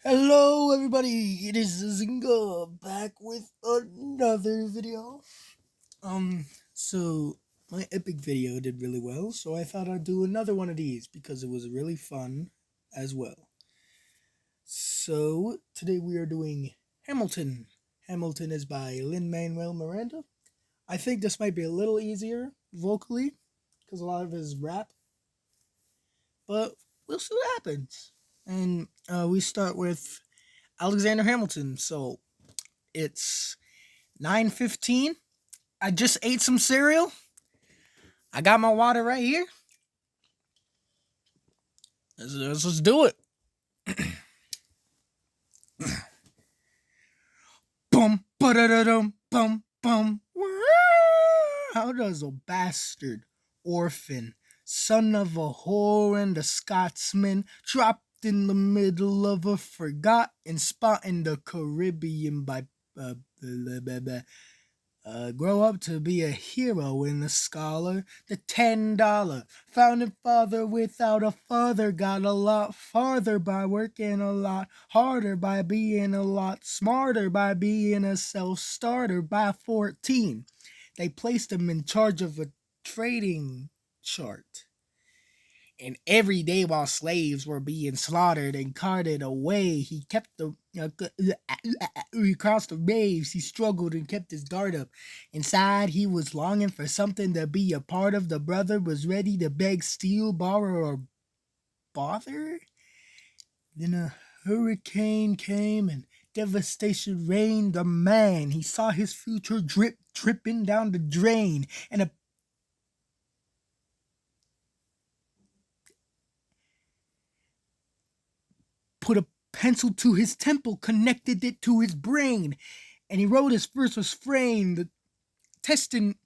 Hello everybody, it is Zinga back with another video. So my epic video did really well, so I thought I'd do another one of these because it was really fun as well. So today we are doing Hamilton. Hamilton is by Manuel Miranda. I think this might be a little easier vocally because a lot of it is rap, but we'll see what happens. And we start with Alexander Hamilton. So it's 9:15. I just ate some cereal. I got my water right here. Let's do it. Bum ba da da dum bum bum. How does a bastard, orphan, son of a whore and a Scotsman, dropped in the middle of a forgotten spot in the Caribbean by blah, blah, blah, grow up to be a hero and a scholar? The $10 founding father without a father got a lot farther by working a lot harder, by being a lot smarter, by being a self-starter. By 14, they placed him in charge of a trading chart. And every day while slaves were being slaughtered and carted away, he kept he crossed the waves, he struggled and kept his guard up. Inside, he was longing for something to be a part of. The brother was ready to beg, steal, borrow, or bother. Then a hurricane came and devastation reigned. The man, he saw his future dripping down the drain, and put a pencil to his temple, connected it to his brain, and he wrote his first refrain, testing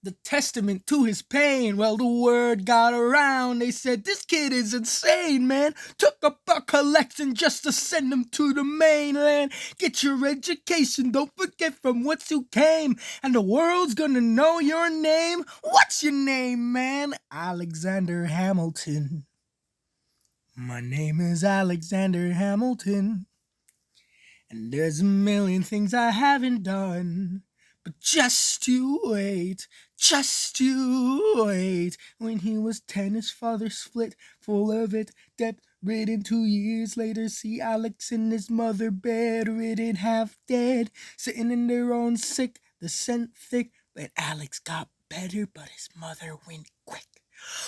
the testament to his pain. Well, the word got around. They said, this kid is insane, man. Took up a collection just to send him to the mainland. Get your education, don't forget from whence you came, and the world's gonna know your name. What's your name, man? Alexander Hamilton. My name is Alexander Hamilton, and there's a million things I haven't done. But just you wait, just you wait. When he was 10, his father split, full of it, debt-ridden. 2 years later, see Alex and his mother bedridden, half dead, sitting in their own sick, the scent thick. But Alex got better, but his mother went quick.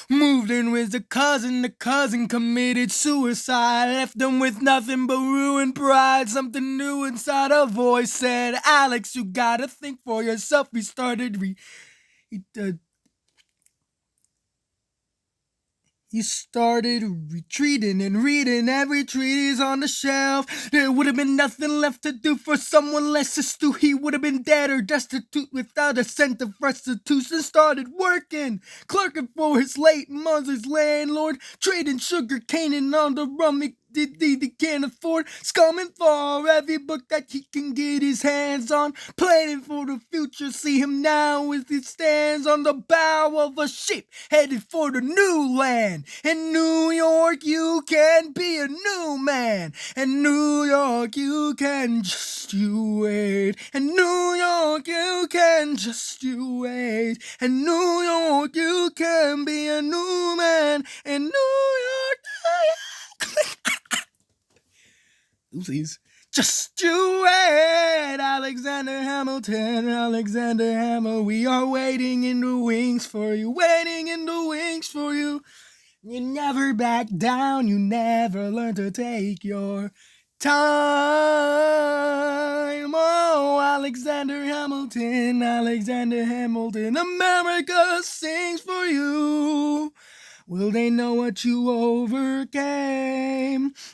Moved in with the cousin committed suicide, left them with nothing but ruined pride. Something new inside a voice said, Alex, you gotta think for yourself. He started he started retreating and reading every treatise on the shelf. There would have been nothing left to do for someone less astute. He would have been dead or destitute without a cent of restitution. Started working, clerking for his late mother's landlord, trading sugar cane and on the rum he can't afford, scumming for every book that he can get his hands on, planning for the future. See him now as he stands on the bow of a ship headed for the new land. In New York you can be a new man. In New York you can just you wait. In New York you can just you wait. In New York you can be a new man. In New York, oopsies. Just you wait, Alexander Hamilton, Alexander Hammer. We are waiting in the wings for you, waiting in the wings for you. You never back down, you never learn to take your time. Oh, Alexander Hamilton, Alexander Hamilton, America sings for you. Will they know what you overcame?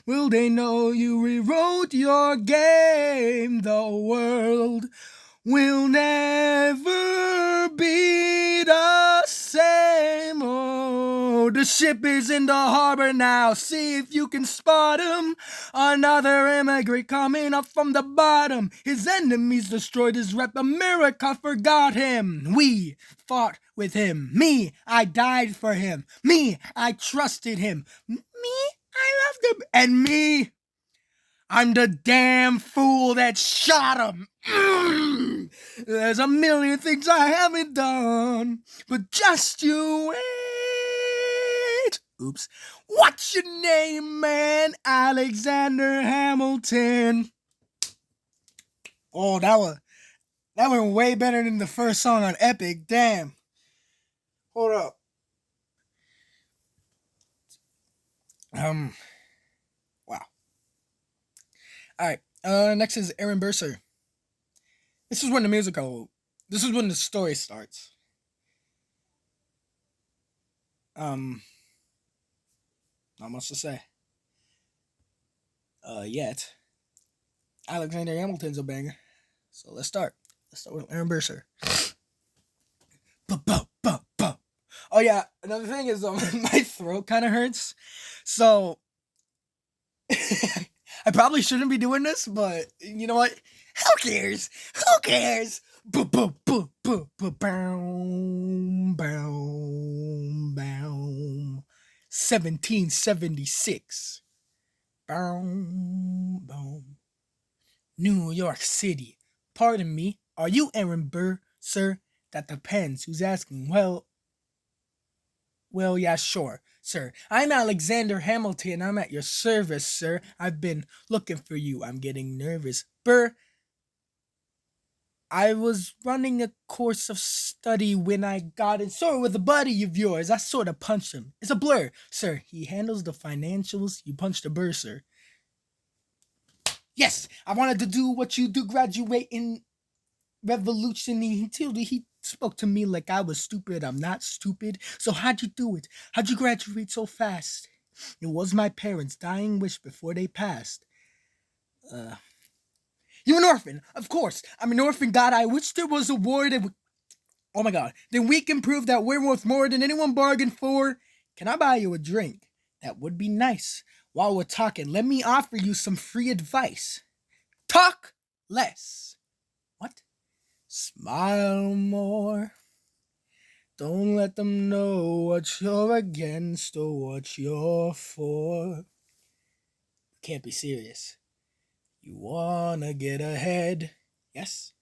Will they know you rewrote your game? The world will never be the same. Oh, the ship is in the harbor now. See if you can spot him. Another immigrant coming up from the bottom. His enemies destroyed his rep. America forgot him. We fought with him. Me, I died for him. Me, I trusted him. Me, I loved him. And me, I'm the damn fool that shot him. There's a million things I haven't done, but just you wait. Oops. What's your name, man? Alexander Hamilton. Oh, that went way better than the first song on Epic. Damn. Hold up. Wow. All right. Next is Aaron Burr. This is when the musical. This is when the story starts. Not much to say. Yet. Alexander Hamilton's a banger. So let's start. Let's start with Aaron Burr. Oh yeah, another thing is my throat kind of hurts. So I probably shouldn't be doing this, but you know what? Who cares? Who cares? Boom, 1776. Boom, boom. New York City. Pardon me, are you Aaron Burr, sir? That depends. Who's asking? Well, yeah, sure, sir. I'm Alexander Hamilton. I'm at your service, sir. I've been looking for you. I'm getting nervous. Burr, I was running a course of study when I got in sort with a buddy of yours. I sort of punched him. It's a blur, sir. He handles the financials. You punched a Burr, sir. Yes, I wanted to do what you do, graduate in revolution. He spoke to me like I was stupid. I'm not stupid. So how'd you do it? How'd you graduate so fast? It was my parents' dying wish before they passed. You're an orphan, of course. I'm an orphan, God. I wish there was a war that would... Oh my God. Then we can prove that we're worth more than anyone bargained for. Can I buy you a drink? That would be nice. While we're talking, let me offer you some free advice. Talk less. What? Smile more. Don't let them know what you're against or what you're for. Can't be serious. You wanna get ahead. Yes?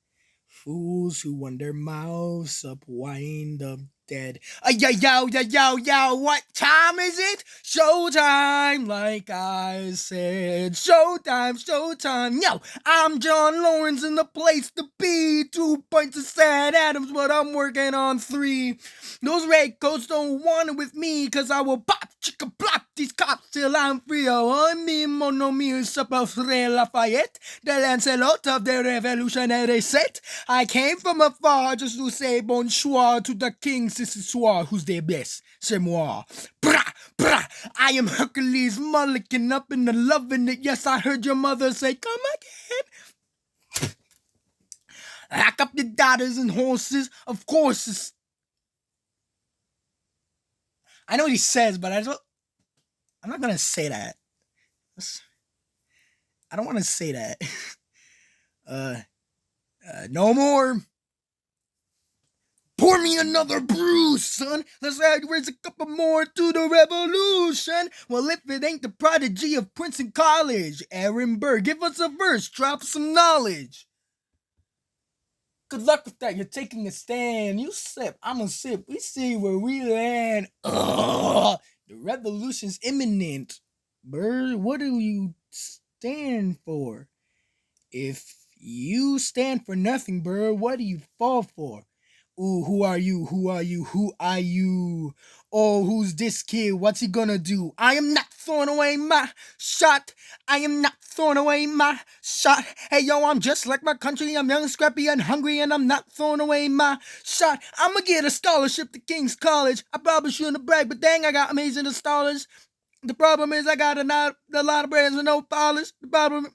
Fools who want their mouths up wind up dead. Yo, what time is it? Showtime, like I said. Showtime. Yo, I'm John Lawrence in the place to be. 2 points of sad Adams, but I'm working on 3. Those red coats don't want it with me, cause I will pop, chicka plop these cops till I'm free. Oh, mi mono mi supposé Lafayette, the Lancelot of the revolutionary set. I came from afar just to say bonsoir to the king, Cicero, who's their best. C'est moi. Brah. I am Hercules Mulligan up in the loving it. Yes, I heard your mother say, come again. Hack up your daughters and horses. Of course, it's... I know what he says, but I'm not going to say that. I don't want to say that. No more. Pour me another brew, son. Let's raise a couple more to the revolution. Well, if it ain't the prodigy of Princeton College, Aaron Burr, give us a verse, drop some knowledge. Good luck with that. You're taking a stand. You sip, I'm a sip. We see where we land. Ugh. The revolution's imminent. Burr, what do you stand for? If you stand for nothing, Burr, what do you fall for? Ooh, who are you? Who are you? Who are you? Oh, who's this kid? What's he gonna do? I am not throwing away my shot. I am not throwing away my shot. Hey, yo, I'm just like my country. I'm young, scrappy, and hungry, and I'm not throwing away my shot. I'm gonna get a scholarship to King's College. I probably shouldn't brag, but dang, I got amazing scholars. The problem is I got a lot of brands with no polish. The problem...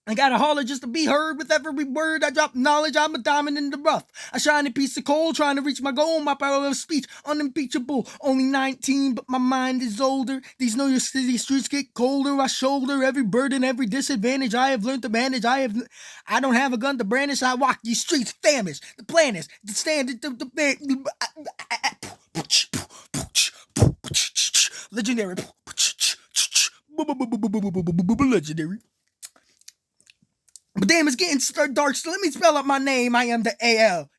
I gotta holler just to be heard with every word. I drop knowledge, I'm a diamond in the rough. A shiny piece of coal trying to reach my goal. My power of speech, unimpeachable. Only 19, but my mind is older. These New York City streets get colder. I shoulder every burden, every disadvantage. I have learned to manage. I don't have a gun to brandish. I walk these streets famished. The plan is to stand legendary. Legendary. But damn, it's getting dark, so let me spell out my name. I am the Alexander.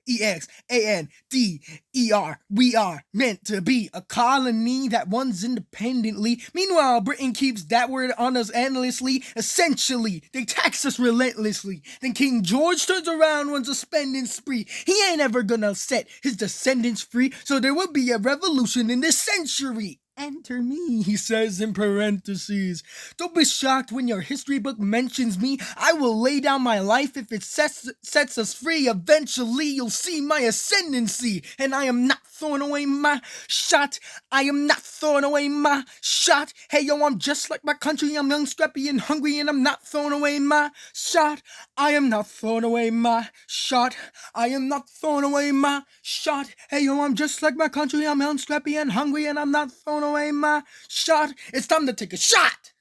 We are meant to be a colony that runs independently. Meanwhile, Britain keeps that word on us endlessly. Essentially, they tax us relentlessly. Then King George turns around, runs a spending spree. He ain't ever gonna set his descendants free, so there will be a revolution in this century. Enter me, he says in parentheses. Don't be shocked when your history book mentions me. I will lay down my life if it sets us free. Eventually, you'll see my ascendancy. And I am not throwing away my shot. I am not throwing away my shot. Hey, yo, I'm just like my country. I'm young, scrappy, and hungry, and I'm not throwing away my shot. I am not throwing away my shot. I am not throwing away my shot. Hey, yo, I'm just like my country. I'm young, scrappy, and hungry, and I'm not throwing away my shot. It's time to take a shot.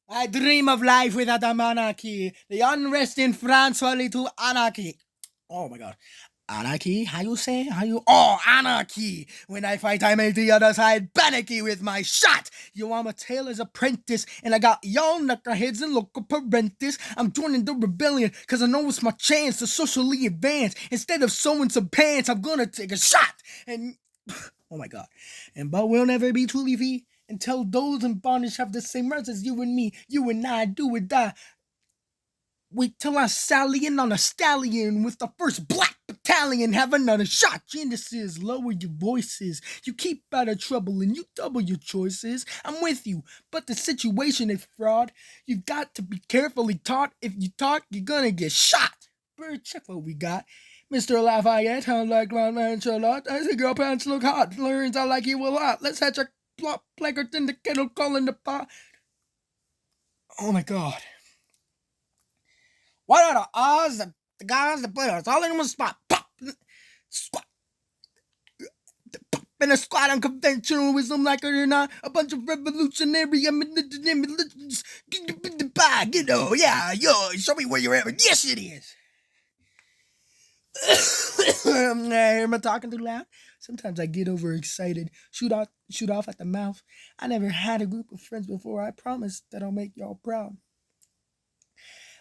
I dream of life without a monarchy. The unrest in France will lead to anarchy. Oh my god. Anarchy? How you say? Anarchy! When I fight, I make the other side panicky with my shot! Yo, I'm a tailor's apprentice, and I got y'all knuckleheads and local parentis. I'm joining the rebellion, cause I know it's my chance to socially advance. Instead of sewing some pants, I'm gonna take a shot! And, oh my god. And but we'll never be truly free until those in bondage have the same rights as you and me. You and I do or die. Wait till I sally in on a stallion with the first black battalion. Have another shot. Genesis, lower your voices. You keep out of trouble and you double your choices. I'm with you, but the situation is fraud. You've got to be carefully taught. If you talk, you're gonna get shot. Burr, check what we got. Mr. Lafayette, I like my man Charlotte. I think your pants look hot. Learns I like you a lot. Let's hatch a plop placard in the kettle calling the pot. Oh my god. What are the odds that the guys that put us all in one spot? Pop! Squat! Pop in a squat unconventional wisdom like it or not. A bunch of revolutionary yeah, show me where you're at. Yes, it is. Am I talking too loud? Sometimes I get overexcited. Shoot off at the mouth. I never had a group of friends before. I promise that I'll make y'all proud.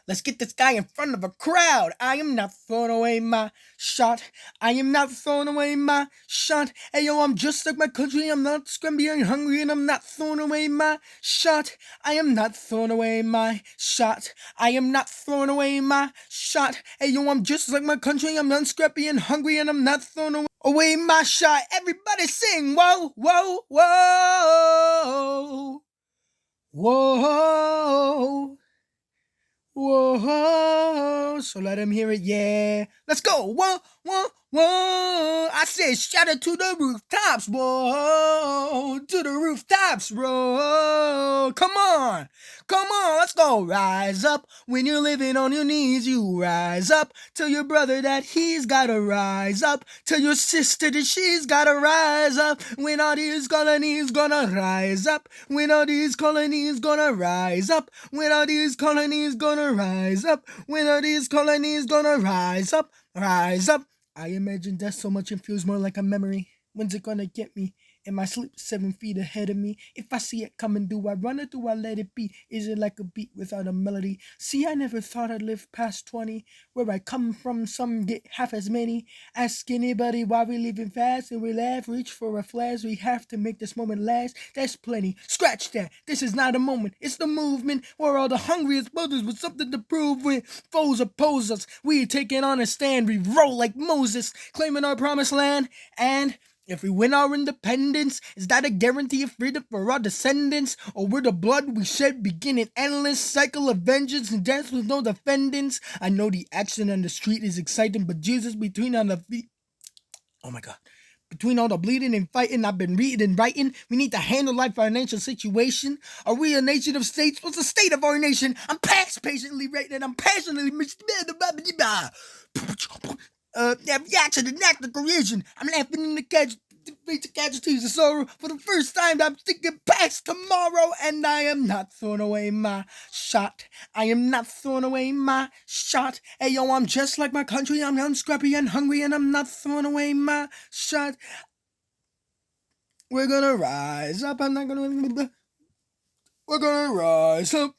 Let's get this guy in front of a crowd. I am not throwing away my shot. I am not throwing away my shot. Hey, yo, I'm just like my country. I'm not scrumpy and hungry, and I'm not throwing away my shot. I am not throwing away my shot. I am not throwing away my shot. Hey, yo, I'm just like my country. I'm not scrappy and hungry, and I'm not throwing away my shot. Everybody sing. Whoa, whoa, whoa. Whoa. Whoa, so let him hear it, yeah. Let's go. Whoa, whoa, whoa. I said shout it to the rooftops, whoa. To the rooftops, bro. Come on. Let's go. Rise up. When you're living on your knees, you rise up. Tell your brother that he's gotta rise up. Tell your sister that she's gotta rise up. When all these colonies gonna rise up. When all these colonies gonna rise up. When all these colonies gonna rise up. When are these colonies gonna rise up? Rise up. I imagine death so much it feels more like a memory. When's it gonna get me? In my sleep 7 feet ahead of me. If I see it coming, do I run or do I let it be? Is it like a beat without a melody? See, I never thought I'd live past 20. Where I come from, some get half as many. Ask anybody why we living fast and we laugh, reach for a flash. We have to make this moment last. That's plenty. Scratch that. This is not a moment. It's the movement. We're all the hungriest brothers with something to prove. When foes oppose us, we taking on a stand. We roll like Moses, claiming our promised land. And if we win our independence, is that a guarantee of freedom for our descendants? Or will the blood we shed begin an endless cycle of vengeance and death with no defendants? I know the action on the street is exciting, but Jesus between on the feet. Oh my God. Between all the bleeding and fighting I've been reading and writing, we need to handle our financial situation. Are we a nation of states? What's the state of our nation? I'm past patiently writing. I'm passionately reaction to natural cohesion. I'm laughing in the casualties of sorrow. For the first time, I'm thinking past tomorrow, and I am not throwing away my shot. I am not throwing away my shot. Hey, yo, I'm just like my country. I'm unscrappy and hungry, and I'm not throwing away my shot. We're gonna rise up. We're gonna rise up.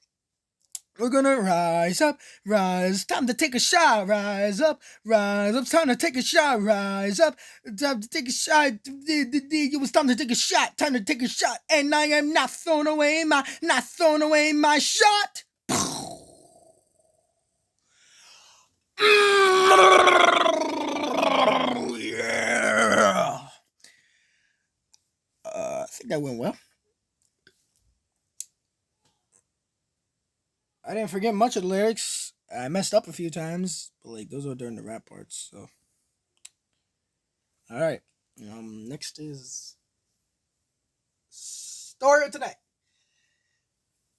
We're gonna rise up, rise. Time to take a shot. Rise up, rise up. Time to take a shot. Rise up. Time to take a shot. It was time to take a shot. Time to take a shot. And I am not throwing away my shot. Yeah. I think that went well. I didn't forget much of the lyrics. I messed up a few times, but like those were during the rap parts. So, all right. Next is story of today.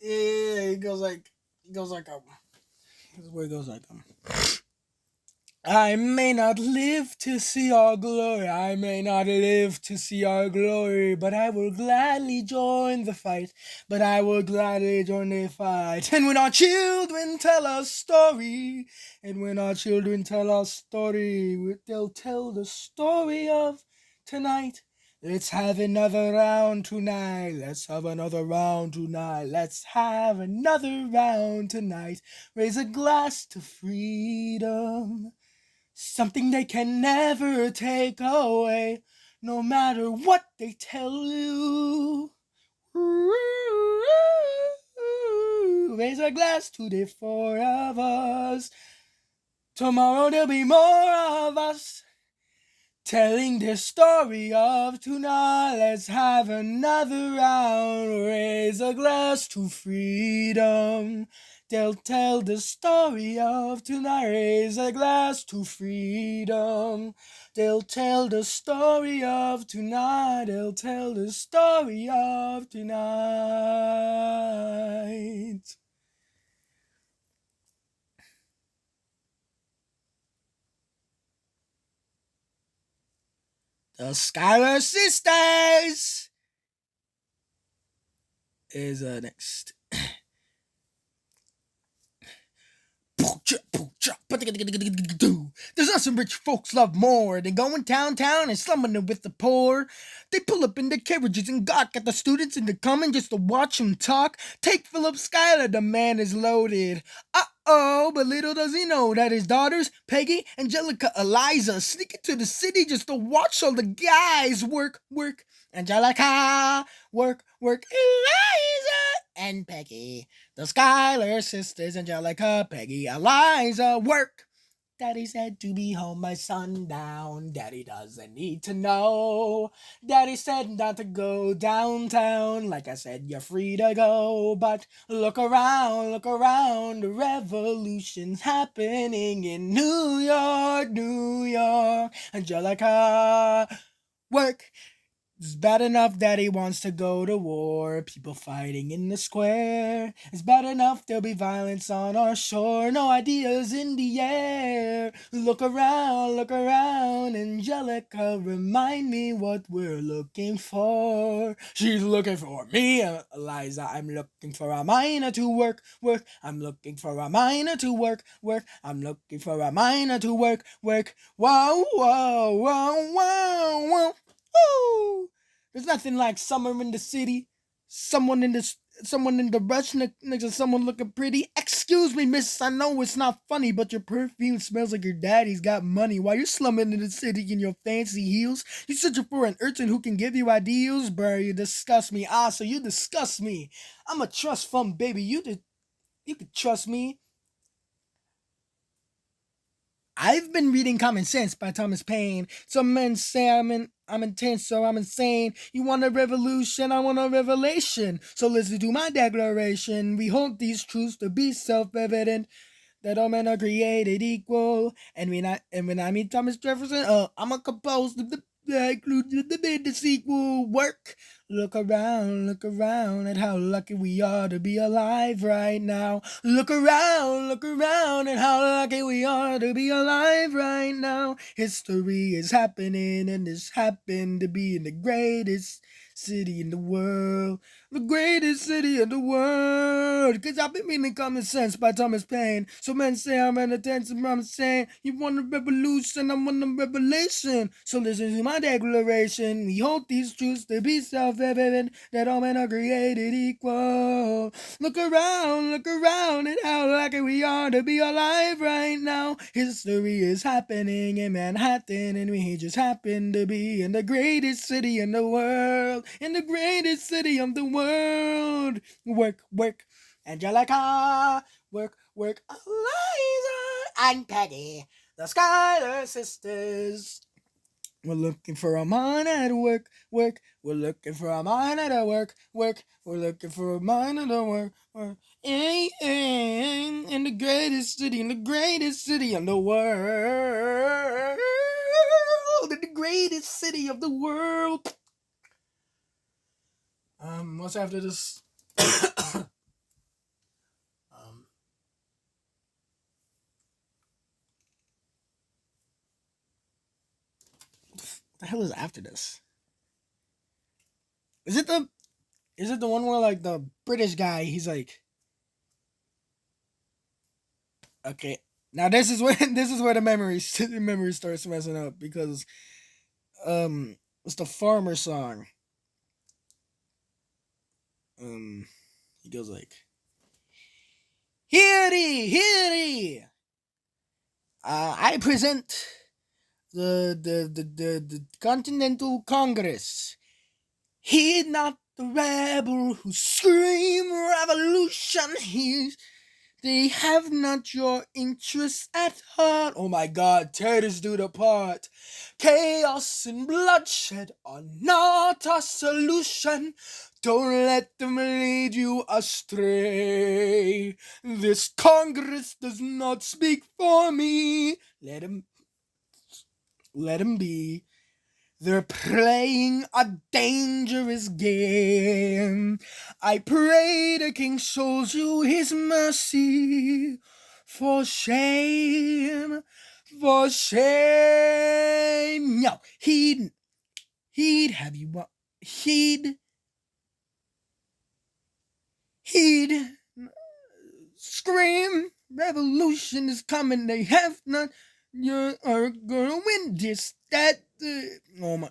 Yeah, it goes like This is where it goes like I may not live to see our glory, I may not live to see our glory, but I will gladly join the fight, but I will gladly join the fight. And when our children tell our story, and when our children tell our story, they'll tell the story of tonight. Let's have another round tonight. Let's have another round tonight. Let's have another round tonight. Raise a glass to freedom. Something they can never take away, no matter what they tell you. Raise a glass to the four of us. Tomorrow there'll be more of us telling the story of tonight. Let's have another round. Raise a glass to freedom. They'll tell the story of tonight. Raise a glass to freedom. They'll tell the story of tonight. They'll tell the story of tonight. The Schuyler sisters is next. There's nothing rich folks love more than going downtown and slumming it with the poor. They pull up in their carriages and gawk at the students into coming just to watch them talk. Take Philip Schuyler, the man is loaded. Uh-oh, but little does he know that his daughters, Peggy, Angelica, Eliza, sneak into the city just to watch all the guys work. Angelica, work, Eliza, and Peggy. The Schuyler sisters, Angelica, Peggy, Eliza, work. Daddy said to be home by sundown. Daddy doesn't need to know. Daddy said not to go downtown. Like I said, you're free to go. But look around, the revolution's happening in New York, Angelica, work. It's bad enough that he wants to go to war. People fighting in the square. It's bad enough there'll be violence on our shore. No ideas in the air. Look around. Angelica, remind me what we're looking for. She's looking for me, Eliza. I'm looking for a miner to work. I'm looking for a miner to work. I'm looking for a miner to work. Wow. Woo! There's nothing like summer in the city. Someone in the rush next to someone looking pretty. Excuse me, miss, I know it's not funny, but your perfume smells like your daddy's got money. While you're slumming in the city in your fancy heels, you're searching for an urchin who can give you ideals. Burr, you disgust me. So you disgust me. I'm a trust fund baby. You can trust me. I've been reading Common Sense by Thomas Paine. Some men say I'm intense, so I'm insane. You want a revolution, I want a revelation. So listen to my declaration. We hold these truths to be self-evident, that all men are created equal. And when I meet Thomas Jefferson, I'm a compose the the sequel work. Look around at how lucky we are to be alive right now. Look around at how lucky we are to be alive right now. History is happening, and this happened to be in the greatest city in the world. The greatest city in the world. Cause I've been reading Common Sense by Thomas Paine. So men say I'm an attention, I'm saying you want a revolution, I want a revelation. So listen to my declaration. We hold these truths to be self-evident, that all men are created equal. Look around at how lucky we are to be alive right now. History is happening in Manhattan, and we just happen to be in the greatest city in the world. In the greatest city of the world. Work, work, Angelica. Work, work, Eliza and Peggy, the Schuyler sisters. We're looking for a man at work, work. We're looking for a man at work, work. We're looking for a man at work, work. In the greatest city, in the greatest city of the world, in the greatest city of the world. What's after this? What the hell is after this? Is it the Is it the one where like the British guy? He's like, okay, now this is when this is where the memory starts messing up because it's the farmer song. Um, he goes like, hear ye, I present the Continental Congress. Heed not the rebel who scream revolution. They have not your interests at heart. Oh my god, tear this dude apart. Chaos and bloodshed are not a solution. Don't let them lead you astray. This Congress does not speak for me. Let him be. They're playing a dangerous game. I pray the king shows you his mercy. For shame, for shame. No, he'd have you, he'd scream. Revolution is coming. They have not. You are gonna win this. Oh my.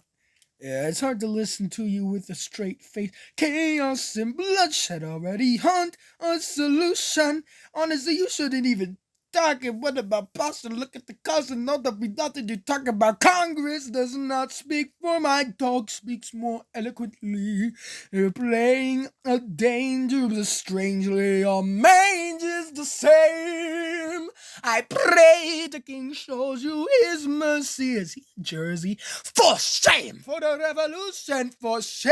Yeah, it's hard to listen to you with a straight face. Chaos and bloodshed already haunt a solution. Honestly, you shouldn't even talk. What about Boston? Look at the cost and know that we nothing to talk about. Congress does not speak for my dog speaks more eloquently. They're playing a dangerous, strangely, our mange is the same. I pray the king shows you his mercy as he Jersey. For shame! For the revolution! For shame!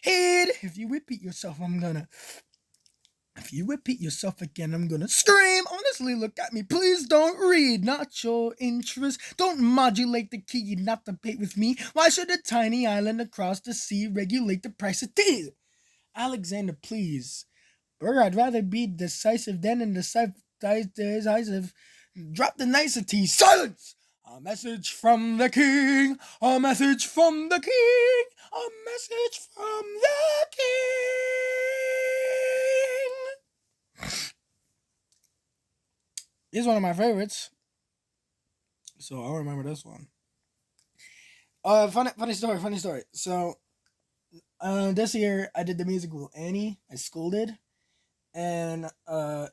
If you repeat yourself, if you repeat yourself again, I'm gonna scream. Honestly, look at me. Please don't read. Not your interest. Don't modulate the key. Not debate with me. Why should a tiny island across the sea regulate the price of tea? Alexander, please. Burr, I'd rather be decisive than indecisive. Drop the niceties. Silence! A message from the king. A message from the king. A message from the king. This is one of my favorites. So I'll remember this one. Funny story. So, this year I did the musical Annie. I scolded, and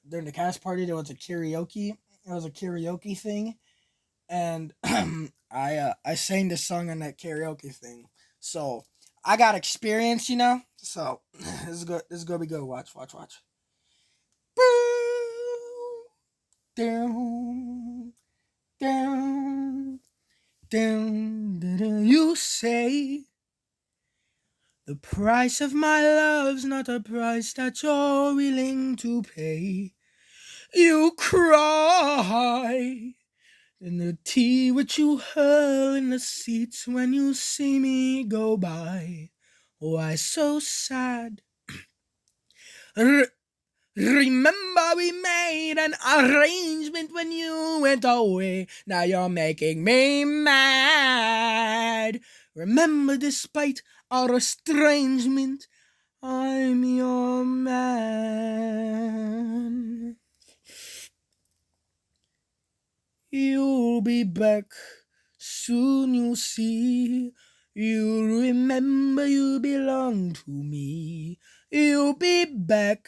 during the cast party there was a karaoke. It was a karaoke thing, and I sang the song on that karaoke thing. So I got experience, you know. So this is good. This is gonna be good. Watch. Down, down, down. You say the price of my love's not a price that you're willing to pay. You cry in the tea which you hurl in the seats when you see me go by. Why so sad? Remember we made an arrangement when you went away. Now you're making me mad. Remember, despite our estrangement, I'm your man. You'll be back soon, you'll see. You'll remember you belong to me. You'll be back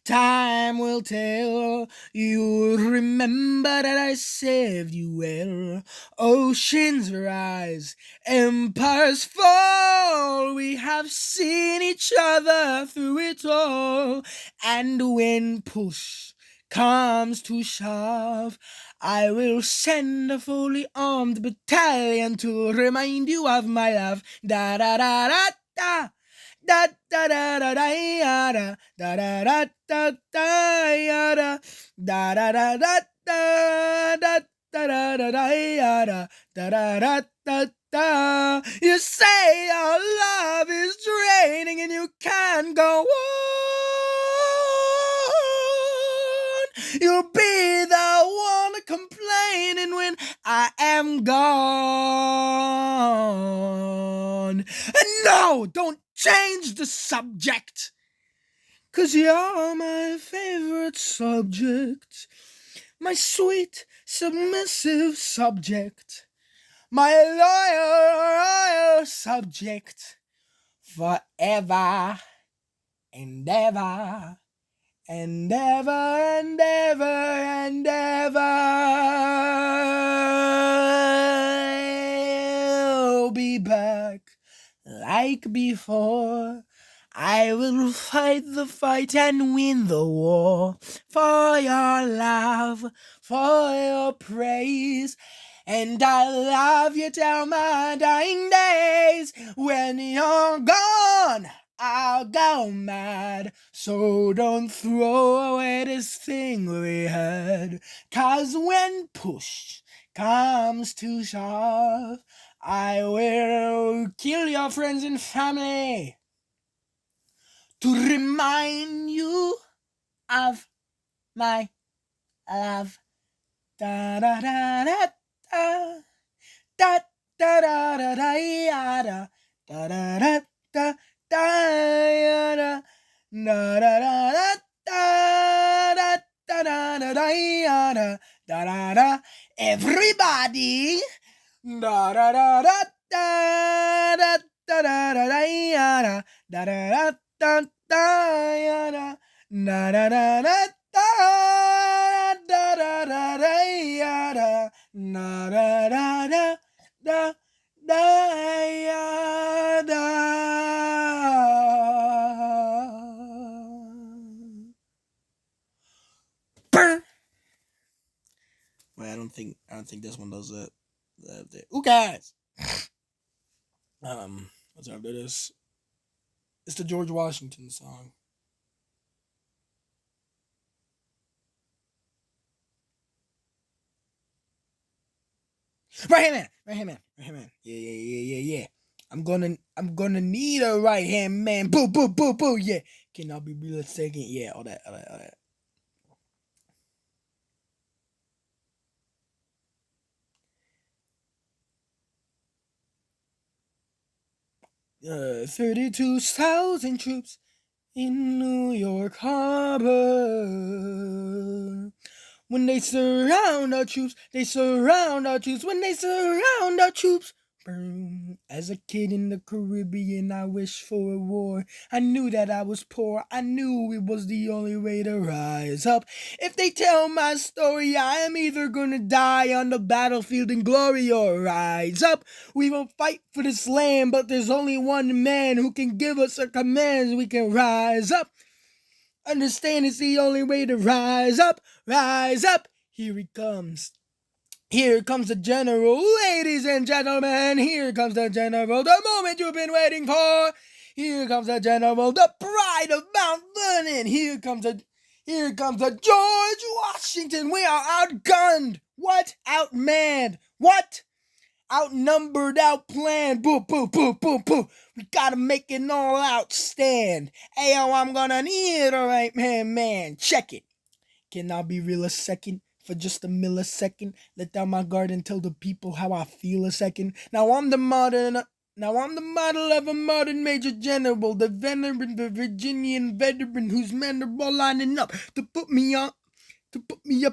Time will tell. You'll remember that I saved you well. Oceans rise, empires fall. We have seen each other through it all. And when push comes to shove, I will send a fully armed battalion to remind you of my love. Da da da da da. Da da da da da yada, da da da da da yada, da da da da da da da da da yada, da da da da da. You say your love is draining and you can't go on. You'll be the one complaining when I am gone. And no, don't change the subject, 'cause you're my favorite subject, my sweet, submissive subject, my loyal subject, forever and ever and ever and ever and ever. I'll be back like before. I will fight the fight and win the war for your love, for your praise. And I'll love you till my dying days. When you're gone, I'll go mad. So don't throw away this thing we had. 'Cause when push comes to shove, I will kill your friends and family to remind you of my love. Da da da da da da da da da da yada, da da da da da yada, da da da da da da da da yada, da da da. Everybody, da da da da da da da da da yada, da da da da da yada, da da da da da da da da da yada, da da da da da da yada. Burr. Well, I don't think this one does that. Who cares? Let's after this. It's the George Washington song. Right hand man. Yeah. I'm gonna need a right hand man. Boo. Yeah. Can I be real a second? Yeah, all that. 32,000 troops in New York Harbor. When they surround our troops, When they surround our troops. Boom. As a kid in the Caribbean, I wished for a war. I knew that I was poor. I knew it was the only way to rise up. If they tell my story, I am either gonna die on the battlefield in glory or rise up. We will fight for this land, but there's only one man who can give us a command. We can rise up. Understand it's the only way to rise up. Here he comes. Here comes the general. Ladies and gentlemen, here comes the general. The moment you've been waiting for. Here comes the general, the pride of Mount Vernon. Here comes the George Washington. We are outgunned. What? Outmanned. What? Outnumbered, outplanned. Boo. We gotta make it all out stand. Ayo, I'm gonna need a right hand man. Check it. Can I be real a second? For just a millisecond, let down my guard and tell the people how I feel a second. Now I'm the model of a modern major general, the veteran, the Virginian veteran whose men are all lining up to put me up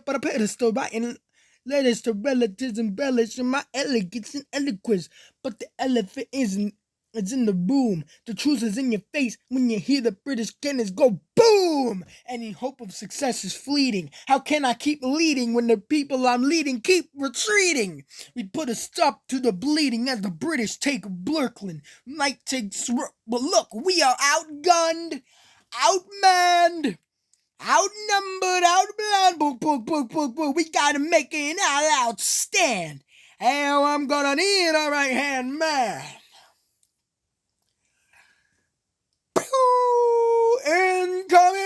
on a pedestal, writing letters to relatives embellishing my elegance and eloquence. But the elephant it's in the room. The truth is in your face when you hear the British cannons go boom. Kaboom! Any hope of success is fleeting. How can I keep leading when the people I'm leading keep retreating? We put a stop to the bleeding as the British take Blurkland. Might take but look, we are outgunned, outmanned, outnumbered, outplanned. Book. We gotta make an all-out stand. Hell, I'm gonna need a right-hand man. Incoming!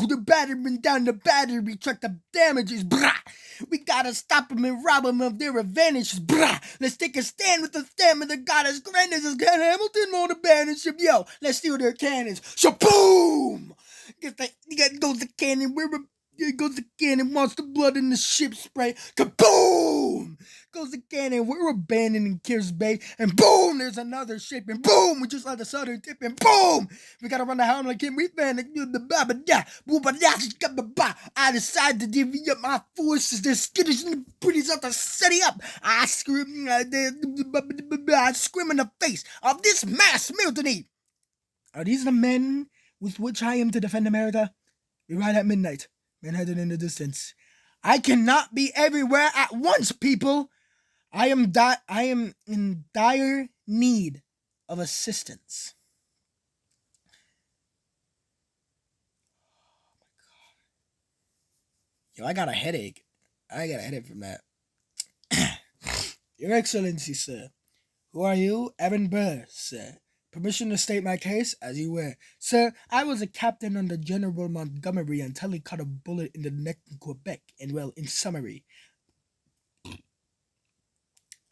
The batteryman down the battery truck, the damages. We gotta stop them and rob them of their advantages. Let's take a stand with the stamina that got us granted. Hamilton on the battleship. Yo, let's steal their cannons. Shaboom! Goes the cannon. Here goes the cannon. Wants the blood in the ship spray. Kaboom! Goes the cannon. We're abandoning Kiers Bay. And boom! There's another ship. And boom! We just let the southern tip. And boom! We gotta run the helm like him. We fan the I decide to divvy up my forces. They're skittish and the British have to set up. I scream in the face of this mass mutiny. Are these the men with which I am to defend America? We ride at midnight. Manhattan in the distance. I cannot be everywhere at once, people. I am in dire need of assistance. Yo, I got a headache. From that. Your Excellency, sir. Who are you? Evan Burr, sir. Permission to state my case, as you were. Sir, I was a captain under General Montgomery until he caught a bullet in the neck in Quebec, and well, in summary,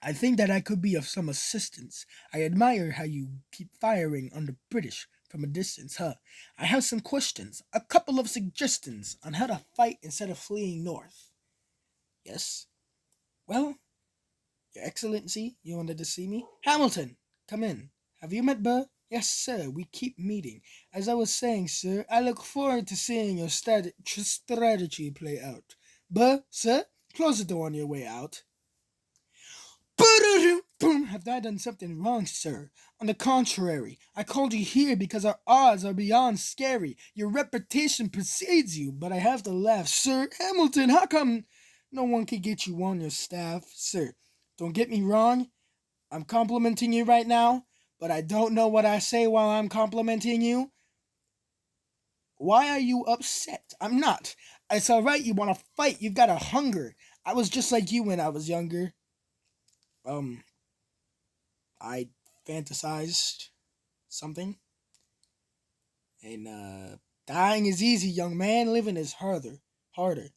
I think that I could be of some assistance. I admire how you keep firing on the British from a distance, huh? I have some questions, a couple of suggestions on how to fight instead of fleeing north. Yes? Well, Your Excellency, you wanted to see me? Hamilton, come in. Have you met Burr? Yes, sir, we keep meeting. As I was saying, sir, I look forward to seeing your strategy play out. Burr, sir, close the door on your way out. Have I done something wrong, sir? On the contrary, I called you here because our odds are beyond scary. Your reputation precedes you, but I have to laugh. Sir Hamilton, how come no one can get you on your staff? Sir, don't get me wrong. I'm complimenting you right now, but I don't know what I say while I'm complimenting you. Why are you upset? I'm not. It's all right. You want to fight. You've got a hunger. I was just like you when I was younger. I fantasized something. And dying is easy, young man. Living is harder. Why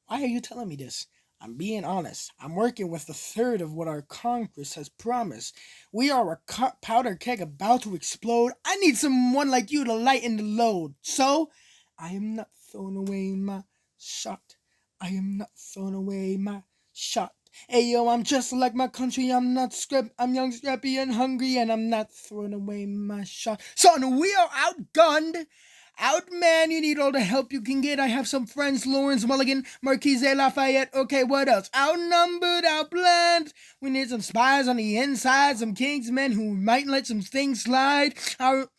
are you telling me this? I'm being honest. I'm working with a third of what our Congress has promised. We are a powder keg about to explode. I need someone like you to lighten the load. So, I am not throwing away my shot. I am not throwing away my shot. Hey yo, I'm just like my country. I'm young, scrappy, and hungry, and I'm not throwing away my shot. Son, we are outgunned. Outman, you need all the help you can get. I have some friends, Lawrence Mulligan, Marquise Lafayette. Okay, what else? Outnumbered, outplanned. We need some spies on the inside, some Kingsmen who might let some things slide. I'll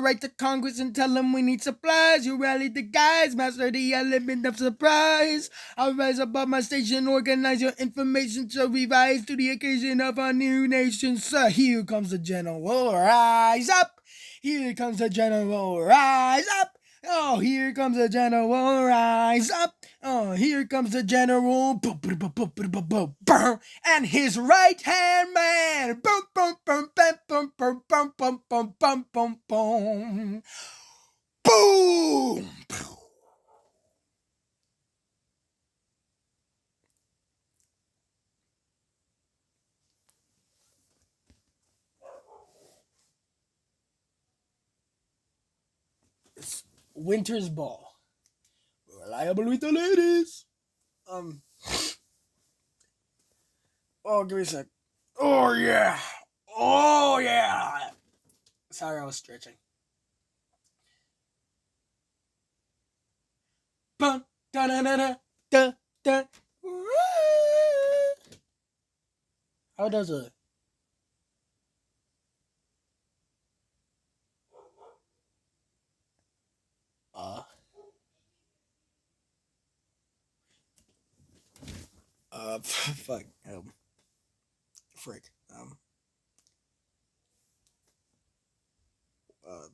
write to Congress and tell them we need supplies. You rally the guys, master the element of surprise. I'll rise above my station, organize your information to revise to the occasion of our new nation. Sir, here comes the general. Rise up. Here comes the general, rise up! Oh, here comes the general, rise up! Oh, here comes the general, and his right hand man, boom, boom, boom, boom, boom, boom, boom, boom, boom, boom, boom, boom, boom. It's Winter's Ball. Reliable with the ladies. Oh, give me a sec. Oh, yeah. Oh, yeah. Sorry, I was stretching. Bum, da da da da da. How does it? fuck, frick. Uh,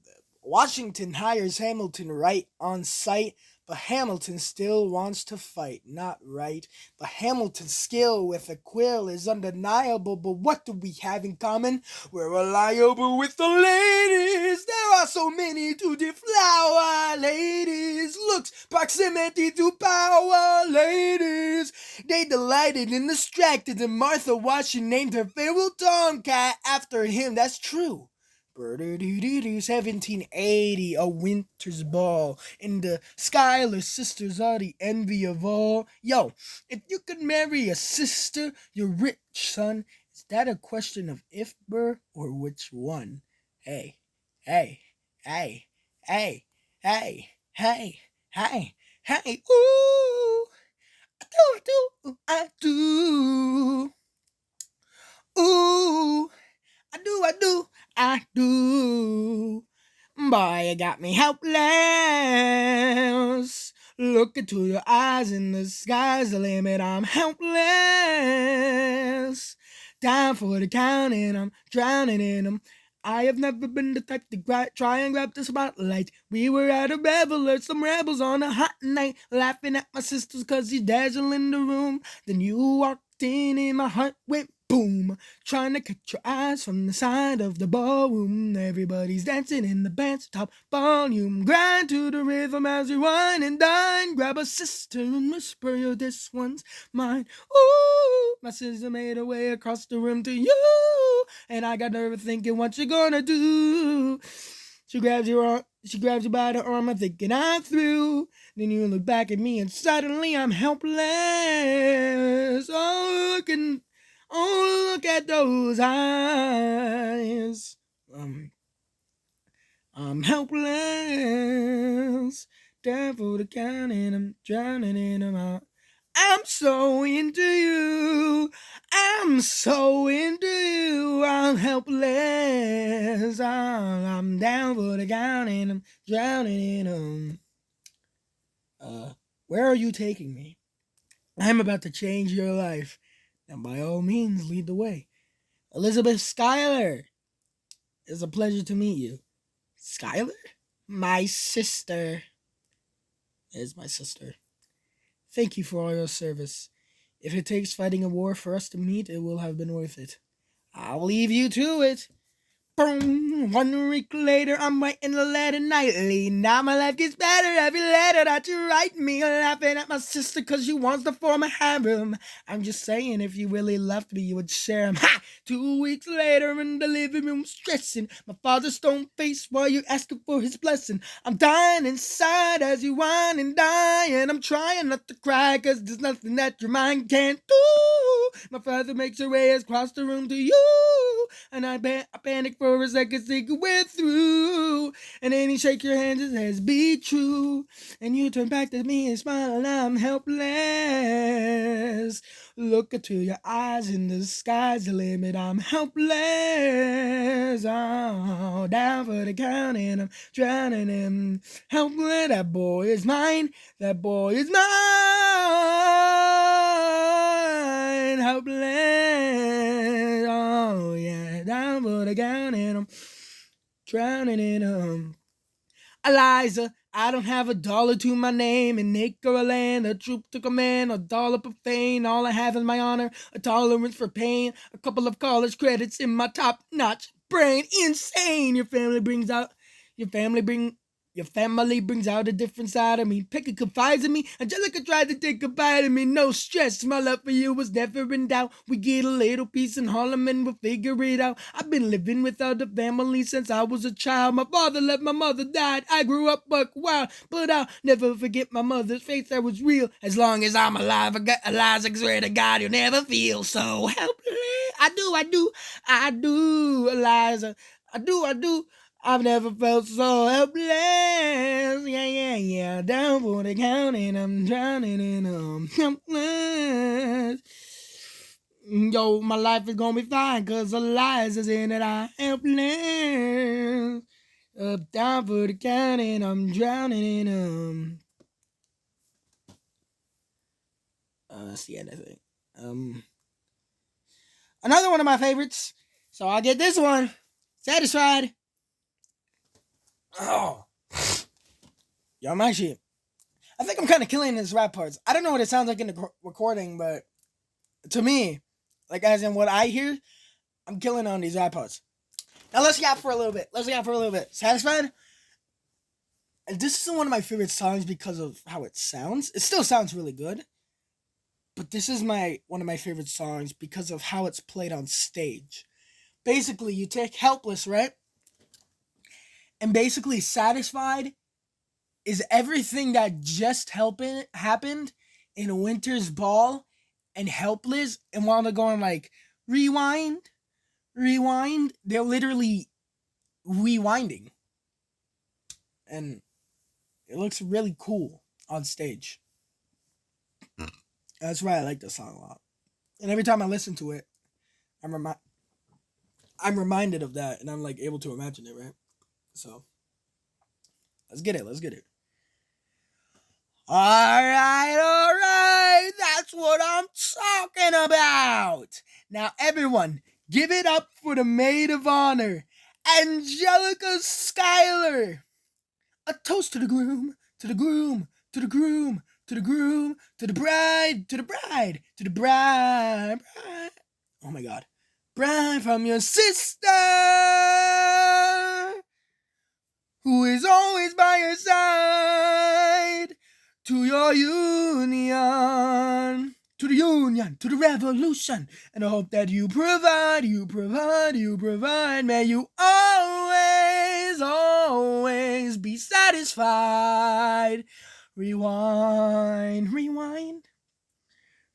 Washington hires Hamilton right on sight, but Hamilton still wants to fight. Not right. But Hamilton's skill with a quill is undeniable. But what do we have in common? We're reliable with the ladies. There are so many to deflower. Ladies, looks, proximity to power. Ladies, they delighted and distracted. And Martha Washington named her farewell tomcat after him. That's true. 1780, a winter's ball, and the Schuyler sisters are the envy of all. Yo, if you could marry a sister, you're rich, son. Is that a question of if, Burr, or which one? Hey, hey, hey, hey, hey, hey, hey, hey, ooh, I do, ooh. I do. Boy, you got me helpless. Look into your eyes and the sky's the limit. I'm helpless. Time for the count and I'm drowning in them. I have never been the type to try and grab the spotlight. We were at a revel, some rebels on a hot night, laughing at my sisters cause you dazzle in the room. Then you walked in and my heart went boom, trying to catch your eyes from the side of the ballroom. Everybody's dancing in the band's top volume. Grind to the rhythm as we wine and dine. Grab a sister and whisper, yo, this one's mine. Ooh, my sister made her way across the room to you, and I got her thinking, what you gonna do? She grabs you by the arm, I'm thinking I'm through. Then you look back at me and suddenly I'm helpless. Oh, look at those eyes. I'm helpless. Down for the count and I'm drowning in them. I'm so into you. I'm so into you. I'm helpless. I'm down for the count and I'm drowning in them. Where are you taking me? I'm about to change your life. And by all means, lead the way. Elizabeth Schuyler. It's a pleasure to meet you. Schuyler? My sister. Is my sister. Thank you for all your service. If it takes fighting a war for us to meet, it will have been worth it. I'll leave you to it. Boom. 1 week later, I'm writing a letter nightly. Now my life gets better every letter that you write me. Laughing at my sister cause she wants to form a harem. I'm just saying, if you really loved me, you would share him. Ha! 2 weeks later, in the living room stressing. My father's stone face while you asking for his blessing. I'm dying inside as you whine and die. And I'm trying not to cry cause there's nothing that your mind can't do. My father makes her way across the room to you. And I panic for a second, think we're through. And then he shake your hands and says, be true. And you turn back to me and smile and I'm helpless. Look into your eyes and the sky's the limit. I'm helpless. Oh, down for the count and I'm drowning in helpless. That boy is mine. That boy is mine. Helpless. Oh, yeah. Down for the count and I'm drowning in them. Eliza, I don't have $1 to my name, an acre of land, a troop to command, $1 per fame. All I have is my honor, a tolerance for pain, a couple of college credits in my top-notch brain. Insane. Your family brings out a different side of me. Picker confides in me. Angelica tried to take a bite of me. No stress. My love for you was never in doubt. We get a little piece in Harlem and we'll figure it out. I've been living without a family since I was a child. My father left, my mother died. I grew up buck wild, but I'll never forget my mother's face that was real. As long as I'm alive, Eliza, swear to God, you'll never feel so helpless. I do, Eliza. I do. I've never felt so helpless. Yeah. Down for the count and I'm drowning in helpless. Yo, my life is gonna be fine cause Eliza's in it. I'm helpless. Up down for the count and I'm drowning in that's the end, I think. Um, Another one of my favorites. So I'll get this one. Satisfied. Oh, yo, my shit. I think I'm kind of killing these rap parts. I don't know what it sounds like in the recording, but to me, like as in what I hear, I'm killing on these rap parts. Now let's yap for a little bit. Satisfied? And this is one of my favorite songs because of how it sounds. It still sounds really good, but this is my one of my favorite songs because of how it's played on stage. Basically, you take Helpless, right? And basically Satisfied is everything that just happened in Winter's Ball and Helpless, and while they're going like rewind, rewind, they're literally rewinding. And it looks really cool on stage. That's why I like this song a lot. And every time I listen to it, I'm I'm reminded of that, and I'm like able to imagine it, right? So let's get it. Let's get it. All right. That's what I'm talking about. Now, everyone, give it up for the maid of honor, Angelica Schuyler. A toast to the groom, to the groom, to the groom, to the groom, to the bride, to the bride, to the bride, bride. Oh my God. Bride from your sister, who is always by your side, to your union, to the union, to the revolution, and I hope that you provide, you provide, you provide. May you always, always be satisfied. Rewind, rewind,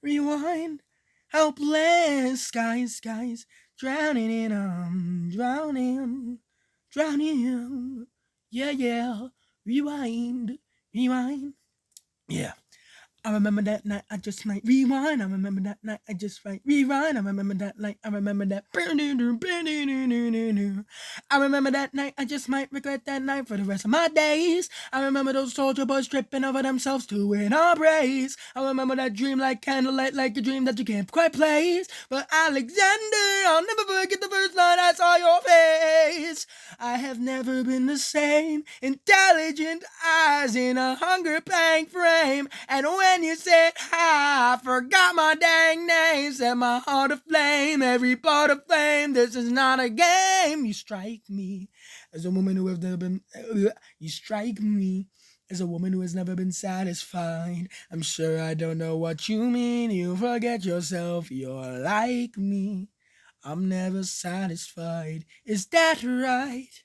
rewind. Helpless skies, skies, drowning in drowning, drowning. Yeah, yeah. Rewind, rewind. Yeah. I remember that night I just might rewind. I remember that night I just might rewind. I remember that night. I remember that. I remember that night I just might regret that night for the rest of my days. I remember those soldier boys tripping over themselves to win our praise. I remember that dream like candlelight, like a dream that you can't quite place. But Alexander, I'll never forget the first night I saw your face. I have never been the same. Intelligent eyes in a hunger pang frame. And when you said hi, I forgot my dang name. Set my heart aflame, every part of flame. This is not a game. You strike me as a woman who has never been. You strike me as a woman who has never been satisfied. I'm sure I don't know what you mean. You forget yourself. You're like me. I'm never satisfied. Is that right?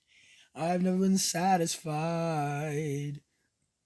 I've never been satisfied.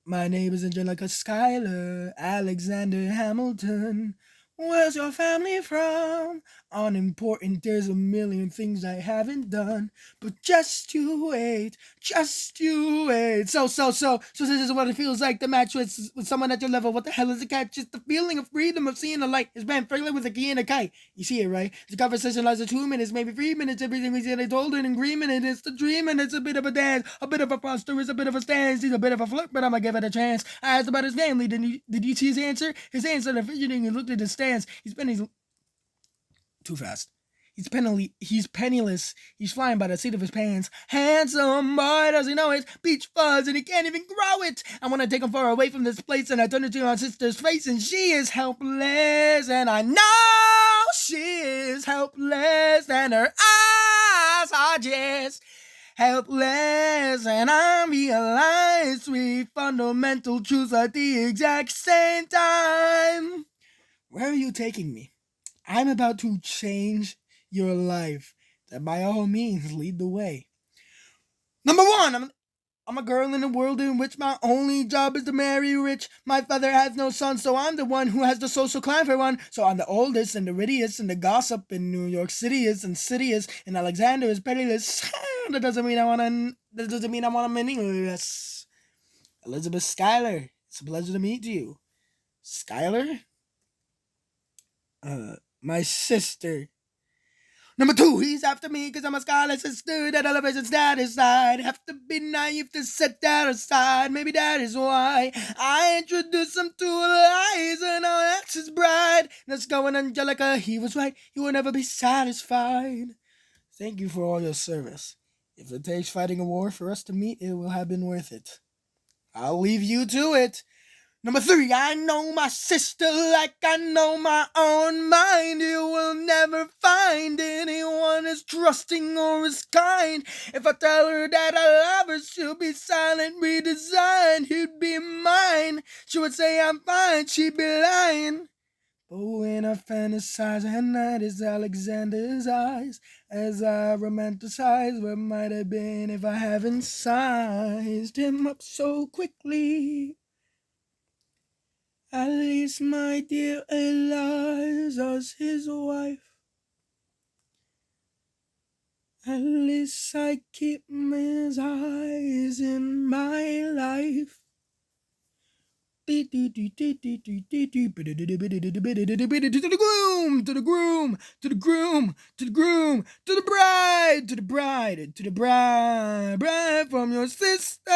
My name is Angelica Schuyler, Alexander Hamilton. Where's your family from? Unimportant, there's a million things I haven't done. But just you wait, just you wait. So this is what it feels like to match with someone at your level. What the hell is a catch? Just the feeling of freedom of seeing the light. It's been friendly with a key and a kite. You see it, right? The conversation lasts 2 minutes, maybe 3 minutes. Everything we said, I told it in agreement. And it's the dream, and it's a bit of a dance, a bit of a foster, it's a bit of a stance. He's a bit of a flirt, but I'ma give it a chance. I asked about his family. Did you see his answer? His hands started fidgeting and looked at his stance. He's too fast. He's penniless. He's flying by the seat of his pants. Handsome boy, does he know it? Beach fuzz, and he can't even grow it. I want to take him far away from this place, and I turn it to my sister's face, and she is helpless, and I know she is helpless, and her eyes are just helpless, and I realize three fundamental truths at the exact same time. Where are you taking me? I'm about to change your life. Then by all means, lead the way. Number one, I'm a girl in a world in which my only job is to marry rich. My father has no son, so I'm the one who has the social climb for one. So I'm the oldest and the wittiest and the gossip in New York City is insidious, and Alexander is penniless. That doesn't mean I want a meaningless. Elizabeth Schuyler, it's a pleasure to meet you. Schuyler? My sister. Number 2, he's after me because I'm a scholar sister that elevation's satisfied. Have to be naive to set that aside. Maybe that is why I introduced him to Eliza. Now that's his bride. Let's go, and Angelica, he was right. He will never be satisfied. Thank you for all your service. If it takes fighting a war for us to meet, it will have been worth it. I'll leave you to it. Number 3, I know my sister like I know my own mind. You will never find anyone as trusting or as kind. If I tell her that I love her, she'll be silent, redesigned. He'd be mine. She would say I'm fine, she'd be lying. But when I fantasize, and night is Alexander's eyes, as I romanticize what might have been if I haven't sized him up so quickly. At least my dear Eliza's his wife. At least I keep his eyes in my life. To the groom, to the groom, to the groom, to the groom, to the bride, to the bride, to the bride, bride from your sister,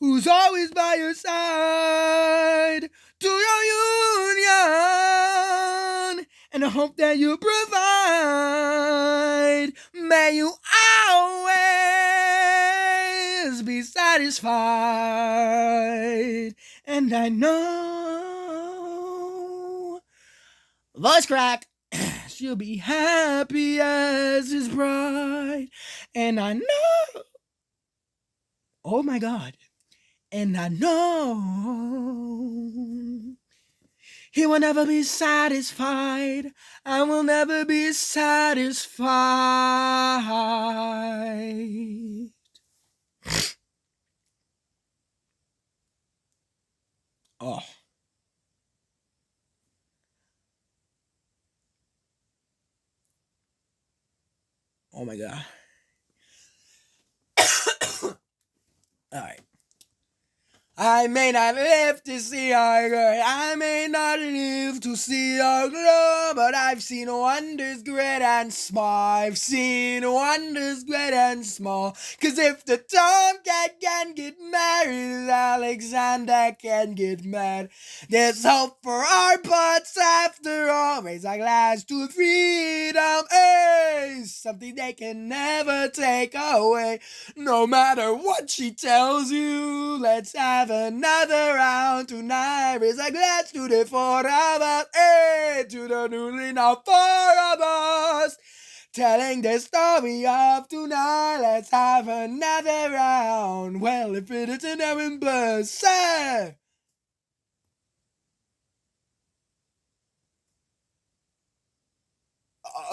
who's always by your side, to your union, and I hope that you provide. May you always be satisfied. And I know, voice crack, she'll be happy as his bride. And I know, oh my God, and I know he will never be satisfied. I will never be satisfied. Oh. Oh my God. All right. I may not live to see our glory. I may not live to see our glory, but I've seen wonders great and small. I've seen wonders great and small. 'Cause if the tomcat can get married, Alexander can get mad. There's hope for our parts after all. Raise our glass to freedom. Hey, something they can never take away. No matter what she tells you, let's have another round tonight. Raise a glass to the four of us, hey, to the newly now 4 of us. Telling the story of tonight, let's have another round. Well, if it isn't Aaron Burr, sir.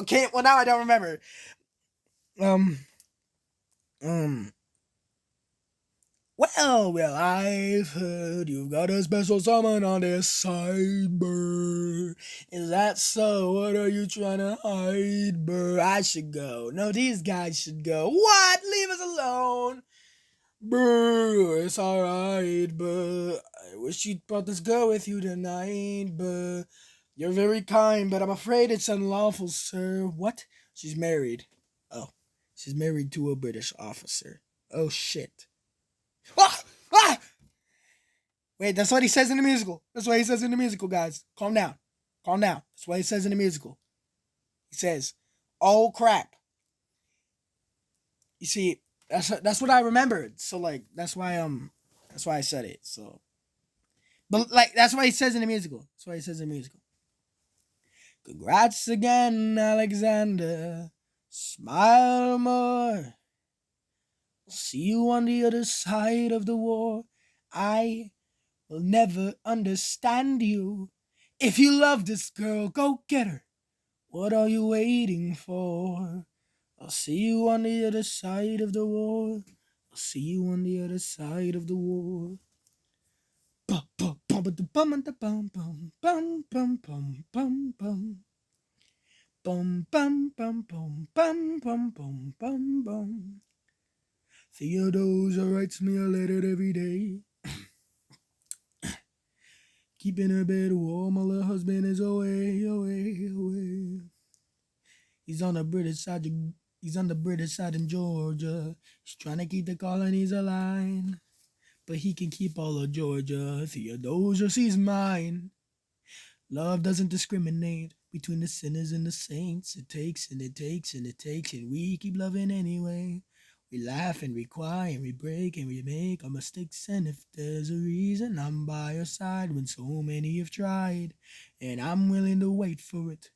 Okay, well now I don't remember. Um, um, well, I've heard you've got a special summon on this side, Burr. Is that so? What are you trying to hide, Burr? I should go. No, these guys should go. What? Leave us alone. Burr, it's alright, Burr. I wish you'd brought this girl with you tonight, Burr. You're very kind, but I'm afraid it's unlawful, sir. What? She's married. Oh, she's married to a British officer. Oh, shit. Ah! Ah! Wait, that's what he says in the musical. That's what he says in the musical, guys. Calm down. Calm down. That's what he says in the musical. He says, "Oh crap." You see, that's what I remembered. So like that's why I said it. So but like that's what he says in the musical. That's what he says in the musical. Congrats again, Alexander. Smile more. See you on the other side of the war. I will never understand you. If you love this girl, go get her. What are you waiting for? I'll see you on the other side of the war. I'll see you on the other side of the war. Bum bum bum bum bum bum bum bum bum bum bum bum. Bum bum bum bum bum bum bum bum bum. Theodosia writes me a letter every day. Keeping her bed warm while her husband is away, away, away. He's on the British side. He's on the British side in Georgia. He's trying to keep the colonies aligned, but he can keep all of Georgia. Theodosia, she's mine. Love doesn't discriminate between the sinners and the saints. It takes and it takes and it takes, and we keep loving anyway. We laugh and we cry and we break and we make our mistakes. And if there's a reason, I'm by your side when so many have tried. And I'm willing to wait for it.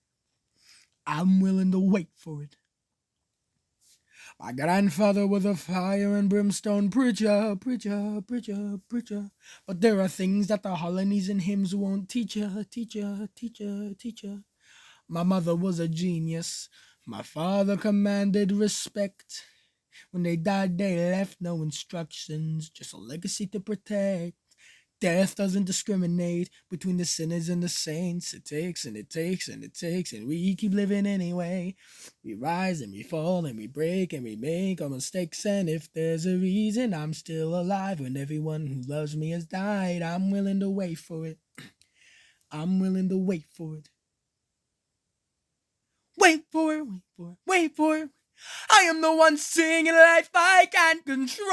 I'm willing to wait for it. My grandfather was a fire and brimstone preacher, preacher, preacher, preacher. But there are things that the holonies and hymns won't teach ya, teach ya, teach ya, teach ya. My mother was a genius. My father commanded respect. When they died, they left no instructions, just a legacy to protect. Death doesn't discriminate between the sinners and the saints. It takes and it takes and it takes, and we keep living anyway. We rise and we fall and we break and we make our mistakes. And if there's a reason I'm still alive when everyone who loves me has died, I'm willing to wait for it. I'm willing to wait for it. Wait for it, wait for it, wait for it. I am the one singing life I can't control.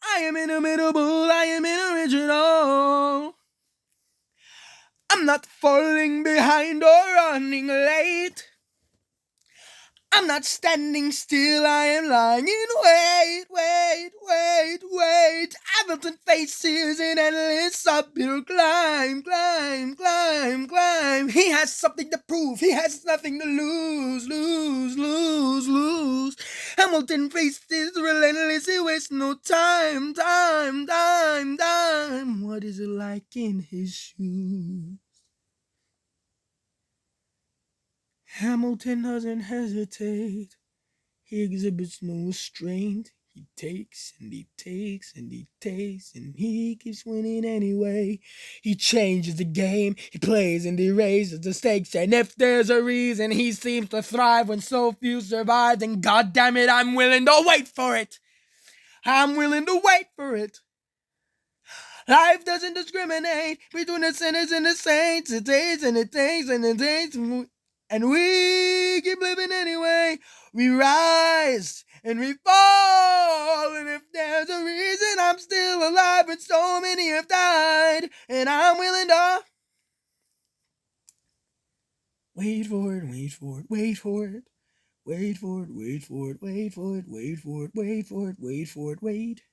I am inimitable, I am original. I'm not falling behind or running late. I'm not standing still, I am lying in wait, wait, wait, wait. Hamilton faces an endless uphill climb, climb, climb, climb. He has something to prove, he has nothing to lose, lose, lose, lose. Hamilton faces relentless, he wastes no time, time, time, time. What is it like in his shoes? Hamilton doesn't hesitate. He exhibits no restraint. He takes and he takes and he takes and he keeps winning anyway. He changes the game, he plays and he raises the stakes. And if there's a reason he seems to thrive when so few survive, then goddamn it, I'm willing to wait for it. I'm willing to wait for it. Life doesn't discriminate between the sinners and the saints. It takes and it takes and it takes. And we keep living anyway. We rise and we fall. And if there's a reason I'm still alive and so many have died, and I'm willing to wait for it, wait for it, wait for it. Wait for it, wait for it, wait for it, wait for it, wait for it, wait for it, wait.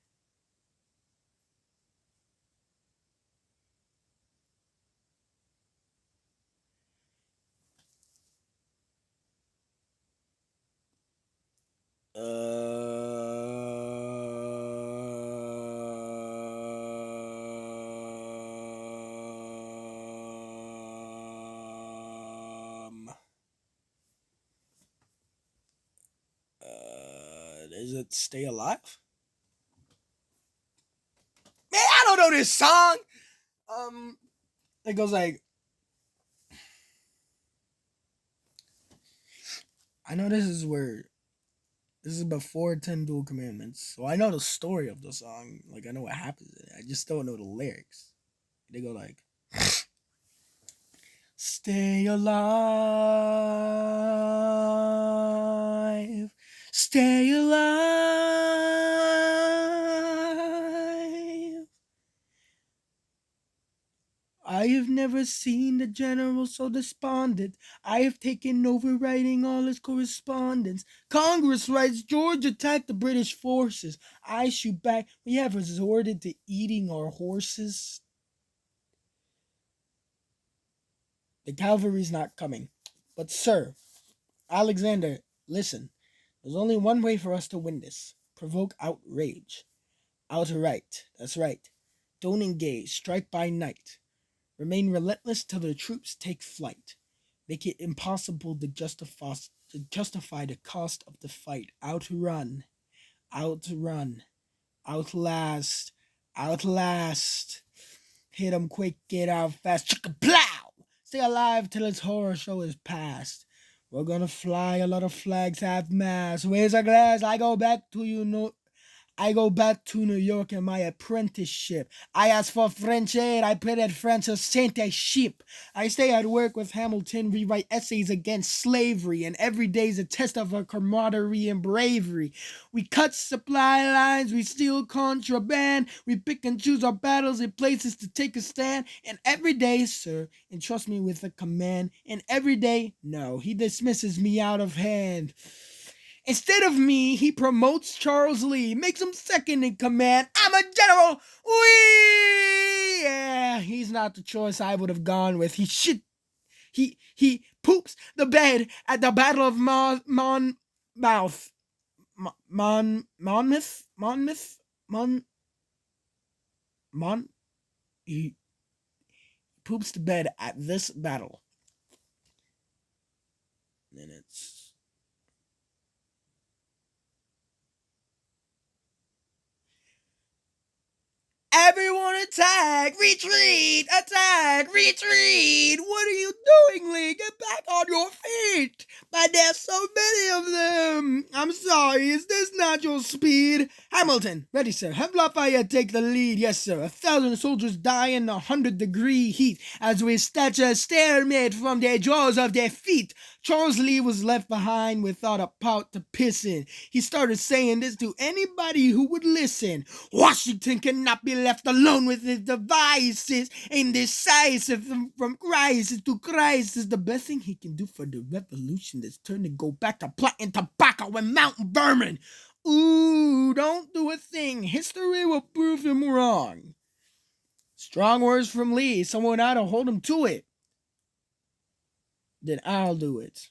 Is it Stay Alive? Man, I don't know this song. It goes like, I know this is before 10 Dual Commandments, so I know the story of the song. Like, I know what happens in it. I just don't know the lyrics. They go like, stay alive, stay alive. I have never seen the general so despondent. I have taken over writing all his correspondence. Congress writes George attacked the British forces. I shoot back. We have resorted to eating our horses. The cavalry's not coming. But, sir, Alexander, listen. There's only one way for us to win this. Provoke outrage. Outright. That's right. Don't engage. Strike by night. Remain relentless till the troops take flight. Make it impossible to justify the cost of the fight. Outrun. Outrun. Outlast. Outlast. Hit 'em quick, get out fast. Chicka-plow! Stay alive till its horror show is past. We're gonna fly a lot of flags half mast. Where's our glass? I go back to you, no. I go back to New York in my apprenticeship. I ask for French aid. I pray that France will send a ship. I stay at work with Hamilton, rewrite essays against slavery, and every day's a test of our camaraderie and bravery. We cut supply lines, we steal contraband, we pick and choose our battles and places to take a stand. And every day, sir, entrust me with a command. And every day, no, he dismisses me out of hand. Instead of me, he promotes Charles Lee, makes him second in command. I'm a general. Whee! Yeah, he's not the choice I would have gone with. He poops the bed at the Battle of Monmouth. Monmouth? He poops the bed at this battle. And then it's everyone attack, retreat, attack, retreat. What are you doing, Lee? Get back on your feet. But there's so many of them. I'm sorry, is this not your speed? Hamilton, ready, sir. Have Lafayette take the lead. Yes, sir. 1,000 soldiers die in 100-degree heat as we snatch a stalemate from the jaws of their feet. Charles Lee was left behind without a pot to piss in. He started saying this to anybody who would listen. Washington cannot be left alone with his devices. Indecisive from crisis to crisis. The best thing he can do for the revolution is turn to go back to planting tobacco and mountain vermin. Ooh, don't do a thing. History will prove him wrong. Strong words from Lee. Someone ought to hold him to it. Then I'll do it.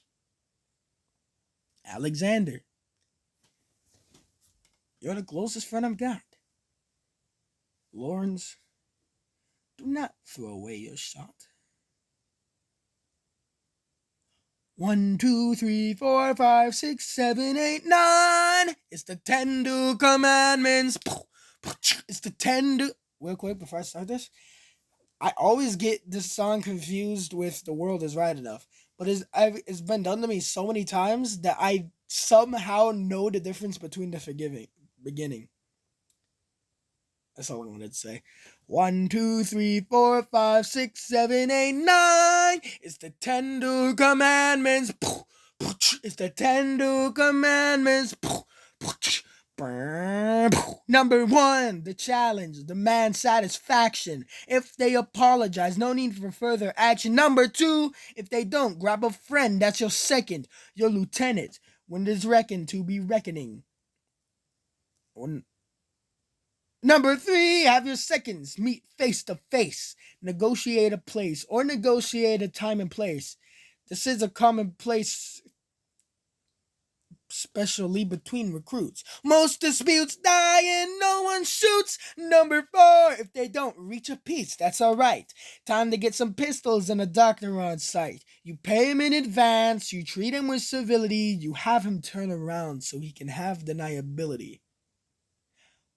Alexander, you're the closest friend I've got. Lawrence, do not throw away your shot. 1, 2, 3, 4, 5, 6, 7, 8, 9. It's the 10 commandments. It's the 10 Real quick before I start this, I always get this song confused with The World Is Right Enough. But it's been done to me so many times that I somehow know the difference between the beginning. That's all I wanted to say. 1, 2, 3, 4, 5, 6, 7, 8, 9. It's the 10 commandments. It's the 10 commandments. Number 1, the challenge, demand satisfaction. If they apologize, no need for further action. Number 2, if they don't, grab a friend. That's your second, your lieutenant. When there's reckon to be reckoning. Number 3, have your seconds meet face to face. Negotiate a place or negotiate a time and place. This is a commonplace, especially between recruits. Most disputes die and no one shoots. Number 4, if they don't reach a peace, that's alright. Time to get some pistols and a doctor on site. You pay him in advance, you treat him with civility, you have him turn around so he can have deniability.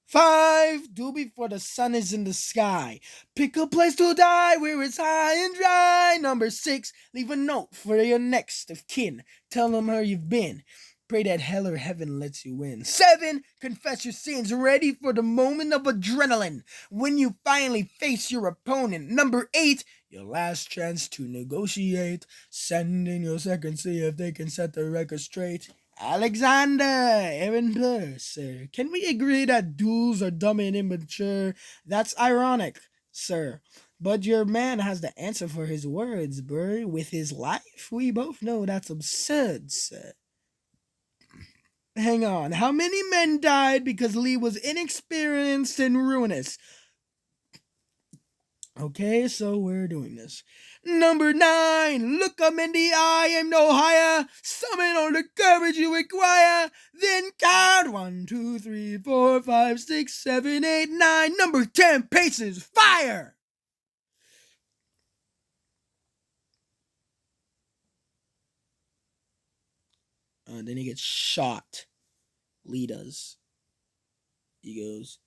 5, do before the sun is in the sky. Pick a place to die where it's high and dry. Number 6, leave a note for your next of kin. Tell them where you've been. Pray that hell or heaven lets you win. 7, confess your sins, ready for the moment of adrenaline when you finally face your opponent. Number 8, your last chance to negotiate. Send in your second, see if they can set the record straight. Alexander, Aaron Burr, sir. Can we agree that duels are dumb and immature? That's ironic, sir. But your man has the answer for his words, Burr. With his life, we both know that's absurd, sir. Hang on. How many men died because Lee was inexperienced and ruinous? Okay, so we're doing this. Number 9, look 'em in the eye, aim no higher. Summon all the courage you require. Then count 1, 2, 3, 4, 5, 6, 7, 8, 9. Number 10, paces, fire. Then he gets shot. Lee does. He goes.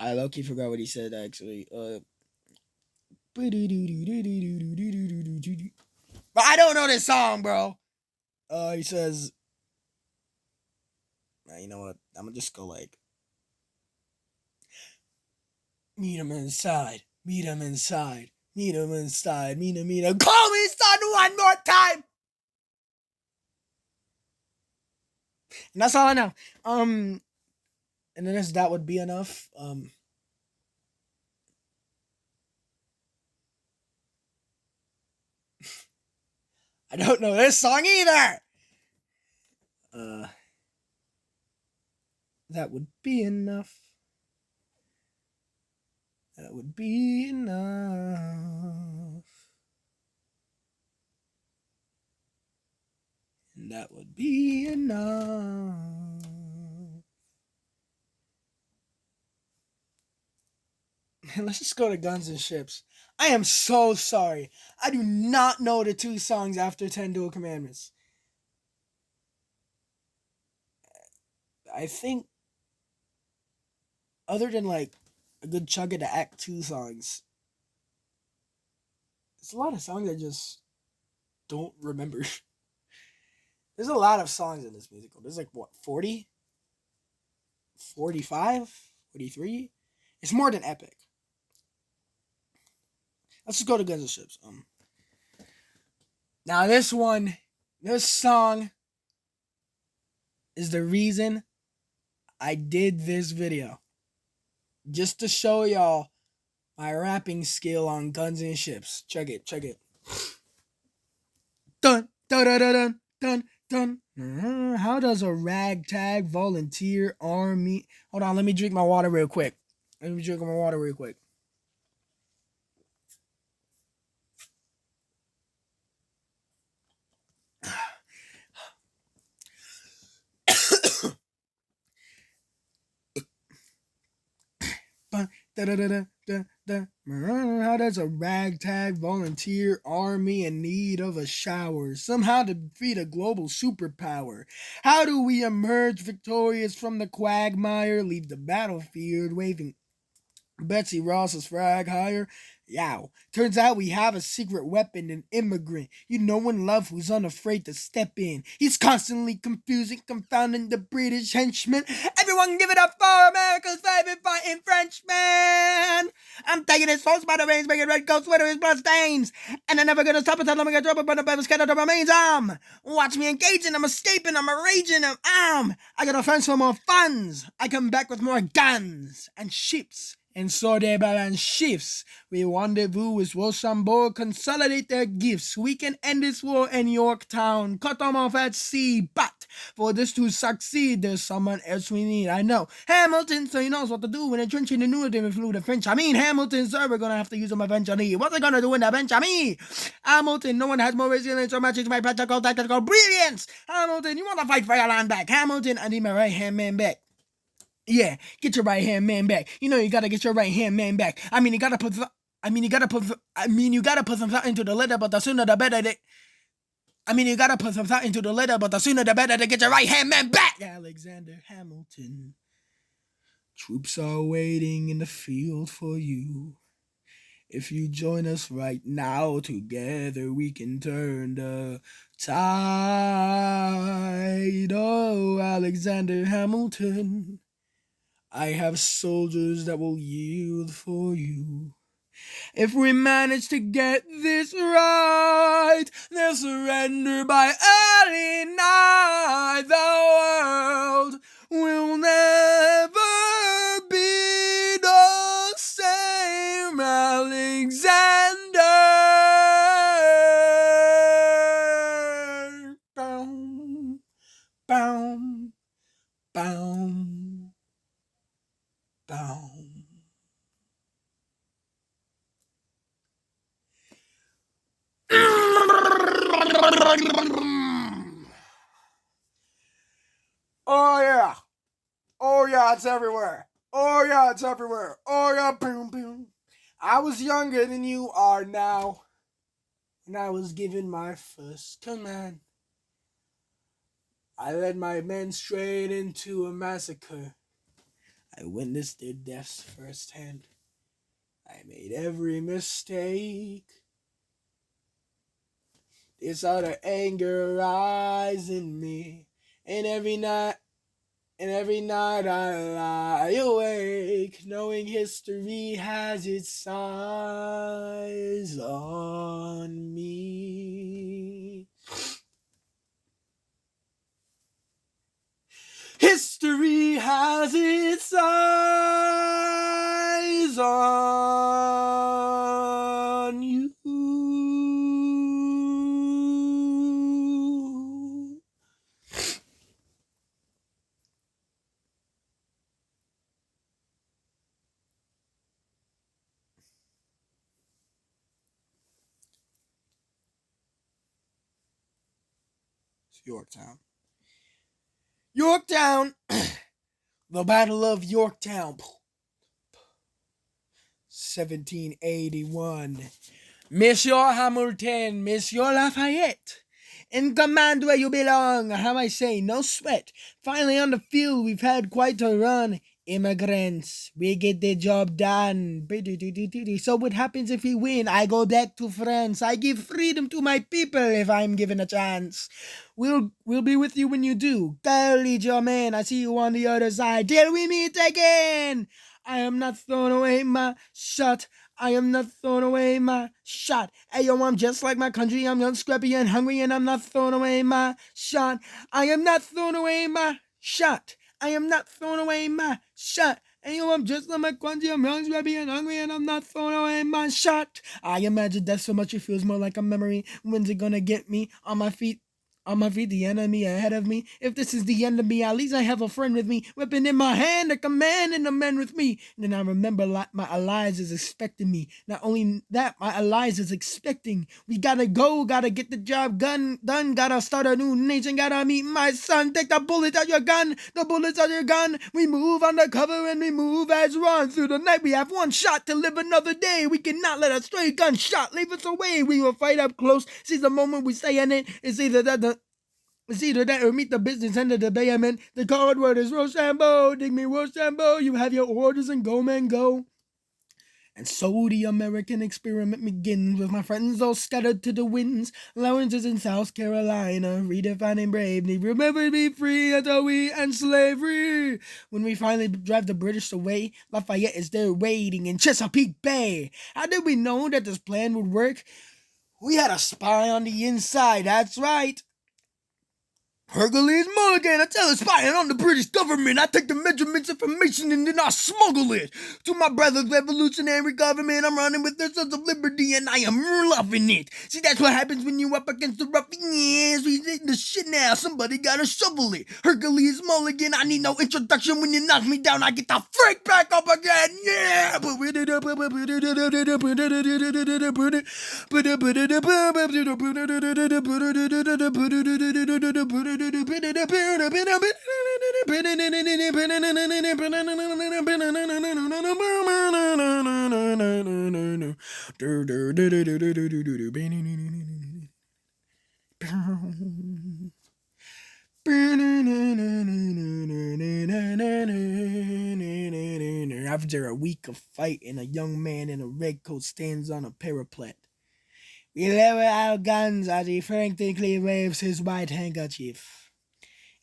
I low-key forgot what he said actually. But I don't know this song, bro. He says, you know what? I'm gonna just go like, meet him inside, meet him inside, meet him inside, meet him. Call me son one more time. And that's all I know. And then that would be enough. I don't know this song either. That would be enough. That would be enough. And that would be enough. Let's just go to Guns and Ships. I am so sorry. I do not know the two songs after 10 Dual Commandments. I think, other than like a good chunk of the Act 2 songs, there's a lot of songs I just don't remember. There's a lot of songs in this musical. There's like, what, 40? 45? 43? It's more than epic. Let's just go to Guns and Ships. Now this song is the reason I did this video. Just to show y'all my rapping skill on Guns and Ships. Check it. Dun, dun, dun, dun, dun, dun. How does a ragtag volunteer army... Hold on, let me drink my water real quick. How does a ragtag volunteer army in need of a shower somehow defeat a global superpower? How do we emerge victorious from the quagmire, leave the battlefield waving Betsy Ross's flag higher? Yow. Turns out we have a secret weapon, an immigrant. You know in love who's unafraid to step in. He's constantly confusing, confounding the British henchmen. Everyone give it up for America's favorite fighting Frenchman. I'm taking his false by the reins, making red coat sweater his blood stains. And I'm never gonna stop until I'm gonna drop it, but the baby scattered to remains. Watch me engaging, I'm escaping, I'm raging, I got a fence for more funds. I come back with more guns and ships. And so they balance shifts. We rendezvous with Rochambeau, consolidate their gifts. We can end this war in Yorktown, cut them off at sea. But for this to succeed, there's someone else we need. I know Hamilton, so he knows what to do when they're drenching the new they flew the French. I mean, Hamilton, sir, we're gonna have to use him eventually. What's they gonna do in the bench? I mean, Hamilton, no one has more resilience or matches my practical tactical brilliance. Hamilton, you wanna fight for your land back? Hamilton, I need my right hand man back. Yeah, get your right hand man back. You know you gotta get your right hand man back. You gotta put some thought into the letter, but the sooner the better. You gotta put some thought into the letter, but the sooner the better to get your right hand man back. Alexander Hamilton, troops are waiting in the field for you. If you join us right now, together we can turn the tide. Oh, Alexander Hamilton, I have soldiers that will yield for you. If we manage to get this right, they'll surrender by early night. The world will never be the same, Alexander. Boom, boom, boom, boom. Oh yeah. Oh yeah, it's everywhere. Oh yeah, it's everywhere. Oh yeah, boom, boom. I was younger than you are now, and I was given my first command. I led my men straight into a massacre. I witnessed their deaths firsthand. I made every mistake. They saw the anger rise in me, and every night I lie awake, knowing history has its eyes on me. History has its eyes on you. Yorktown. Yorktown! The Battle of Yorktown. 1781. Monsieur Hamilton, Monsieur Lafayette. In command where you belong, how I say, no sweat. Finally on the field, we've had quite a run. Immigrants, we get the job done. So what happens if we win? I go back to France. I give freedom to my people if I'm given a chance. We'll be with you when you do. Go lead your man. I see you on the other side. Till we meet again. I am not throwing away my shot. I am not throwing away my shot. Hey, yo, I'm just like my country. I'm young, scrappy, and hungry, and I'm not throwing away my shot. I am not throwing away my shot. I am not throwing away my shot. Hey, yo, I'm just like my country. I'm young, scrappy, and hungry, and I'm not throwing away my shot. I imagine death so much it feels more like a memory. When's it gonna get me on my feet? On my feet, the enemy ahead of me. If this is the end of me, at least I have a friend with me. Weapon in my hand, a command, and a man with me. And then I remember my Eliza is expecting me. Not only that, my Eliza is expecting. We gotta go, gotta get the job done, gotta start a new nation, gotta meet my son. Take the bullets out your gun, the bullets out your gun. We move undercover and we move as one. Through the night, we have one shot to live another day. We cannot let a stray gunshot leave us away. We will fight up close. See the moment we stay in it. It's either that or meet the business end of the bayman. The code word is Rochambeau. Dig me Rochambeau. You have your orders and go, man, go. And so the American experiment begins with my friends all scattered to the winds. Lounges in South Carolina, redefining bravery. Remember to be free until we end slavery. When we finally drive the British away, Lafayette is there waiting in Chesapeake Bay. How did we know that this plan would work? We had a spy on the inside, that's right. Hercules Mulligan, I tell a spying on the British government. I take the measurements information and then I smuggle it to my brother's revolutionary government. I'm running with their sons of liberty and I am loving it. See, that's what happens when you up against the ruffians. We in the shit now. Somebody gotta shovel it. Hercules Mulligan, I need no introduction. When you knock me down, I get the freak back up again. Yeah. After a week of fighting, a young man in a red coat stands on a parapet. We level our guns as he frantically waves his white handkerchief.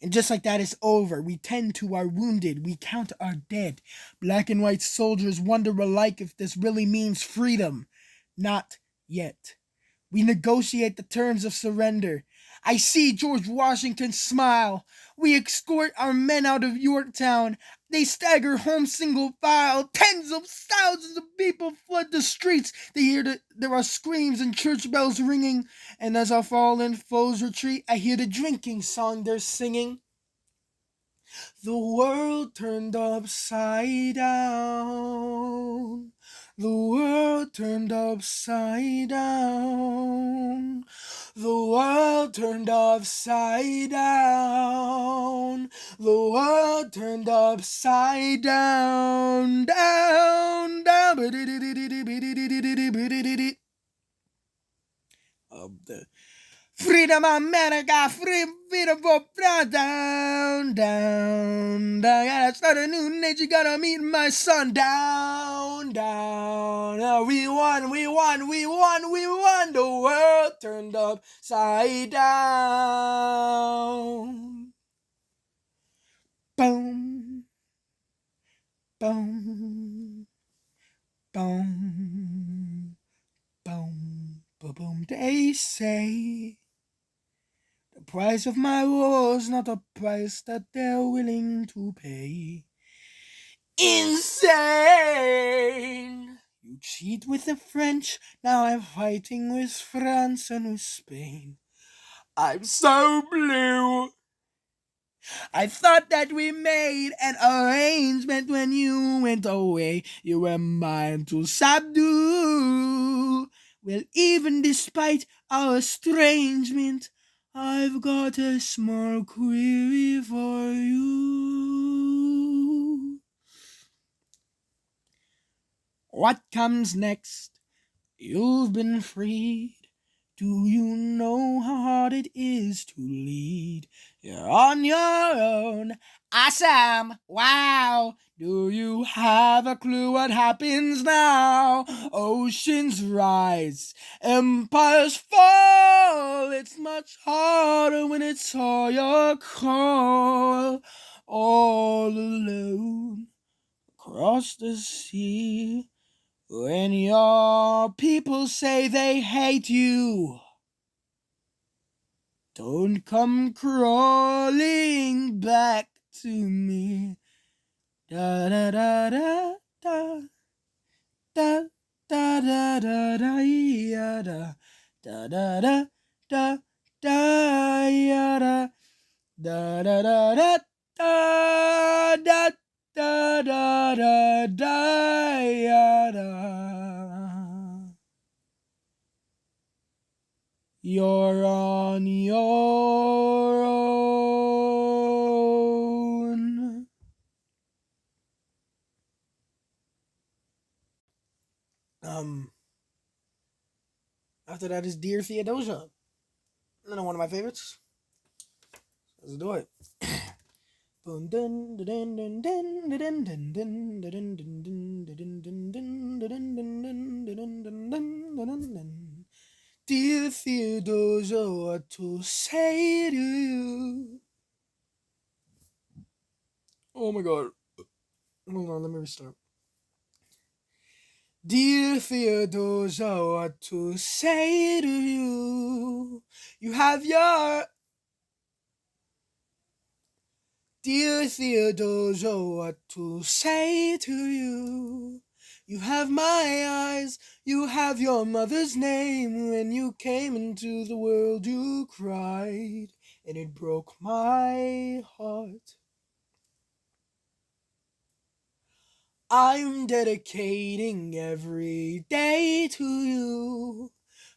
And just like that, it's over. We tend to our wounded. We count our dead. Black and white soldiers wonder alike if this really means freedom. Not yet. We negotiate the terms of surrender. I see George Washington smile. We escort our men out of Yorktown. They stagger home single file. Tens of thousands of people flood the streets. They hear there are screams and church bells ringing. And as our fallen foes retreat, I hear the drinking song they're singing. The world turned upside down. The world turned upside down. The world turned upside down. The world turned upside down. Down, down. Of the freedom. freedom, America, freedom for down, down, down. Gotta start a new nature, gotta meet my son. Down, down. We won, we won, we won, we won. The world turned upside down. Boom, boom, boom, boom, boom, boom. They say the price of my war's not a price that they're willing to pay. Insane! You cheat with the French, now I'm fighting with France and with Spain. I'm so blue. I thought that we made an arrangement when you went away. You were mine to subdue. Well, even despite our estrangement, I've got a small query for you. What comes next? You've been freed. Do you know how hard it is to lead? You're on your own. Awesome. Wow. Do you have a clue what happens now? Oceans rise, empires fall. It's much harder when it's all your call. All alone across the sea. When your people say they hate you, don't come crawling back to me. Da da da da da da da da da da ya da da da da da da ya da da da da da da da da da da da ya da. You're on your own. After that is Dear Theodosia. Another one of my favorites. Let's do it. Dear Theodosia, what to say to you? Oh my god. Hold on, let me restart. Dear Theodosia, what to say to you? You have your... Dear Theodosia, what to say to you? You have my eyes, you have your mother's name. When you came into the world you cried, and it broke my heart. I'm dedicating every day to you.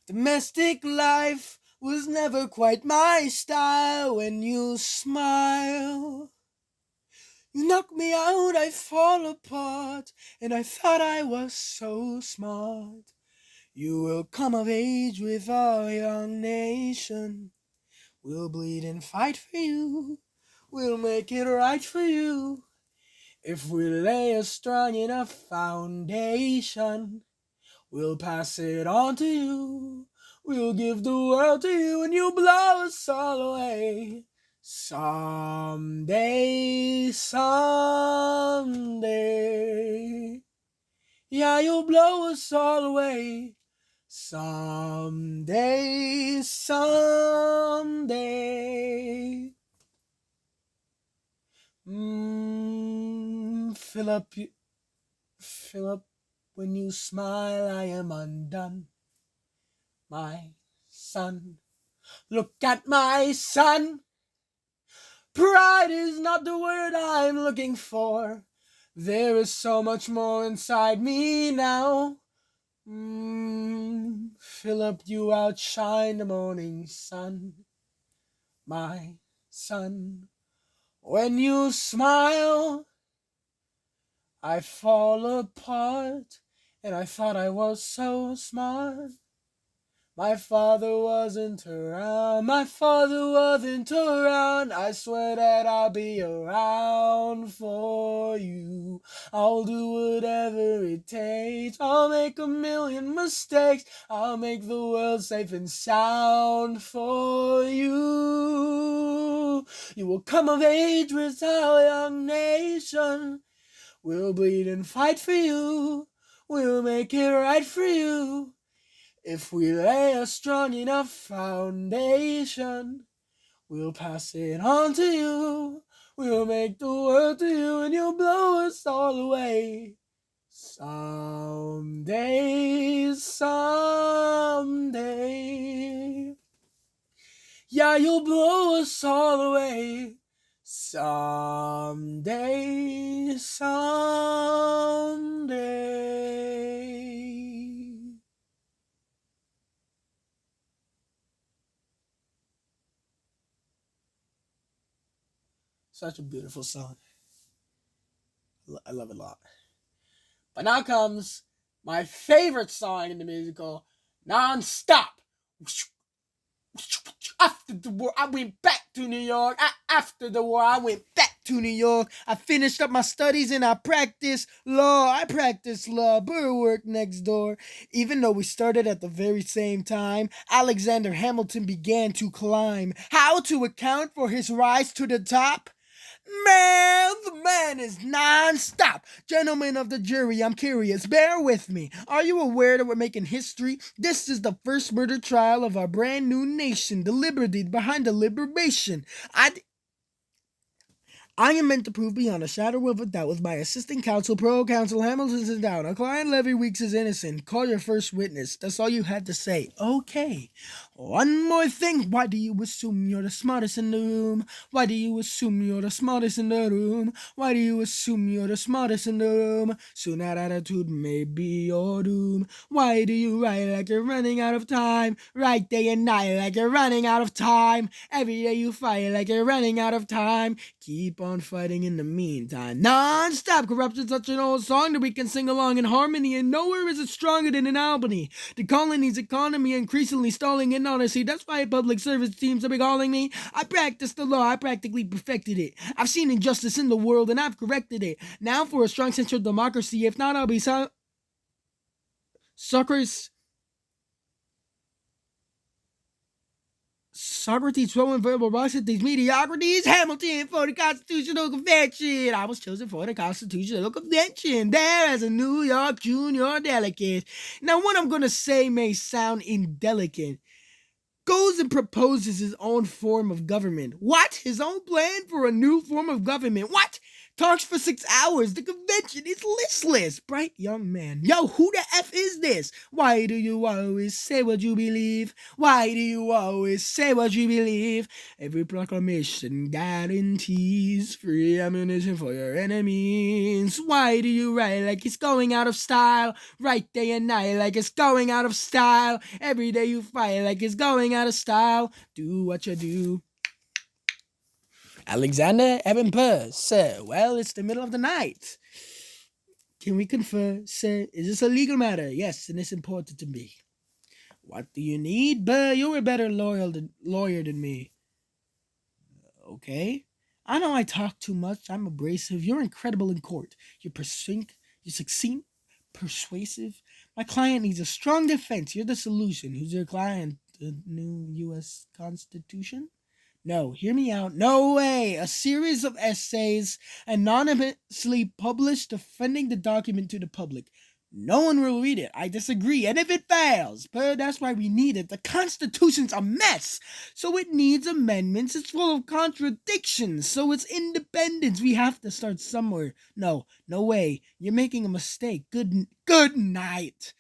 Domestic life was never quite my style. When you smile, you knock me out, I fall apart, and I thought I was so smart. You will come of age with our young nation. We'll bleed and fight for you. We'll make it right for you. If we lay a strong enough foundation, we'll pass it on to you. We'll give the world to you, and you blow us all away. Someday, someday, yeah, you'll blow us all away. Someday, someday. Philip, when you smile, I am undone. My son, look at my son. Pride is not the word I'm looking for. There is so much more inside me now. Philip, you outshine the morning sun. My son, when you smile, I fall apart, and I thought I was so smart. My father wasn't around, my father wasn't around. I swear that I'll be around for you. I'll do whatever it takes. I'll make a million mistakes. I'll make the world safe and sound for you. You will come of age with our young nation. We'll bleed and fight for you. We'll make it right for you. If we lay a strong enough foundation, we'll pass it on to you. We'll make the world to you and you'll blow us all away. Someday, someday. Yeah, you'll blow us all away. Someday, someday. Such a beautiful song. I love it a lot. But now comes my favorite song in the musical, Non-Stop. After the war, I went back to New York. After the war, I went back to New York. I finished up my studies and I practiced law. Burr worked next door. Even though we started at the very same time, Alexander Hamilton began to climb. How to account for his rise to the top? Man, the man is non-stop. Gentlemen of the jury, I'm curious. Bear with me. Are you aware that we're making history? This is the first murder trial of our brand new nation, the liberty behind the liberation. I am meant to prove beyond a shadow of a doubt with my assistant counsel, pro counsel Hamilton is down. Our client Levy Weeks is innocent. Call your first witness. That's all you had to say. Okay. One more thing. Why do you assume you're the smartest in the room? Why do you assume you're the smartest in the room? Why do you assume you're the smartest in the room? Soon that attitude may be your doom. Why do you write like you're running out of time? Write day and night like you're running out of time. Every day you fight like you're running out of time. Keep on fighting in the meantime. Non-stop corruption's such an old song that we can sing along in harmony, and nowhere is it stronger than in Albany. The colony's economy increasingly stalling in honesty. That's why public service seems to be calling me. I practiced the law. I practically perfected it. I've seen injustice in the world, and I've corrected it. Now for a strong central democracy. If not, I'll be Socrates throwing verbal rocks at these mediocrities. Hamilton for the Constitutional Convention. I was chosen for the Constitutional Convention. There as a New York junior delegate. Now, what I'm going to say may sound indelicate. Goes and proposes his own form of government. What? His own plan for a new form of government. What? Talks for 6 hours. The convention is listless. Bright young man. Yo, who the F is this? Why do you always say what you believe? Why do you always say what you believe? Every proclamation guarantees free ammunition for your enemies. Why do you write like it's going out of style? Write day and night like it's going out of style. Every day you fight like it's going out of style. Do what you do. Alexander Evan Burr, sir. Well, it's the middle of the night. Can we confer, sir? Is this a legal matter? Yes, and it's important to me. What do you need, Burr? You're a better lawyer than me. Okay. I know I talk too much. I'm abrasive. You're incredible in court. You're succinct, persuasive. My client needs a strong defense. You're the solution. Who's your client? The new U.S. Constitution? No, hear me out. No way. A series of essays anonymously published defending the document to the public. No one will read it. I disagree. And if it fails, but that's why we need it. The Constitution's a mess. So it needs amendments. It's full of contradictions. So it's independence. We have to start somewhere. No way. You're making a mistake. Good night.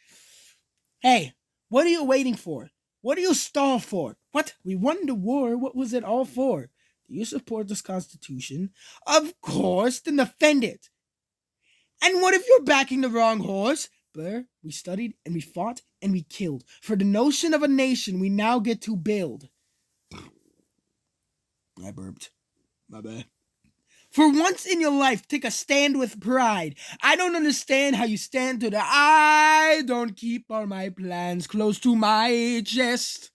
Hey, what are you waiting for? What do you stall for? What? We won the war. What was it all for? Do you support this Constitution? Of course, then defend it. And what if you're backing the wrong horse? Burr, we studied and we fought and we killed for the notion of a nation we now get to build. I burped. My bad. For once in your life, take a stand with pride. I don't understand how you stand to the I don't keep all my plans close to my chest.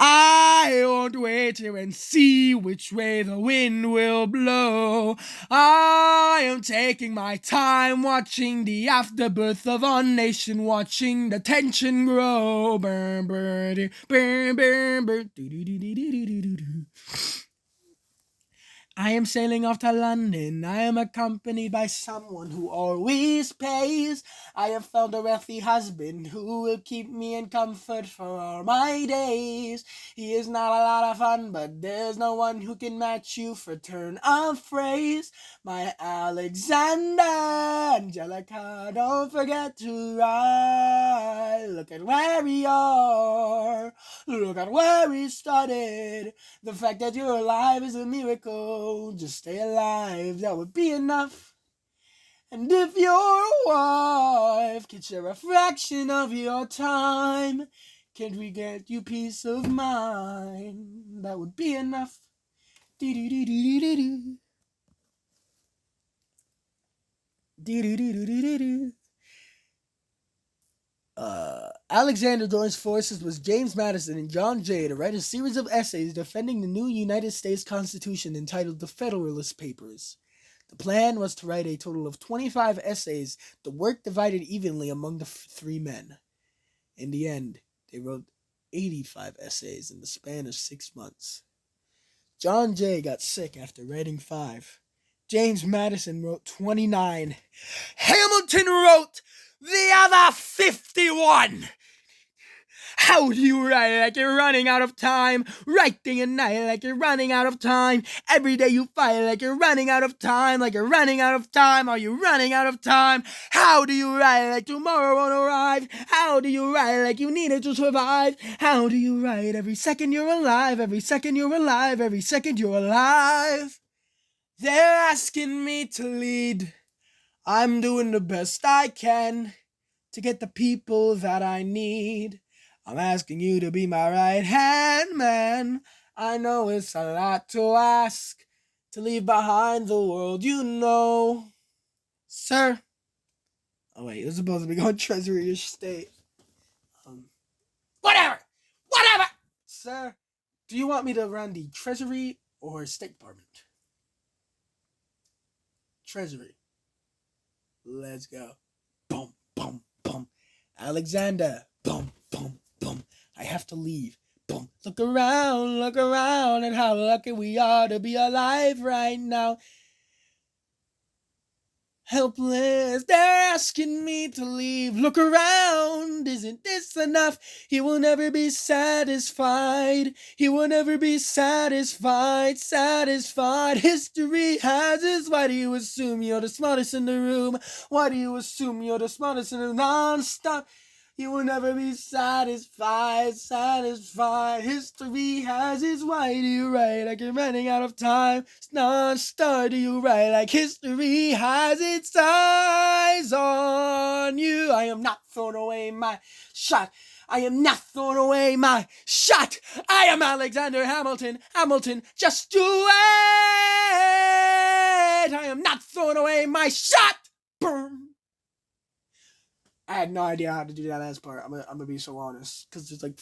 I won't wait here and see which way the wind will blow. I am taking my time watching the afterbirth of our nation, watching the tension grow. Burn, burn, burn, burn, burn. I am sailing off to London. I am accompanied by someone who always pays. I have found a wealthy husband who will keep me in comfort for all my days. He is not a lot of fun, but there's no one who can match you for turn of phrase. My Alexander, Angelica, don't forget to write. Look at where we are. Look at where we started. The fact that you're alive is a miracle. Just stay alive, that would be enough. And if your wife could share a fraction of your time, can't we get you peace of mind? That would be enough. Do-do-do-do-do-do. Do-do-do-do-do-do. Alexander joins forces with James Madison and John Jay to write a series of essays defending the new United States Constitution entitled The Federalist Papers. The plan was to write a total of 25 essays, the work divided evenly among the three men. In the end, they wrote 85 essays in the span of 6 months. John Jay got sick after writing 5. James Madison wrote 29. Hamilton wrote the other 51. How do you write like you're running out of time? Write day and night like you're running out of time. Every day you fight like you're running out of time. Like you're running out of time. Are you running out of time? How do you write like tomorrow won't arrive? How do you write like you needed to survive? How do you write every second you're alive? Every second you're alive. Every second you're alive. They're asking me to lead. I'm doing the best I can to get the people that I need. I'm asking you to be my right hand man. I know it's a lot to ask, to leave behind the world you know. Sir. Oh wait, it was supposed to be going Treasury of State. Whatever! Sir, do you want me to run the Treasury or State Department? Treasury. Let's go. Boom, boom, boom. Alexander. Boom, boom, boom. I have to leave. Boom. Look around at how lucky we are to be alive right now. Helpless, they're asking me to leave. Look around, isn't this enough? He will never be satisfied. He will never be satisfied. History has his. Why do you assume you're the smartest in the room? Why do you assume you're the smartest in the non-stop? You will never be satisfied. History has its. Why do you write like you're running out of time? Non-star, do you write like history has its eyes on you? I am not throwing away my shot. I am Alexander Hamilton, just do it. I am not throwing away my shot. Boom. I had no idea how to do that last part. I'm gonna be so honest, because there's like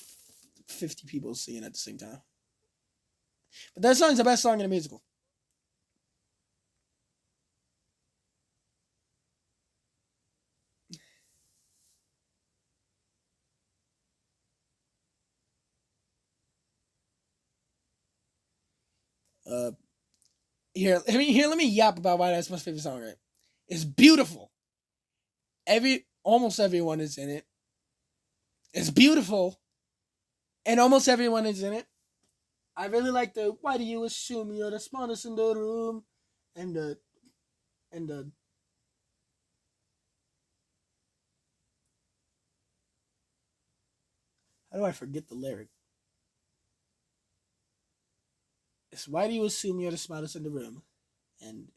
50 people singing at the same time. But that song's the best song in a musical. Let me yap about why that's my favorite song. Right? It's beautiful. Almost everyone is in it. It's beautiful, and almost everyone is in it. I really like the "Why do you assume you're the smartest in the room?" and the how do I forget the lyric? It's "Why do you assume you're the smartest in the room?" and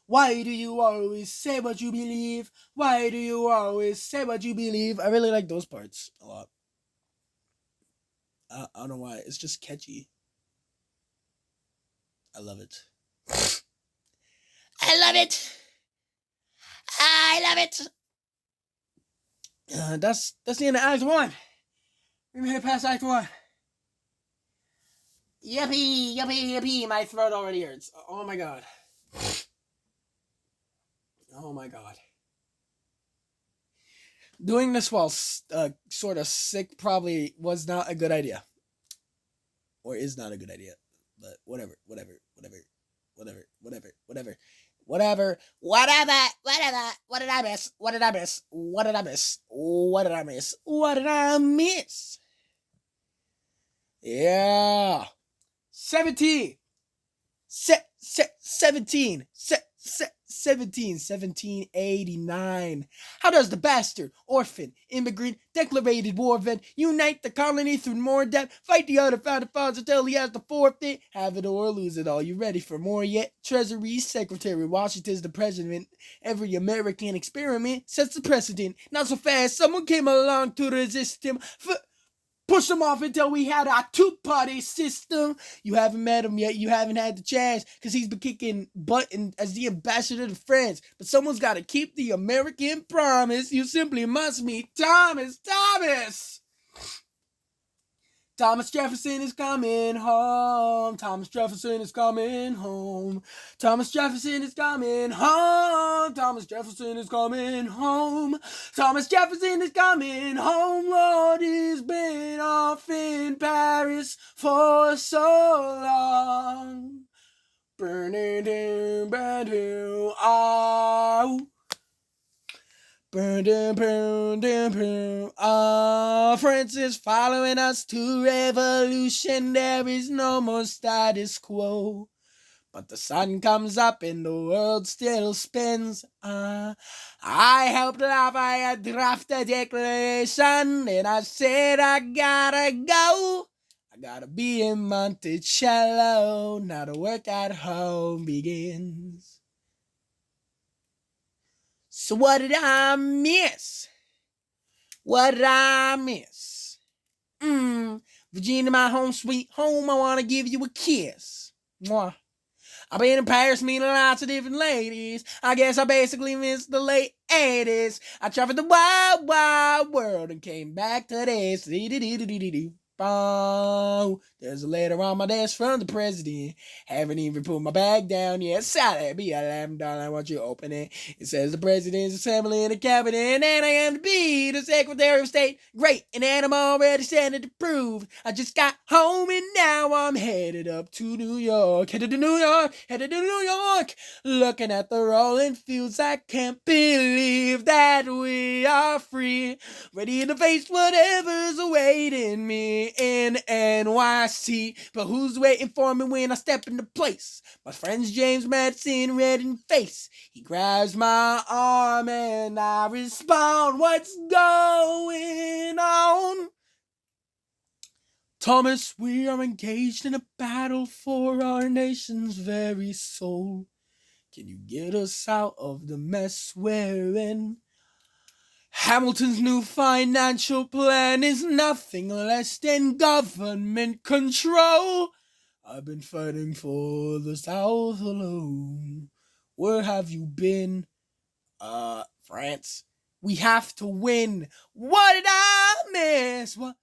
"Why do you always say what you believe? Why do you always say what you believe?" I really like those parts a lot. I don't know why. It's just catchy. I love it. I love it. I love it. That's the end of Act 1. We made it past Act 1. Yippee, yippee, yippee. My throat already hurts. Oh my god. Oh my god. Doing this while sort of sick probably was not a good idea. Or is not a good idea. But whatever. What did I miss? What did I miss? Yeah. 17. 1789. How does the bastard, orphan, immigrant, declarated war vet unite the colony through more depth, fight the other founding fathers until he has to forfeit, have it or lose it all? You ready for more yet? Treasury Secretary Washington's the president. Every American experiment sets the precedent. Not so fast, someone came along to resist him. Push him off until we had our two-party system. You haven't met him yet. You haven't had the chance because he's been kicking butt as the ambassador to France. But someone's got to keep the American promise. You simply must meet Thomas. Thomas Jefferson is coming home. Thomas Jefferson is coming home. Thomas Jefferson is coming home. Thomas Jefferson is coming home. Thomas Jefferson is coming home. Lord, he's been off in Paris for so long. Burning down, burning out. France is following us to revolution. There is no more status quo. But the sun comes up and the world still spins. I helped Lafayette draft a declaration, and I said I gotta go. I gotta be in Monticello. Now the work at home begins. So what did I miss? Virginia, my home sweet home, I want to give you a kiss. Mwah. I've been in Paris meeting lots of different ladies. I guess I basically missed the late 80s. I traveled the wide, wide world and came back to this. There's a letter on my desk from the president. Haven't even put my bag down yet. Sally, be a lamb, darling, I want you to open it. It says the president's assembling the cabinet, and I am to be the Secretary of State. Great, and I'm already standing to prove. I just got home, and now I'm headed up to New York. Headed to New York. Looking at the rolling fields, I can't believe that we are free. Ready to face whatever's awaiting me in NYC. But who's waiting for me when I step into place? My friend's James Madison, red in the face. He grabs my arm and I respond, what's going on? Thomas, we are engaged in a battle for our nation's very soul. Can you get us out of the mess we're in? Hamilton's new financial plan is nothing less than government control. I've been fighting for the South alone. Where have you been? France. We have to win. What did I miss? What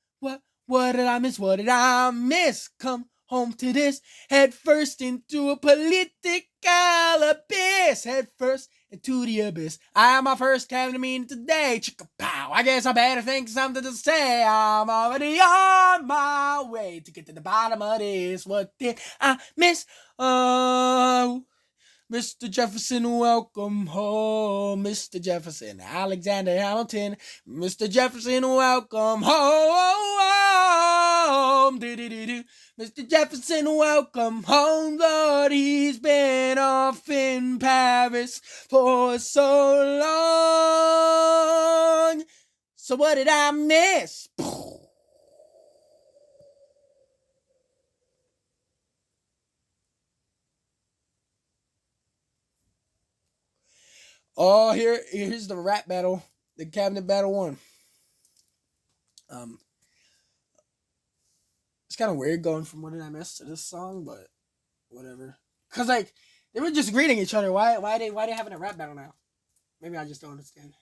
did I miss? What did I miss? Come home to this. Head first into a political abyss. Head first into the abyss. I have my first cabinet meeting today. Chicka pow. I guess I better think something to say. I'm already on my way to get to the bottom of this. What did I miss? Oh, Mr. Jefferson, welcome home. Mr. Jefferson, Alexander Hamilton. Mr. Jefferson, welcome home. Mr. Jefferson, welcome home. Lord, he's been off in Paris for so long. So what did I miss? Oh, here's the rap battle, the cabinet battle 1. It's kind of weird going from What Did I Miss to this song, but whatever. Cause like they were just greeting each other. Why they having a rap battle now? Maybe I just don't understand.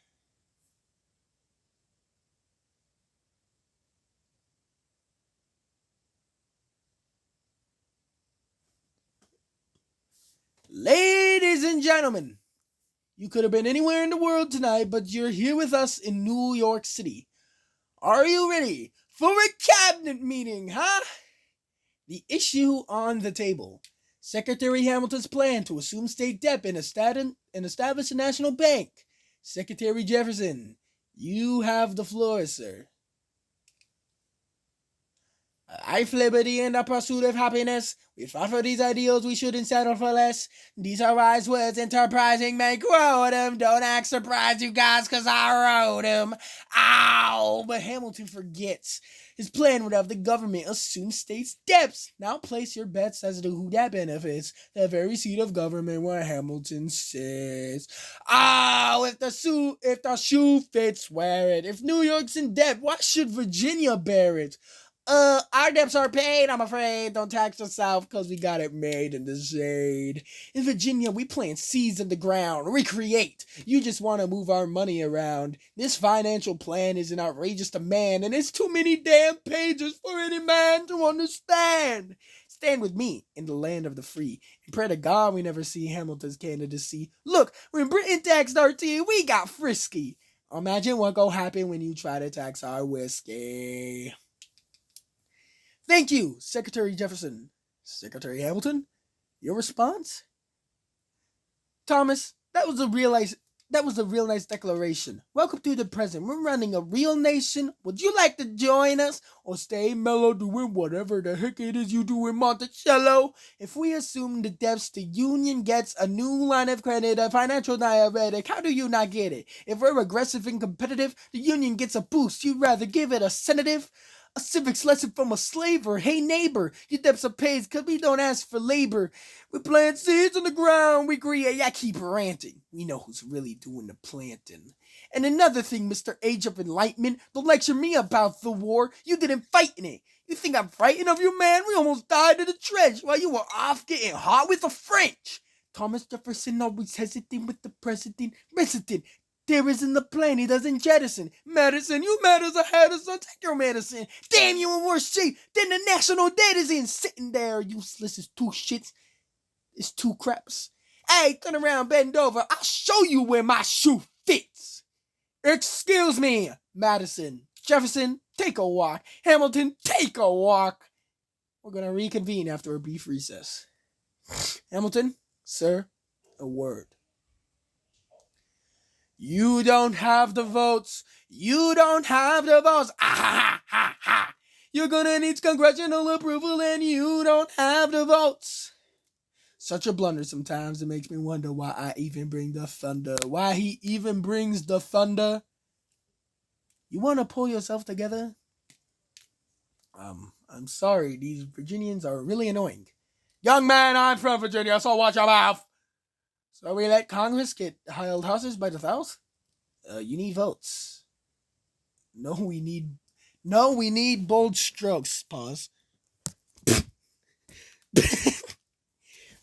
Ladies and gentlemen, you could have been anywhere in the world tonight, but you're here with us in New York City. Are you ready for a cabinet meeting, huh? The issue on the table. Secretary Hamilton's plan to assume state debt and establish a national bank. Secretary Jefferson, you have the floor, sir. Life, liberty, and the pursuit of happiness. We fought for these ideals, we shouldn't settle for less. These are wise words, enterprising men quote them. Don't act surprised, you guys, cause I wrote them. Ow! But Hamilton forgets. His plan would have the government assume states' debts. Now place your bets as to who that benefits. The very seat of government where Hamilton sits. Oh, if the shoe fits, wear it. If New York's in debt, why should Virginia bear it? Our debts are paid, I'm afraid. Don't tax the South because we got it made in the shade. In Virginia, we plant seeds in the ground. We create. You just want to move our money around. This financial plan is an outrageous demand, and it's too many damn pages for any man to understand. Stand with me in the land of the free, and pray to God we never see Hamilton's candidacy. Look, when Britain taxed our tea, we got frisky. Imagine what go happen when you try to tax our whiskey. Thank you, Secretary Jefferson. Secretary Hamilton, your response? Thomas, that was a real nice declaration. Welcome to the present. We're running a real nation. Would you like to join us or stay mellow doing whatever the heck it is you do in Monticello? If we assume the debts, the union gets a new line of credit, a financial diuretic. How do you not get it? If we're aggressive and competitive, the union gets a boost. You'd rather give it a sedative? A civics lesson from a slaver. Hey neighbor, your debts are paid cause we don't ask for labor. We plant seeds on the ground, we create. I keep ranting. We know who's really doing the planting. And another thing, Mr. Age of Enlightenment, don't lecture me about the war. You didn't fight in it. You think I'm frightened of you, man? We almost died in the trench while you were off getting hot with the French. Thomas Jefferson always hesitating with the president. There isn't the plane, he doesn't jettison. Madison, you mad as a hatter, son, take your medicine. Damn, you in worse shape than the national debt is in. Sitting there, useless as two shits. It's two craps. Hey, turn around, bend over. I'll show you where my shoe fits. Excuse me, Madison. Jefferson, take a walk. Hamilton, take a walk. We're gonna reconvene after a brief recess. Hamilton, sir, a word. You don't have the votes. You don't have the votes. Ah, ha, ha, ha. You're gonna need congressional approval and you don't have the votes. Such a blunder sometimes. It makes me wonder why I even bring the thunder. Why he even brings the thunder. You want to pull yourself together? I'm sorry. These Virginians are really annoying. Young man, I'm from Virginia, so watch your mouth. So we let Congress get held hostage by the thousands? You need votes. No, we need bold strokes. Pause.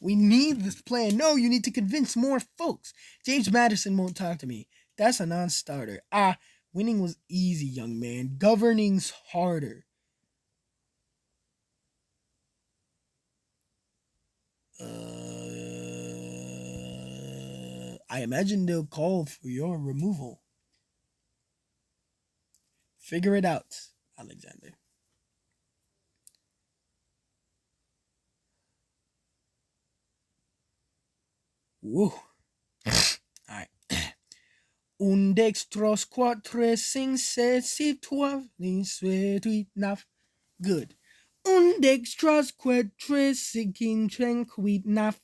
We need this plan. No, you need to convince more folks. James Madison won't talk to me. That's a non-starter. Winning was easy, young man. Governing's harder. I imagine they'll call for your removal. Figure it out, Alexander. Woo. Alright. Un dextros quatre cinq sept six trois huit neuf. Good. Un dextros quatre cinq huit neuf.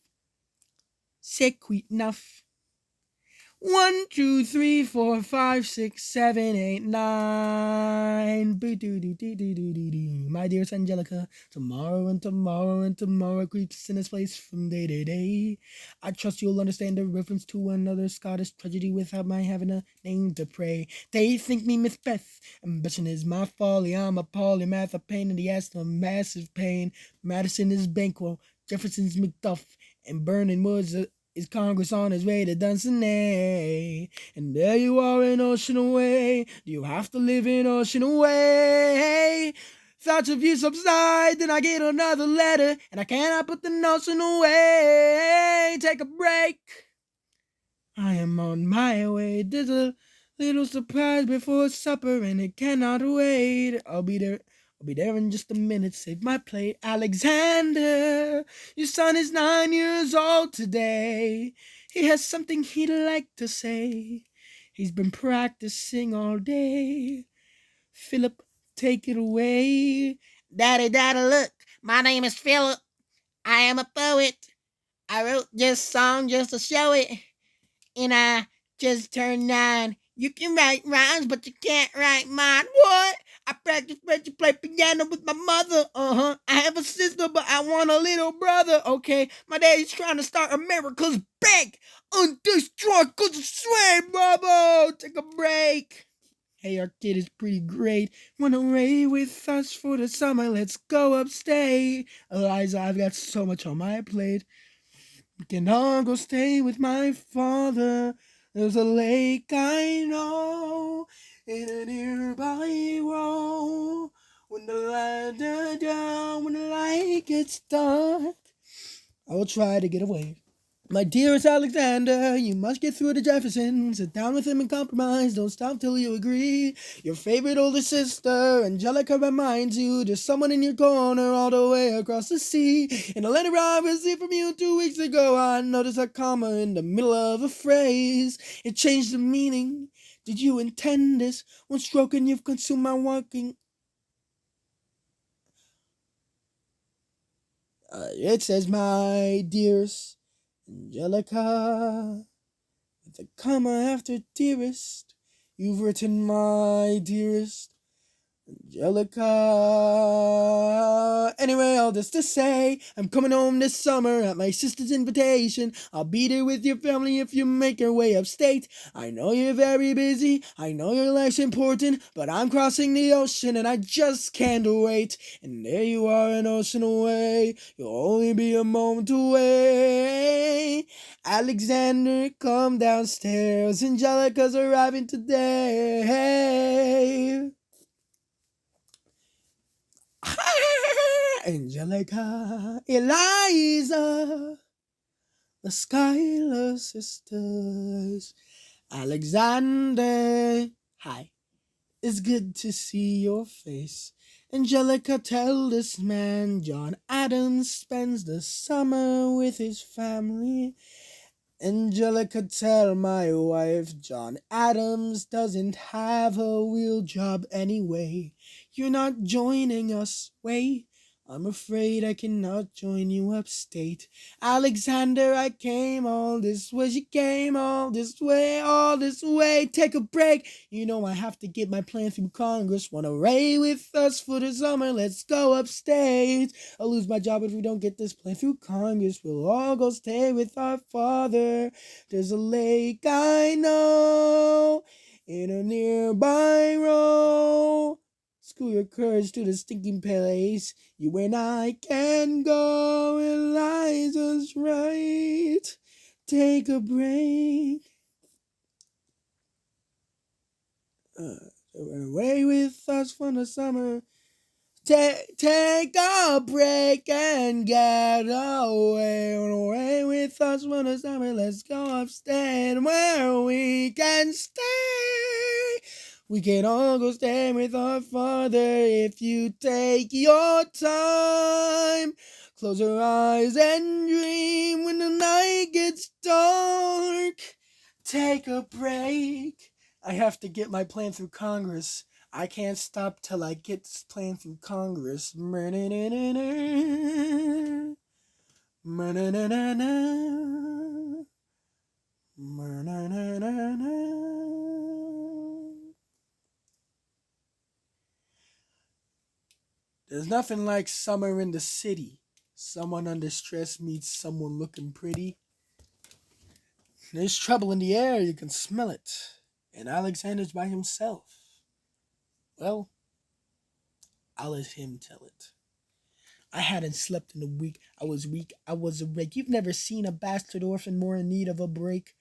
Sequit neuf. 1, 2, 3, 4, 5, 6, 7, 8, 9. My dearest Angelica, tomorrow and tomorrow and tomorrow creeps in its place from day to day. I trust you'll understand the reference to another Scottish tragedy without my having a name to pray. They think me Macbeth. Ambition is my folly. I'm a polymath, a pain in the ass, a massive pain. Madison is Banquo. Jefferson's Macduff. And burning woods is Congress on his way to Dunsinane. And there you are an ocean away. Do you have to live in ocean away? Thoughts of you subside, then I get another letter, and I cannot put the notion away. Take a break. I am on my way. There's a little surprise before supper, and it cannot wait. I'll be there in just a minute. Save my plate. Alexander, your son is 9 years old today. He has something he'd like to say. He's been practicing all day. Philip, take it away. Daddy, look. My name is Philip. I am a poet. I wrote this song just to show it. And I just turned 9. You can write rhymes, but you can't write mine. What? I practice to play piano with my mother. I have a sister, but I want a little brother. Okay, my daddy's trying to start America's bank. Undestroyed cause of sway, bravo. Take a break. Hey, our kid is pretty great. Wanna away with us for the summer? Let's go upstate. Eliza, I've got so much on my plate. We can all go stay with my father. There's a lake I know in a nearby row. When the light gets dark, I will try to get away. My dearest Alexander, you must get through to Jefferson. Sit down with him and compromise. Don't stop till you agree. Your favorite older sister, Angelica, reminds you there's someone in your corner all the way across the sea. In a letter I received from you 2 weeks ago, I noticed a comma in the middle of a phrase. It changed the meaning. Did you intend this? One stroke and you've consumed my walking. It says, my dearest Angelica, with a comma after dearest. You've written my dearest Angelica. Anyway, all this to say, I'm coming home this summer at my sister's invitation. I'll be there with your family if you make your way upstate. I know you're very busy, I know your life's important, but I'm crossing the ocean and I just can't wait. And there you are an ocean away, you'll only be a moment away. Alexander, come downstairs, Angelica's arriving today. Angelica, Eliza, the Schuyler sisters. Alexander, hi, it's good to see your face. Angelica, tell this man John Adams spends the summer with his family. Angelica, tell my wife John Adams doesn't have a real job anyway. You're not joining us, way. I'm afraid I cannot join you upstate. Alexander, I came all this way. She came all this way. Take a break. You know I have to get my plan through Congress. Wanna ray with us for the summer? Let's go upstate. I'll lose my job if we don't get this plan through Congress. We'll all go stay with our father. There's a lake I know in a nearby row. School your courage to the stinking place. You and I can go. Eliza's right. Take a break. Run away with us for the summer. Take a break and get away. Run away with us for the summer. Let's go upstate where we can stay. We can all go stay with our father if you take your time. Close your eyes and dream when the night gets dark. Take a break. I have to get my plan through Congress. I can't stop till I get this plan through Congress. There's nothing like summer in the city. Someone under stress meets someone looking pretty. There's trouble in the air, you can smell it. And Alexander's by himself. Well, I'll let him tell it. I hadn't slept in a week. I was weak. I was awake. You've never seen a bastard orphan more in need of a break.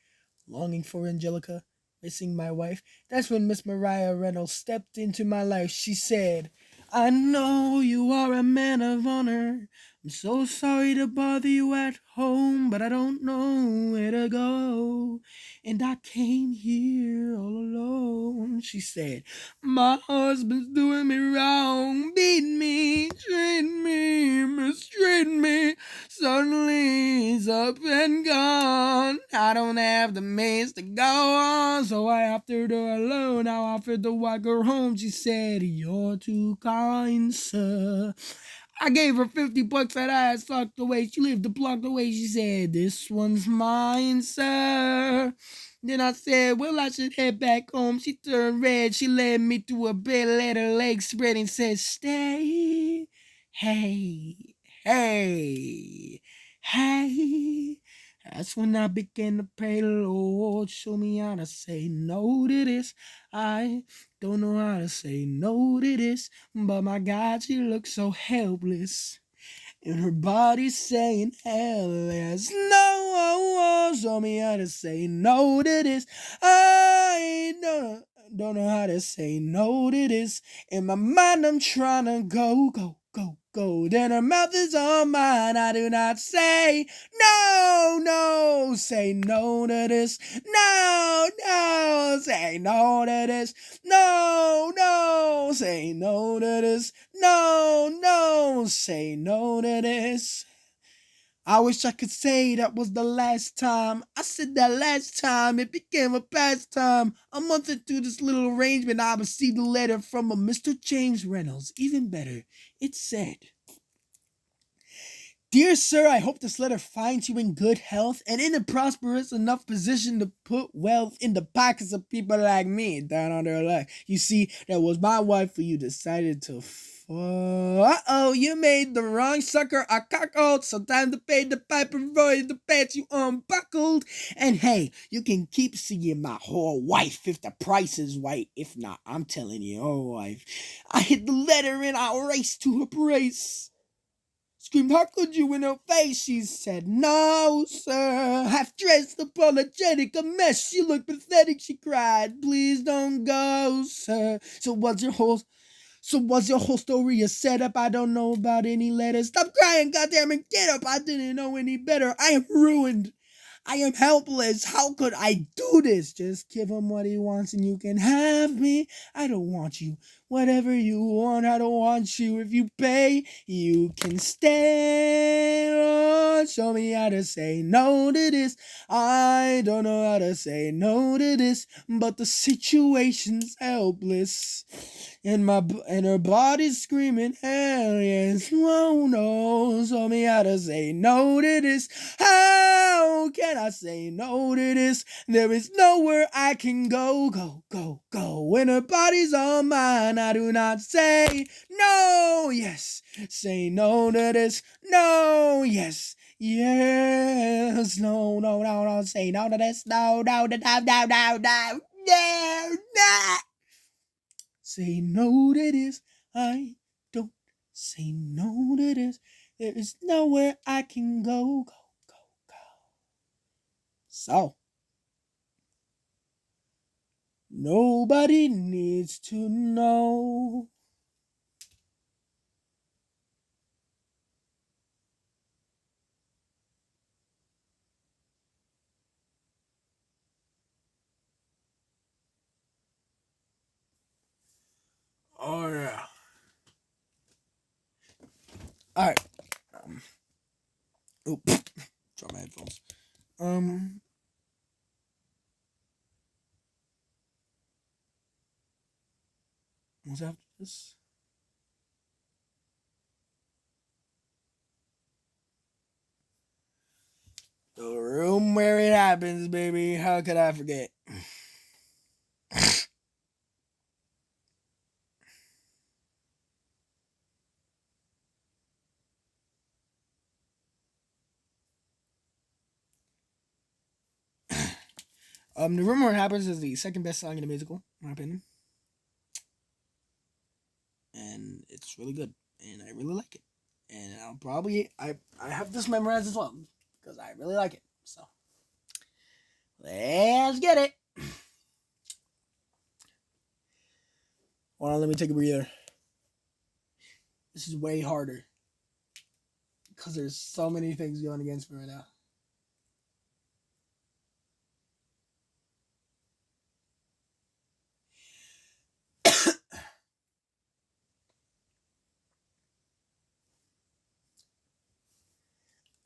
Longing for Angelica, missing my wife. That's when Miss Maria Reynolds stepped into my life. She said, I know you are a man of honor. I'm so sorry to bother you at home, but I don't know where to go. And I came here all alone, she said. My husband's doing me wrong, beat me, treat me, mistreat me. Suddenly he's up and gone. I don't have the means to go on, so I offered her a loan. I offered to walk her home. She said, you're too kind, sir. I gave her $50 that I had socked away. She lived a block away. She said, this one's mine, sir. Then I said, well, I should head back home. She turned red. She led me to a bed, let her legs spread and said, stay. Hey, hey, hey. That's when I began to pray, Lord, show me how to say no to this. I don't know how to say no to this, but my God, she looks so helpless. And her body's saying hell yes. No, show me how to say no to this. I don't know how to say no to this. In my mind, I'm trying to go, go, go, go. Then her mouth is on mine. I do not say no, no. Say no to this. No, no. Say no to this. No, no. Say no to this. No, no. Say no to this. I wish I could say that was the last time. I said that last time. It became a pastime. A month into this little arrangement, I received a letter from a Mr. James Reynolds. Even better, it said, Dear sir, I hope this letter finds you in good health and in a prosperous enough position to put wealth in the pockets of people like me down on their luck. You see, that was my wife who you decided to uh-oh, you made the wrong sucker a cuckold, so time to pay the piper for the pants you unbuckled. And hey, you can keep seeing my whole wife if the price is right. If not, I'm telling you, oh wife. I hit the letter and I raced to her brace. Screamed, how could you in her face? She said, no, sir. Half-dressed, apologetic, a mess. She looked pathetic, she cried. Please don't go, sir. So was your whole story a setup? I don't know about any letters. Stop crying, goddamn it, get up. I didn't know any better. I am ruined. I am helpless. How could I do this? Just give him what he wants and you can have me. I don't want you. Whatever you want, I don't want you. If you pay, you can stay. Lord, show me how to say no to this. I don't know how to say no to this, but the situation's helpless. And her body's screaming, hell yes, oh no, show me how to say no to this. How can I say no to this? There is nowhere I can go, go, go, go. When her body's on mine, I do not say no, yes. Say no to this, no, yes. Yes, no, no, no, no, say no to this, no, no, no, no, no, no, no, no, no. Say no to this, I don't say no to this. There is nowhere I can go, go, go, go. So, nobody needs to know. Oh, yeah. All right. Oh, drop my headphones. What's after this? The room where it happens, baby. How could I forget? The room where it happens is the second best song in the musical, in my opinion, and it's really good, and I really like it. And I'll probably I have this memorized as well because I really like it. So let's get it. Hold on, let me take a breather. This is way harder because there's so many things going against me right now.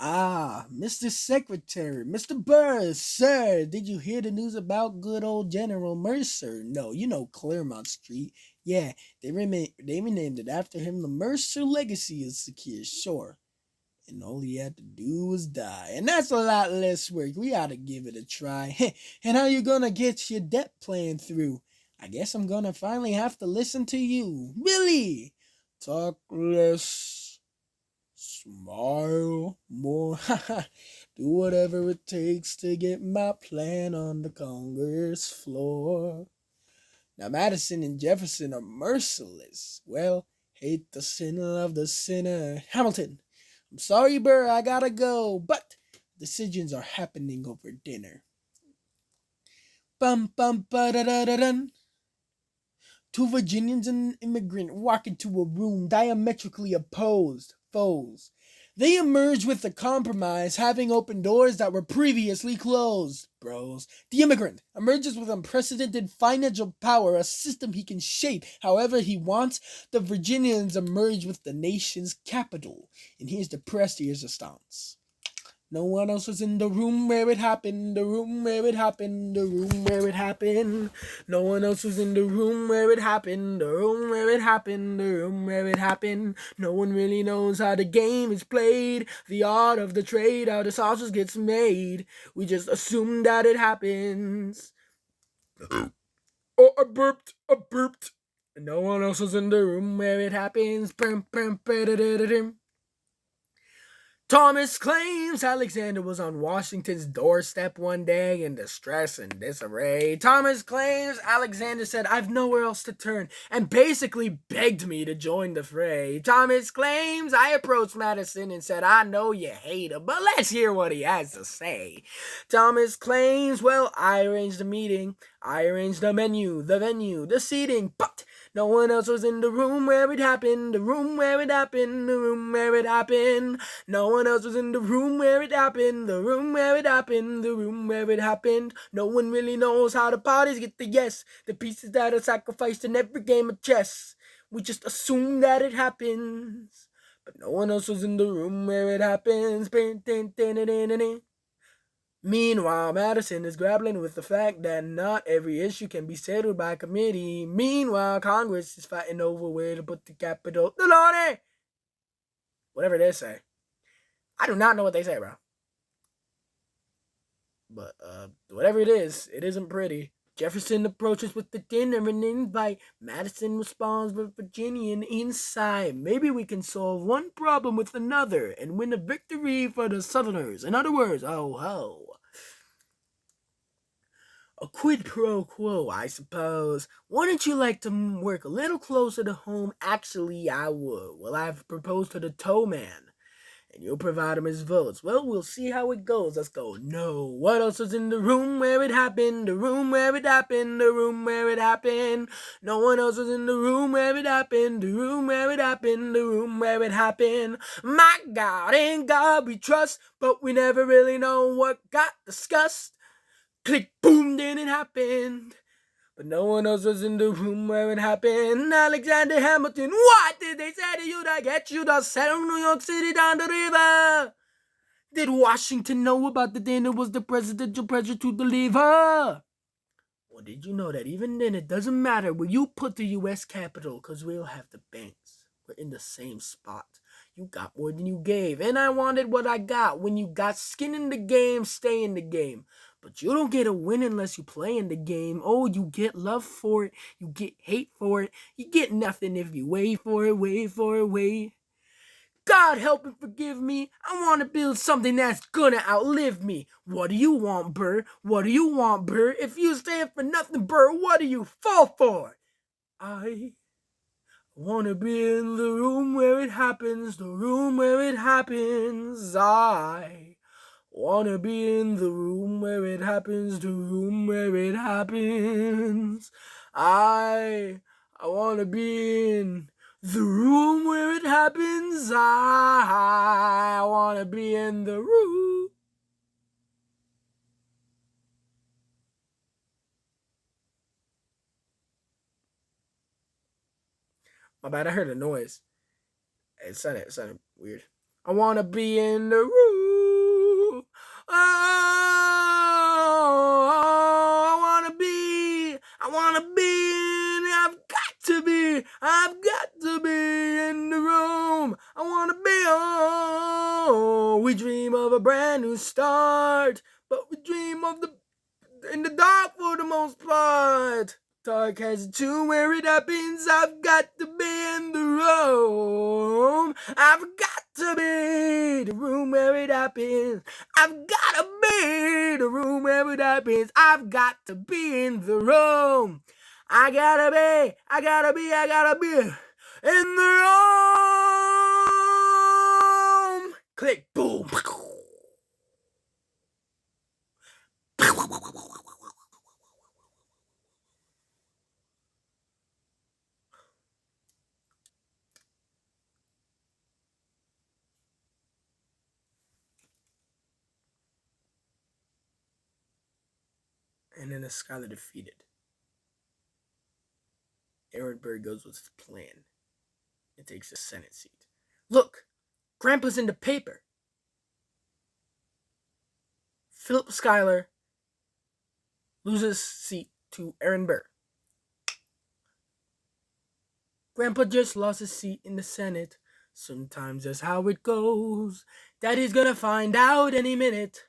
Ah, Mr. Secretary, Mr. Burr, sir, did you hear the news about good old General Mercer? No, you know Claremont Street. Yeah, they renamed it after him. The Mercer legacy is secure, sure. And all he had to do was die. And that's a lot less work. We ought to give it a try. And how you gonna get your debt plan through? I guess I'm gonna finally have to listen to you. Really? Talk less. Smile more. Do whatever it takes to get my plan on the Congress floor. Now, Madison and Jefferson are merciless. Well, hate the sin, love the sinner. Hamilton, I'm sorry, Burr, I gotta go, but decisions are happening over dinner. Bum bum ba da da da dun. Two Virginians and an immigrant walk into a room diametrically opposed foes. They emerge with a compromise, having opened doors that were previously closed. Bros. The immigrant emerges with unprecedented financial power, a system he can shape however he wants. The Virginians emerge with the nation's capital. And here's the press, here's the stance. No one else was in the room where it happened, the room where it happened, the room where it happened. No one else was in the room where it happened, the room where it happened, the room where it happened. No one really knows how the game is played, the art of the trade, how the sausage gets made. We just assume that it happens. Oh, I burped, I burped. No one else was in the room where it happens. Thomas claims Alexander was on Washington's doorstep one day in distress and disarray. Thomas claims Alexander said, "I've nowhere else to turn," and basically begged me to join the fray. Thomas claims I approached Madison and said, "I know you hate him, but let's hear what he has to say." Thomas claims, well, I arranged the meeting. I arranged the menu, the venue, the seating, but no one else was in the room where it happened, the room where it happened, the room where it happened. No one else was in the room where it happened, the room where it happened, the room where it happened. No one really knows how the parties get the yes, the pieces that are sacrificed in every game of chess. We just assume that it happens, but no one else was in the room where it happens. Meanwhile, Madison is grappling with the fact that not every issue can be settled by committee. Meanwhile, Congress is fighting over where to put the capital. The Lordy! Whatever they say. I do not know what they say, bro. But whatever it isn't pretty. Jefferson approaches with the dinner and invite. Madison responds with Virginian insight. Maybe we can solve one problem with another and win a victory for the Southerners. In other words, oh ho. A quid pro quo, I suppose. Wouldn't you like to work a little closer to home? Actually, I would. Well, I've proposed to the tow man, and you'll provide him his votes. Well, we'll see how it goes. Let's go. No. What else was in the room where it happened? The room where it happened. The room where it happened. No one else was in the room where it happened. The room where it happened. The room where it happened. My God, in God we trust, but we never really know what got discussed. Click, boom, then it happened. But no one else was in the room where it happened. Alexander Hamilton, what did they say to you to get you to settle New York City down the river? Did Washington know about the dinner? Was the presidential pressure to deliver? Or did you know that even then it doesn't matter where you put the U.S. Capitol, because we'll have the banks. We're in the same spot. You got more than you gave, and I wanted what I got. When you got skin in the game, stay in the game. But you don't get a win unless you play in the game. Oh, you get love for it. You get hate for it. You get nothing if you wait for it, wait for it, wait. God help and forgive me. I want to build something that's gonna outlive me. What do you want, Burr? What do you want, Burr? If you stand for nothing, Burr, what do you fall for? I wanna be in the room where it happens, the room where it happens. I wanna be in the room where it happens, the room where it happens. I wanna be in the room where it happens. I wanna be in the room. My bad, I heard a noise. It sounded weird. I wanna be in the room. Oh, I wanna be, I've got to be in the room. I wanna be, oh, we dream of a brand new start, but we dream of in the dark for the most part. Dark has a tune where it happens. I've got to be in the room. I've got to be the room where it happens. I've got to be the room where it happens. I've got to be in the room. I gotta be in the room. Click, boom. And then the Schuyler defeated. Burr goes with his plan and takes the Senate seat. Look, Grandpa's in the paper. Philip Schuyler loses seat to Burr. Grandpa just lost his seat in the Senate. Sometimes that's how it goes. Daddy's gonna find out any minute.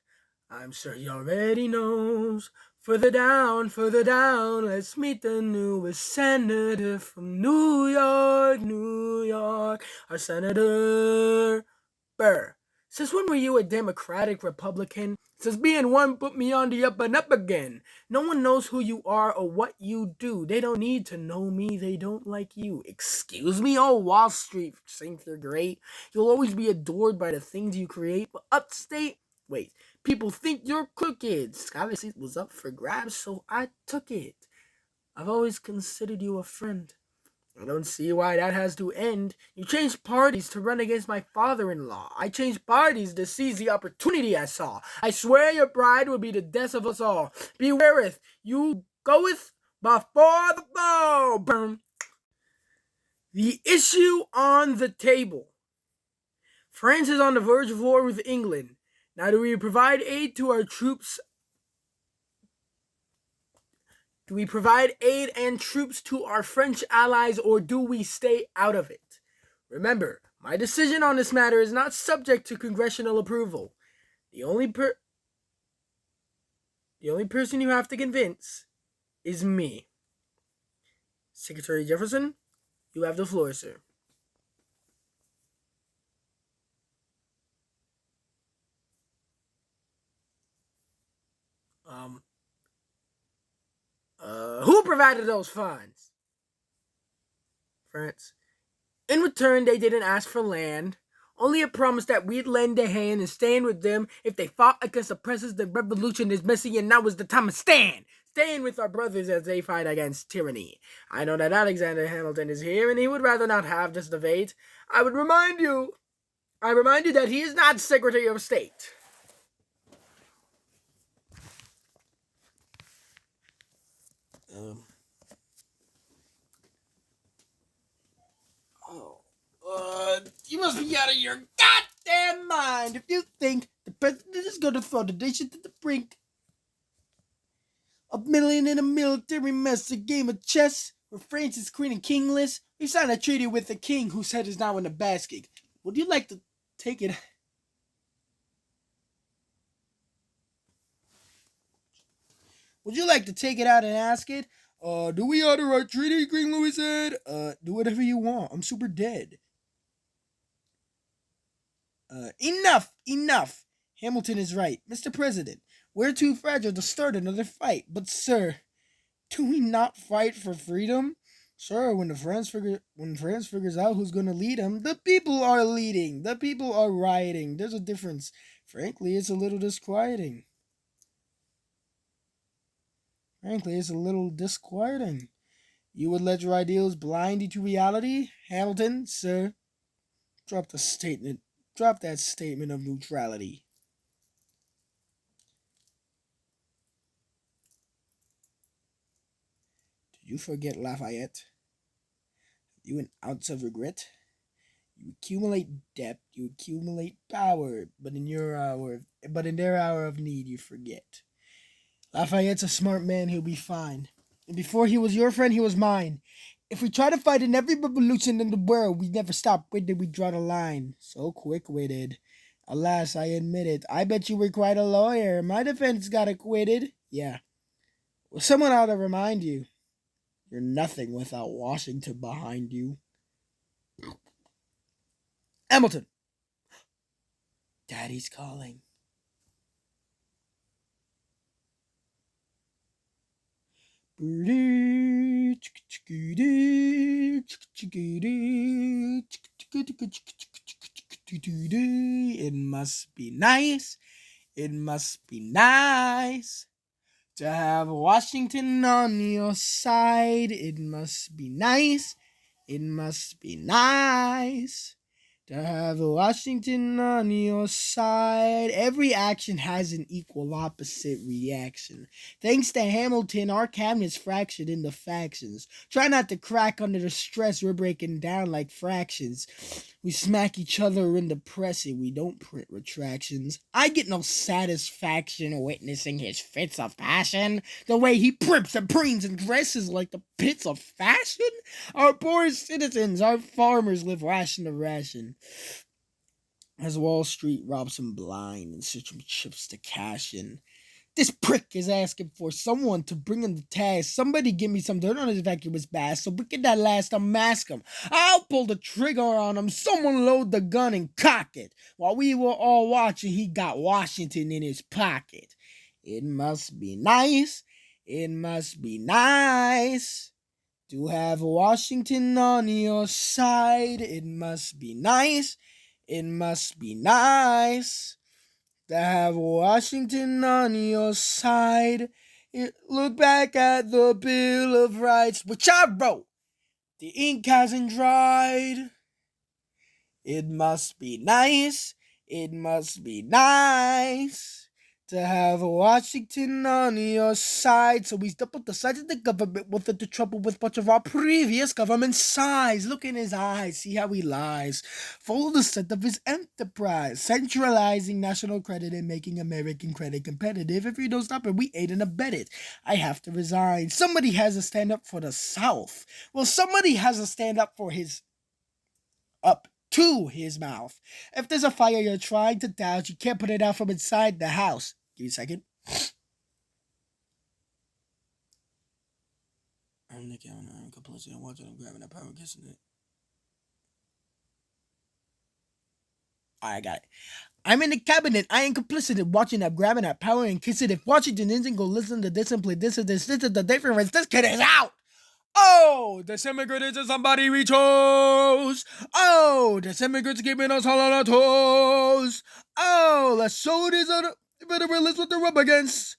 I'm sure he already knows. Further down, let's meet the newest senator from New York, New York. Our Senator Burr. Since when were you a Democratic Republican? Since being one put me on the up and up again. No one knows who you are or what you do. They don't need to know me. They don't like you. Excuse me? Oh, Wall Street thinks you're great. You'll always be adored by the things you create. But upstate, wait, people think you're crooked. Schuyler's seat was up for grabs, so I took it. I've always considered you a friend. I don't see why that has to end. You changed parties to run against my father-in-law. I changed parties to seize the opportunity I saw. I swear your pride will be the death of us all. Bewareth, you goeth before the foe. Burn. The issue on the table. France is on the verge of war with England. Now, do we provide aid to our troops? Do we provide aid and troops to our French allies, or do we stay out of it? Remember, my decision on this matter is not subject to congressional approval. The only person you have to convince is me. Secretary Jefferson, you have the floor, sir. Who provided those funds? France. In return, they didn't ask for land, only a promise that we'd lend a hand and stand with them if they fought against oppressors. The revolution is messy, and now is the time to stand with our brothers as they fight against tyranny. I know that Alexander Hamilton is here, and he would rather not have this debate. I remind you that he is not Secretary of State. You must be out of your goddamn mind if you think the president is going to throw the nation to the brink of million in a military mess, a game of chess where France is queen and kingless. We signed a treaty with the king whose head is now in the basket. Would you like to take it? Would you like to take it out and ask it? Do we honor our treaty? King Louis said. Do whatever you want. I'm super dead. Enough. Hamilton is right. Mr. President, we're too fragile to start another fight. But, sir, do we not fight for freedom? Sure, when France figures out who's gonna lead them, the people are leading. The people are rioting. There's a difference. Frankly, it's a little disquieting. Frankly, it's a little disquieting. You would let your ideals blind you to reality? Hamilton, sir, drop the statement. Drop that statement of neutrality. Did you forget Lafayette? You an ounce of regret? You accumulate debt, you accumulate power, but in their hour of need you forget. Lafayette's a smart man, he'll be fine. And before he was your friend, he was mine. If we try to fight in every revolution in the world, we never stop. When did we draw the line? So quick-witted. Alas, I admit it. I bet you were quite a lawyer. My defense got acquitted. Yeah. Well, someone ought to remind you. You're nothing without Washington behind you. Hamilton! Daddy's calling. It must be nice. It must be nice to have Washington on your side. It must be nice. It must be nice to have Washington on your side. Every action has an equal opposite reaction. Thanks to Hamilton, our cabinet's fractured into factions. Try not to crack under the stress, we're breaking down like fractions. We smack each other in the press and we don't print retractions. I get no satisfaction witnessing his fits of passion. The way he prips and preens and dresses like the pits of fashion. Our poor citizens, our farmers live ration to ration. As Wall Street robs him blind and search him chips to cash in. This prick is asking for someone to bring him the task. Somebody give me some dirt on his vacuous bass so we can that last unmask him. I'll pull the trigger on him. Someone load the gun and cock it. While we were all watching, he got Washington in his pocket. It must be nice. It must be nice to have Washington on your side. It must be nice. It must be nice to have Washington on your side. Look back at the Bill of Rights, which I wrote. The ink hasn't dried. It must be nice. It must be nice to have Washington on your side. So we step up the side of the government with the trouble with much of our previous government size. Look in his eyes, see how he lies. Follow the set of his enterprise, centralizing national credit and making American credit competitive. If you don't stop it, we aid and abet it. I have to resign. Somebody has to stand up for the South. Well, somebody has to stand up for his up to his mouth. If there's a fire you're trying to douse, you can't put it out from inside the house. Give me a second. I'm the counter. I'm complicit. I'm watching. I'm grabbing that power, kissing it. I got it. I'm in the cabinet. I ain't complicit in watching that, grabbing that power and kissing it. If Washington isn't go listen to this and play this and this is the difference. This kid is out. Oh, this immigrant is somebody we chose. Oh, this immigrant's keeping us all on our toes. Oh, let's show it is a federalists what they're up against.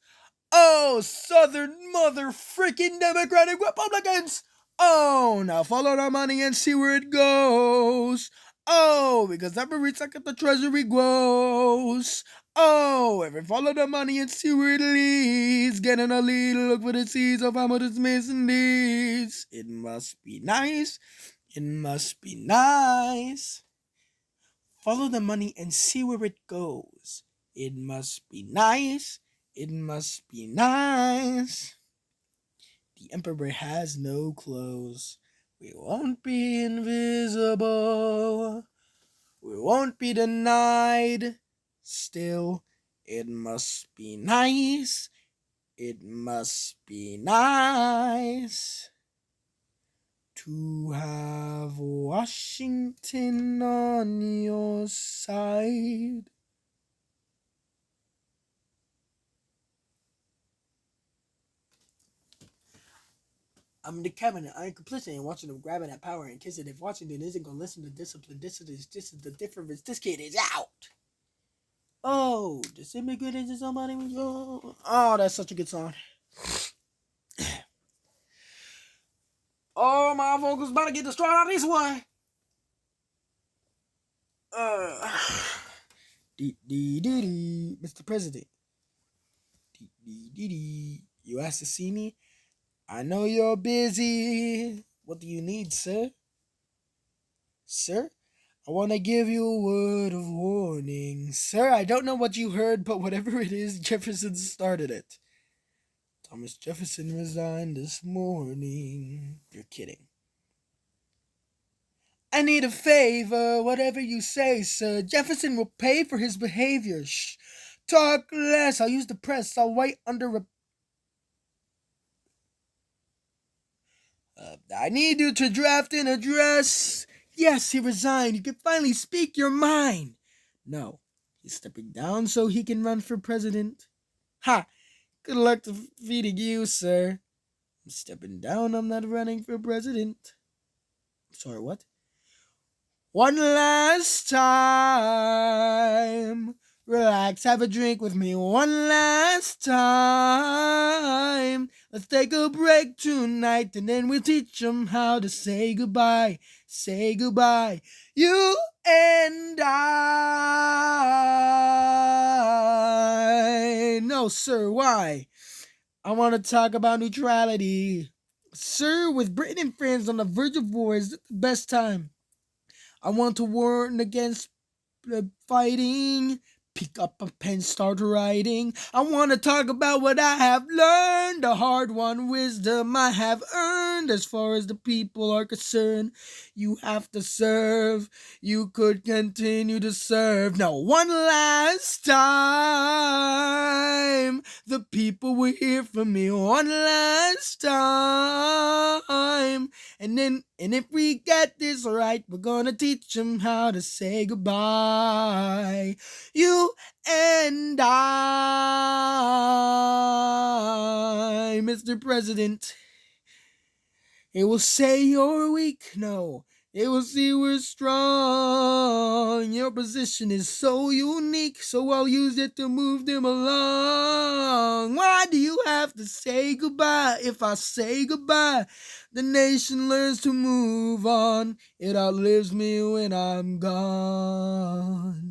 Oh, Southern mother freaking Democratic Republicans. Oh, now follow the money and see where it goes. Oh, because every second the treasury grows. Oh, every follow the money and see where it leads. Getting a lead, look for the seeds of how much it's missing needs. It must be nice. It must be nice. Follow the money and see where it goes. It must be nice. It must be nice. The emperor has no clothes. We won't be invisible. We won't be denied. Still, it must be nice. It must be nice to have Washington on your side. I'm in the cabinet. I ain't complicit in watching them grabbing that power and kissing. If Washington isn't gonna listen to discipline, this is the difference. This kid is out. Oh, this immigrant into somebody. Oh, that's such a good song. Oh, my vocals about to get destroyed on this one. Uh, Mr. President. You asked to see me? I know you're busy. What do you need, sir? Sir? I want to give you a word of warning. Sir, I don't know what you heard, but whatever it is, Jefferson started it. Thomas Jefferson resigned this morning. You're kidding. I need a favor, whatever you say, sir. Jefferson will pay for his behavior. Shh. Talk less. I'll use the press. I'll write under a... I need you to draft an address. Yes, he resigned. You can finally speak your mind. No, he's stepping down so he can run for president. Ha! Good luck defeating you, sir. I'm stepping down. I'm not running for president. Sorry, what? One last time. Relax, have a drink with me one last time. Let's take a break tonight and then we'll teach them how to say goodbye. Say goodbye. You and I. No, sir, why? I want to talk about neutrality. Sir, with Britain and France on the verge of war, is it the best time? I want to warn against fighting. Pick up a pen, start writing. I want to talk about what I have learned, the hard-won wisdom I have earned. As far as the people are concerned, you have to serve. You could continue to serve. Now, one last time, the people will hear from me one last time. And if we get this right, we're gonna teach them how to say goodbye. You and I, Mr. President. It will say you're weak. No, it will see we're strong. Your position is so unique, so I'll use it to move them along. Why do you have to say goodbye? If I say goodbye, the nation learns to move on. It outlives me when I'm gone.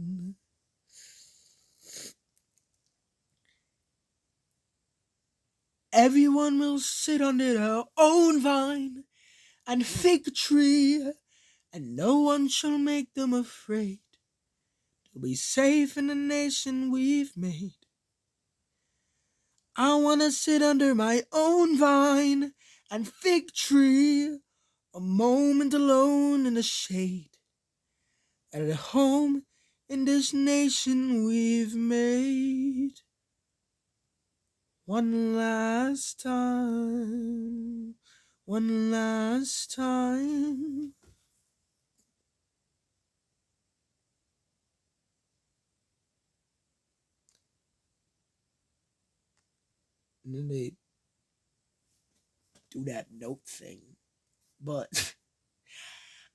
Everyone will sit under their own vine and fig tree, and no one shall make them afraid. They'll be safe in the nation we've made. I want to sit under my own vine and fig tree, a moment alone in the shade, at home in this nation we've made. One last time, one last time. And then they do that note thing. But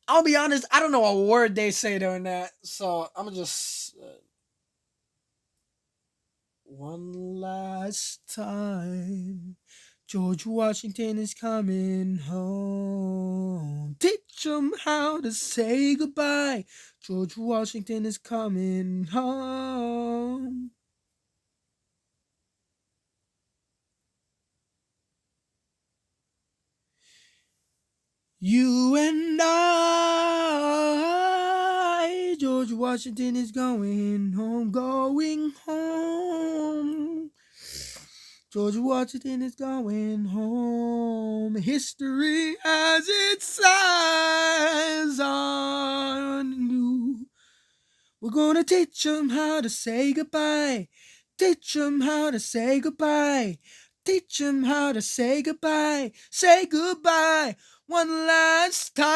I'll be honest, I don't know a word they say during that. So I'm gonna just one last time. George Washington is coming home. Teach 'em how to say goodbye. George Washington is coming home. You and I, George Washington is going home, going home. George Washington is going home. History has its eyes on you. We're gonna teach 'em how to say goodbye. Teach 'em how to say goodbye. Teach 'em how to say goodbye. Say goodbye one last time.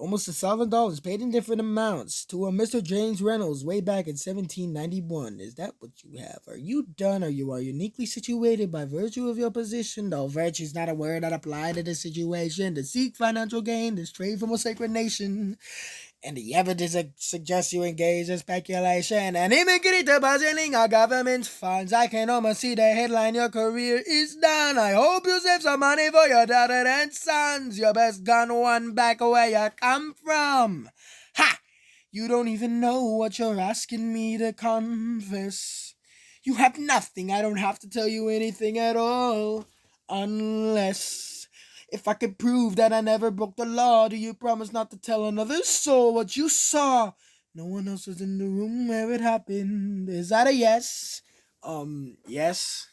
almost $1,000 paid in different amounts to a Mr. James Reynolds way back in 1791. Is that what you have? Are you done, or you are uniquely situated by virtue of your position? Though virtue is not a word that apply to this situation. To seek financial gain, to stray from a sacred nation, and the evidence suggests you engage in speculation and immigrate to puzzling our government's funds. I can almost see the headline, your career is done. I hope you save some money for your daughter and sons. Your best gun one back where you come from. Ha! You don't even know what you're asking me to confess. You have nothing. I don't have to tell you anything at all. Unless, if I could prove that I never broke the law, do you promise not to tell another soul what you saw? No one else was in the room where it happened. Is that a yes? Yes.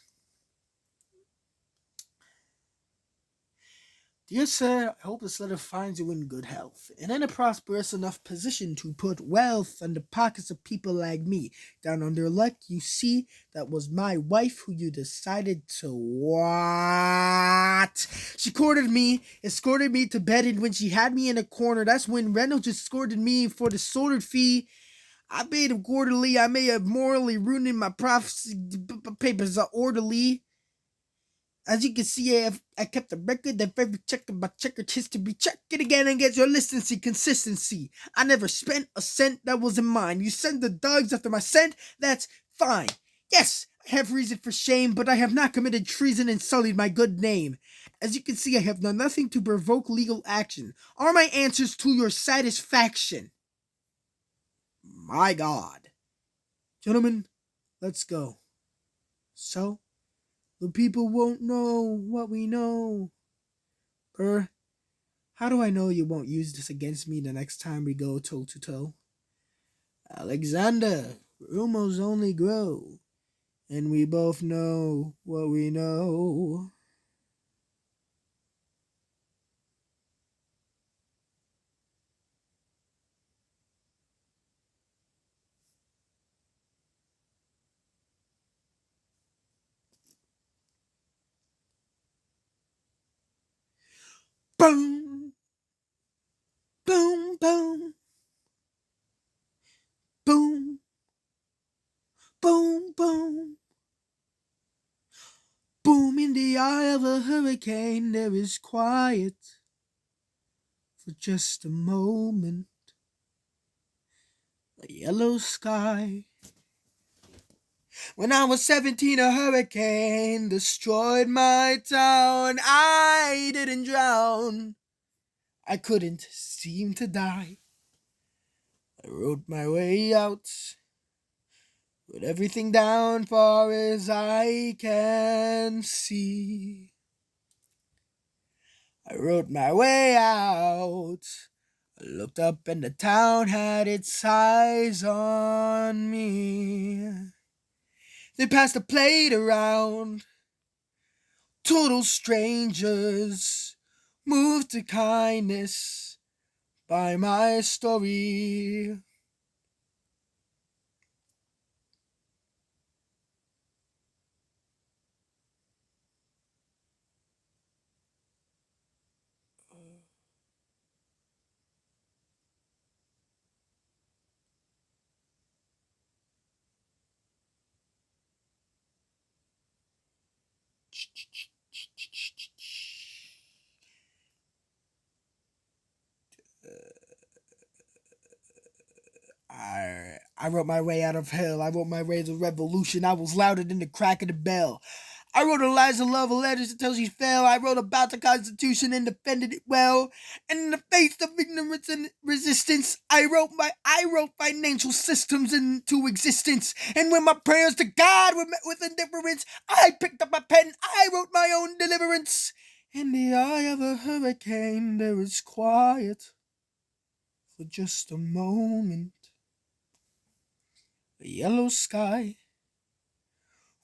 Dear sir, I hope this letter finds you in good health and in a prosperous enough position to put wealth in the pockets of people like me. Down on their luck, you see, that was my wife who you decided to what? She courted me, escorted me to bed, and when she had me in a corner, that's when Reynolds escorted me for the sordid fee. I paid him quarterly. I may have morally ruined my papers are orderly. As you can see, I kept a record of every check of my checkered history. Check it again and get your listency consistency. I never spent a cent that wasn't mine. You send the dogs after my scent, that's fine. Yes, I have reason for shame, but I have not committed treason and sullied my good name. As you can see, I have done nothing to provoke legal action. Are my answers to your satisfaction? My God. Gentlemen, let's go. So, the people won't know what we know. Burr, how do I know you won't use this against me the next time we go toe to toe? Alexander, rumors only grow, and we both know what we know. Boom, boom, boom, boom, boom, boom. Boom, in the eye of a hurricane, there is quiet for just a moment. A yellow sky. When I was 17, a hurricane destroyed my town. I didn't drown. I couldn't seem to die. I rode my way out, with everything down far as I can see. I rode my way out. I looked up and the town had its eyes on me. They passed the plate around. Total strangers, moved to kindness by my story. I wrote my way out of hell. I wrote my way to revolution. I was louder than the crack of the bell. I wrote Eliza love letters until she fell. I wrote about the Constitution and defended it well. And in the face of ignorance and resistance, I wrote financial systems into existence. And when my prayers to God were met with indifference, I picked up my pen. I wrote my own deliverance. In the eye of a hurricane, there is quiet for just a moment. A yellow sky.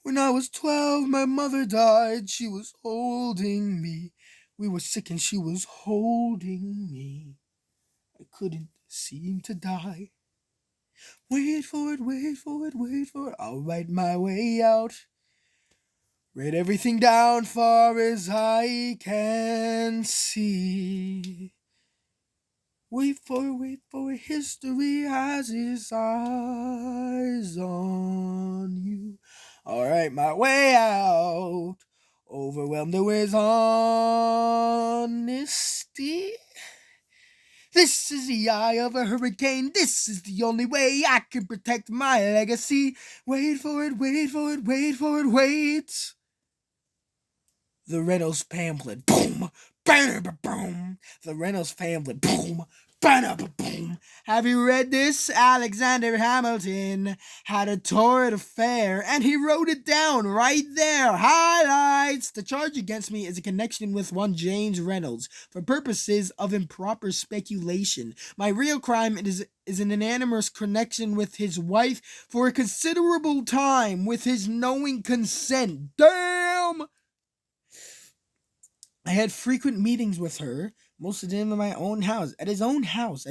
When I was 12, my mother died. She was holding me. We were sick and she was holding me. I couldn't seem to die. Wait for it, wait for it, wait for it. I'll write my way out. Write everything down far as I can see. Wait for it, history has its eyes on you. Alright, my way out. Overwhelmed with honesty. This is the eye of a hurricane. This is the only way I can protect my legacy. Wait for it, wait for it, wait for it, wait. The Reynolds pamphlet. Boom. Boom. The Reynolds pamphlet. Boom. Boom. Have you read this? Alexander Hamilton had a torrid affair, and he wrote it down right there. Highlights. The charge against me is a connection with one James Reynolds for purposes of improper speculation. My real crime is an anonymous connection with his wife for a considerable time with his knowing consent. Damn! I had frequent meetings with her, most of them in my own house, at his own house.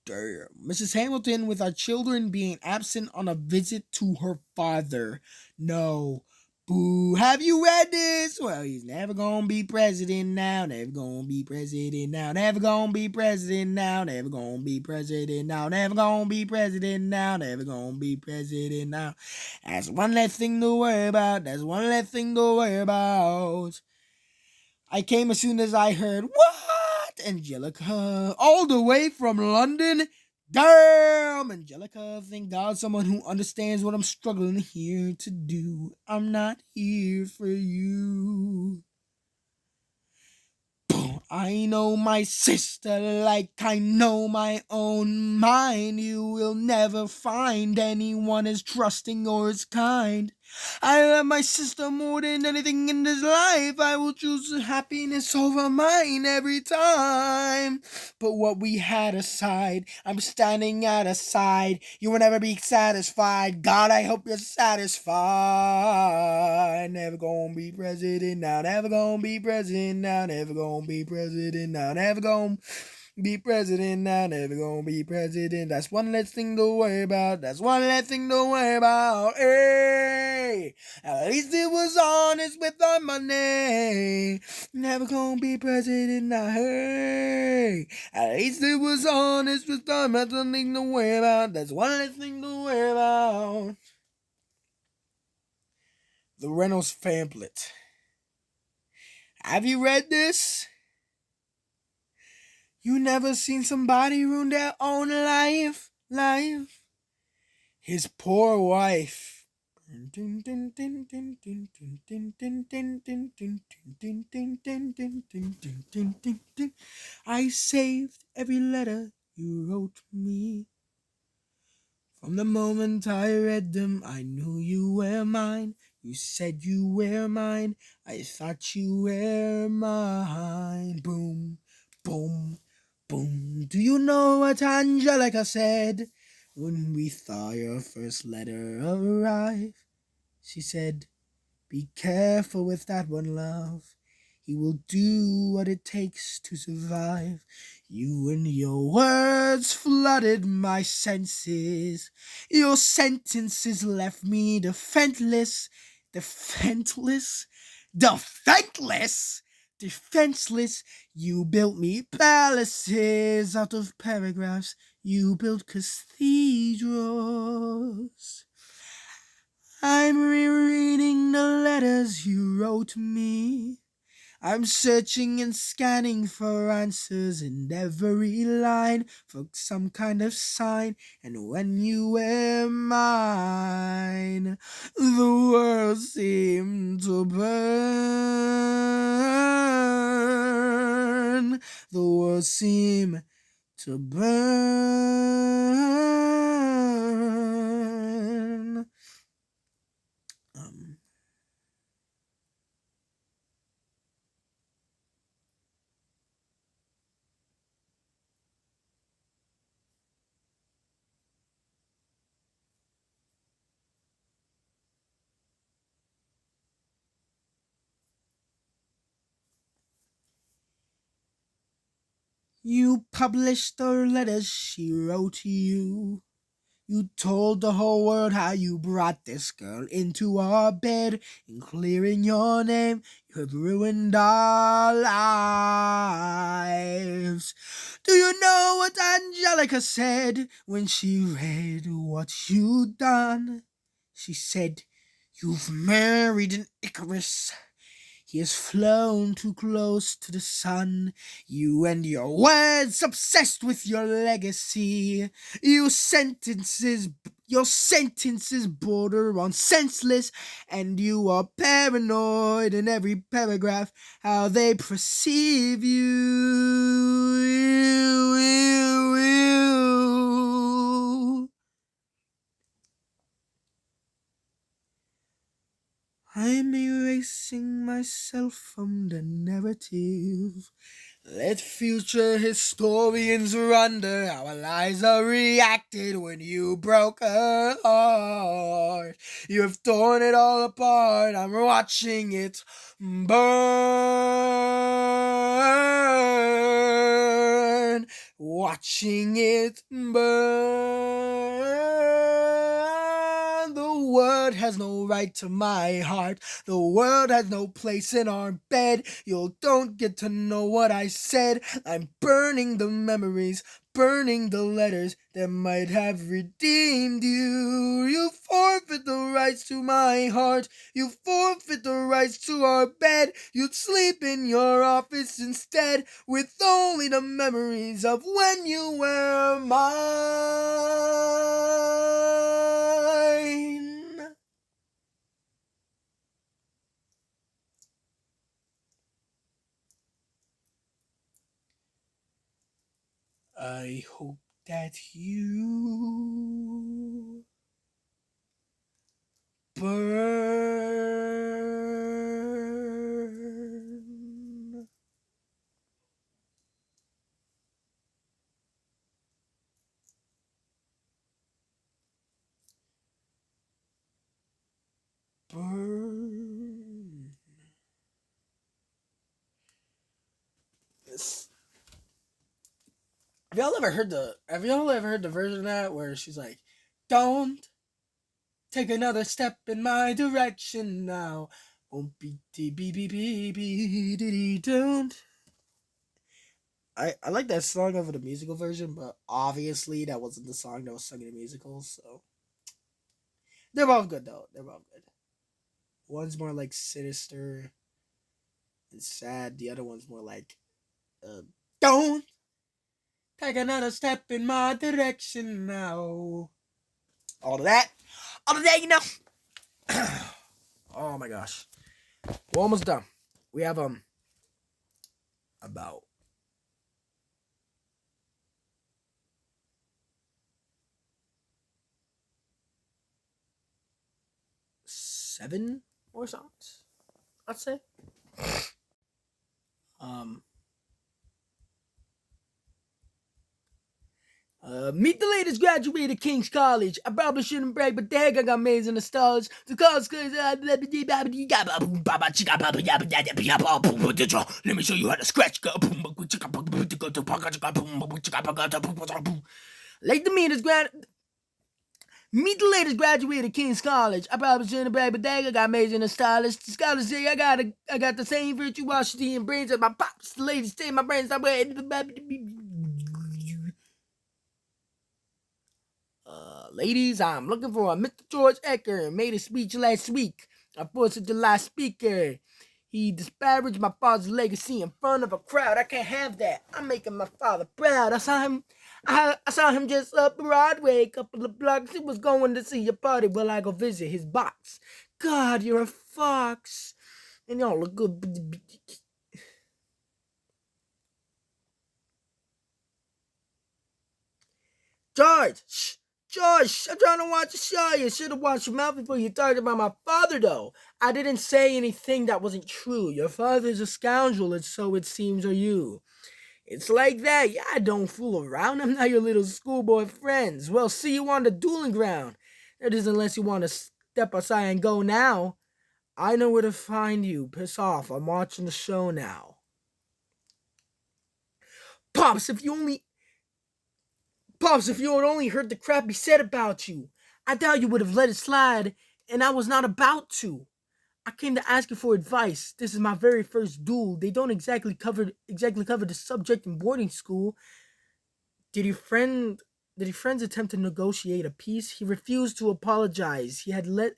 Damn. Mrs. Hamilton, with our children being absent on a visit to her father. No. Boo. Have you read this? Well, he's never gonna be president now. Never gonna be president now. Never gonna be president now. Never gonna be president now. Never gonna be president now. Never gonna be president now. That's one less thing to worry about. That's one less thing to worry about. I came as soon as I heard, what? Angelica, all the way from London? Damn! Angelica, thank God someone who understands what I'm struggling here to do. I'm not here for you. I know my sister like I know my own mind. You will never find anyone as trusting or as kind. I love my sister more than anything in this life. I will choose happiness over mine every time. But what we had aside, I'm standing at a side. You will never be satisfied. God, I hope you're satisfied. Never gonna be president now. Never gonna be president now. Never gonna be president now. Never gonna be president now. Never gonna be president. That's one less thing to worry about. That's one less thing to worry about. Hey, at least it was honest with our money. Never gonna be president now. Hey, at least it was honest with our money. That's one thing to worry about. That's one less thing to worry about. The Reynolds pamphlet. Have you read this? You never seen somebody ruin their own life? His poor wife. I saved every letter you wrote me. From the moment I read them, I knew you were mine. You said you were mine. I thought you were mine. Boom, boom, boom. Do you know what Angelica said when we saw your first letter arrive? She said, be careful with that one, love. He will do what it takes to survive. You and your words flooded my senses. Your sentences left me defenseless. You built me palaces out of paragraphs. You built cathedrals. I'm rereading the letters you wrote me. I'm searching and scanning for answers in every line, for some kind of sign. And when you were mine, the world seemed to burn. The world seemed to burn. You published the letters she wrote to you. You told the whole world how you brought this girl into our bed, and clearing your name, you have ruined our lives. Do you know what Angelica said when she read what you'd done? She said, "You've married an Icarus. He has flown too close to the sun. You and your words obsessed with your legacy. Your sentences border on senseless, and you are paranoid in every paragraph how they perceive you. I'm erasing myself from the narrative. Let future historians wonder how Eliza reacted when you broke her heart. You have torn it all apart. I'm watching it burn. Watching it burn. The world has no right to my heart. The world has no place in our bed. You don't get to know what I said. I'm burning the memories, burning the letters that might have redeemed you. You forfeit the rights to my heart. You forfeit the rights to our bed. You'd sleep in your office instead, with only the memories of when you were mine. I hope that you burn. Burn. Have y'all ever heard the version of that where she's like, "Don't take another step in my direction now. Won't be don't." I like that song over the musical version, but obviously that wasn't the song that was sung in the musical, so they're both good though. They're both good. One's more like sinister and sad. The other one's more like, uh, "Don't take another step in my direction now." All of that. All of that, you know. Oh my gosh. We're almost done. We have about 7 more songs, I'd say. Um Meet the latest graduate of King's College. I probably shouldn't brag, but dang, I got maids in the stalls. The cause, cause let me show you how to scratch. Like the meanest Meet the latest graduate of King's College. I probably shouldn't brag, but dang, I got maids in the stylist. The scholars say I got the same virtuosity and brains as my pops. The ladies say my brains are ladies, I'm looking for a Mr. George Ecker. Made a speech last week. I forced it to last speaker. He disparaged my father's legacy in front of a crowd. I can't have that. I'm making my father proud. I saw him just up Broadway, a couple of blocks. He was going to see a party. Well, I go visit his box. God, you're a fox. And y'all look good. George, shh. George, I'm trying to watch a show. You should have watched your mouth before you talked about my father, though. I didn't say anything that wasn't true. Your father's a scoundrel, and so it seems are you. It's like that. Yeah, I don't fool around. I'm not your little schoolboy friends. Well, see you on the dueling ground. That is unless you want to step aside and go now. I know where to find you. Piss off. I'm watching the show now. Pops, if you only Pops, if you had only heard the crap he said about you, I doubt you would have let it slide, and I was not about to. I came to ask you for advice. This is my very first duel. They don't exactly cover the subject in boarding school. Did your friends attempt to negotiate a peace? He refused to apologize. He had let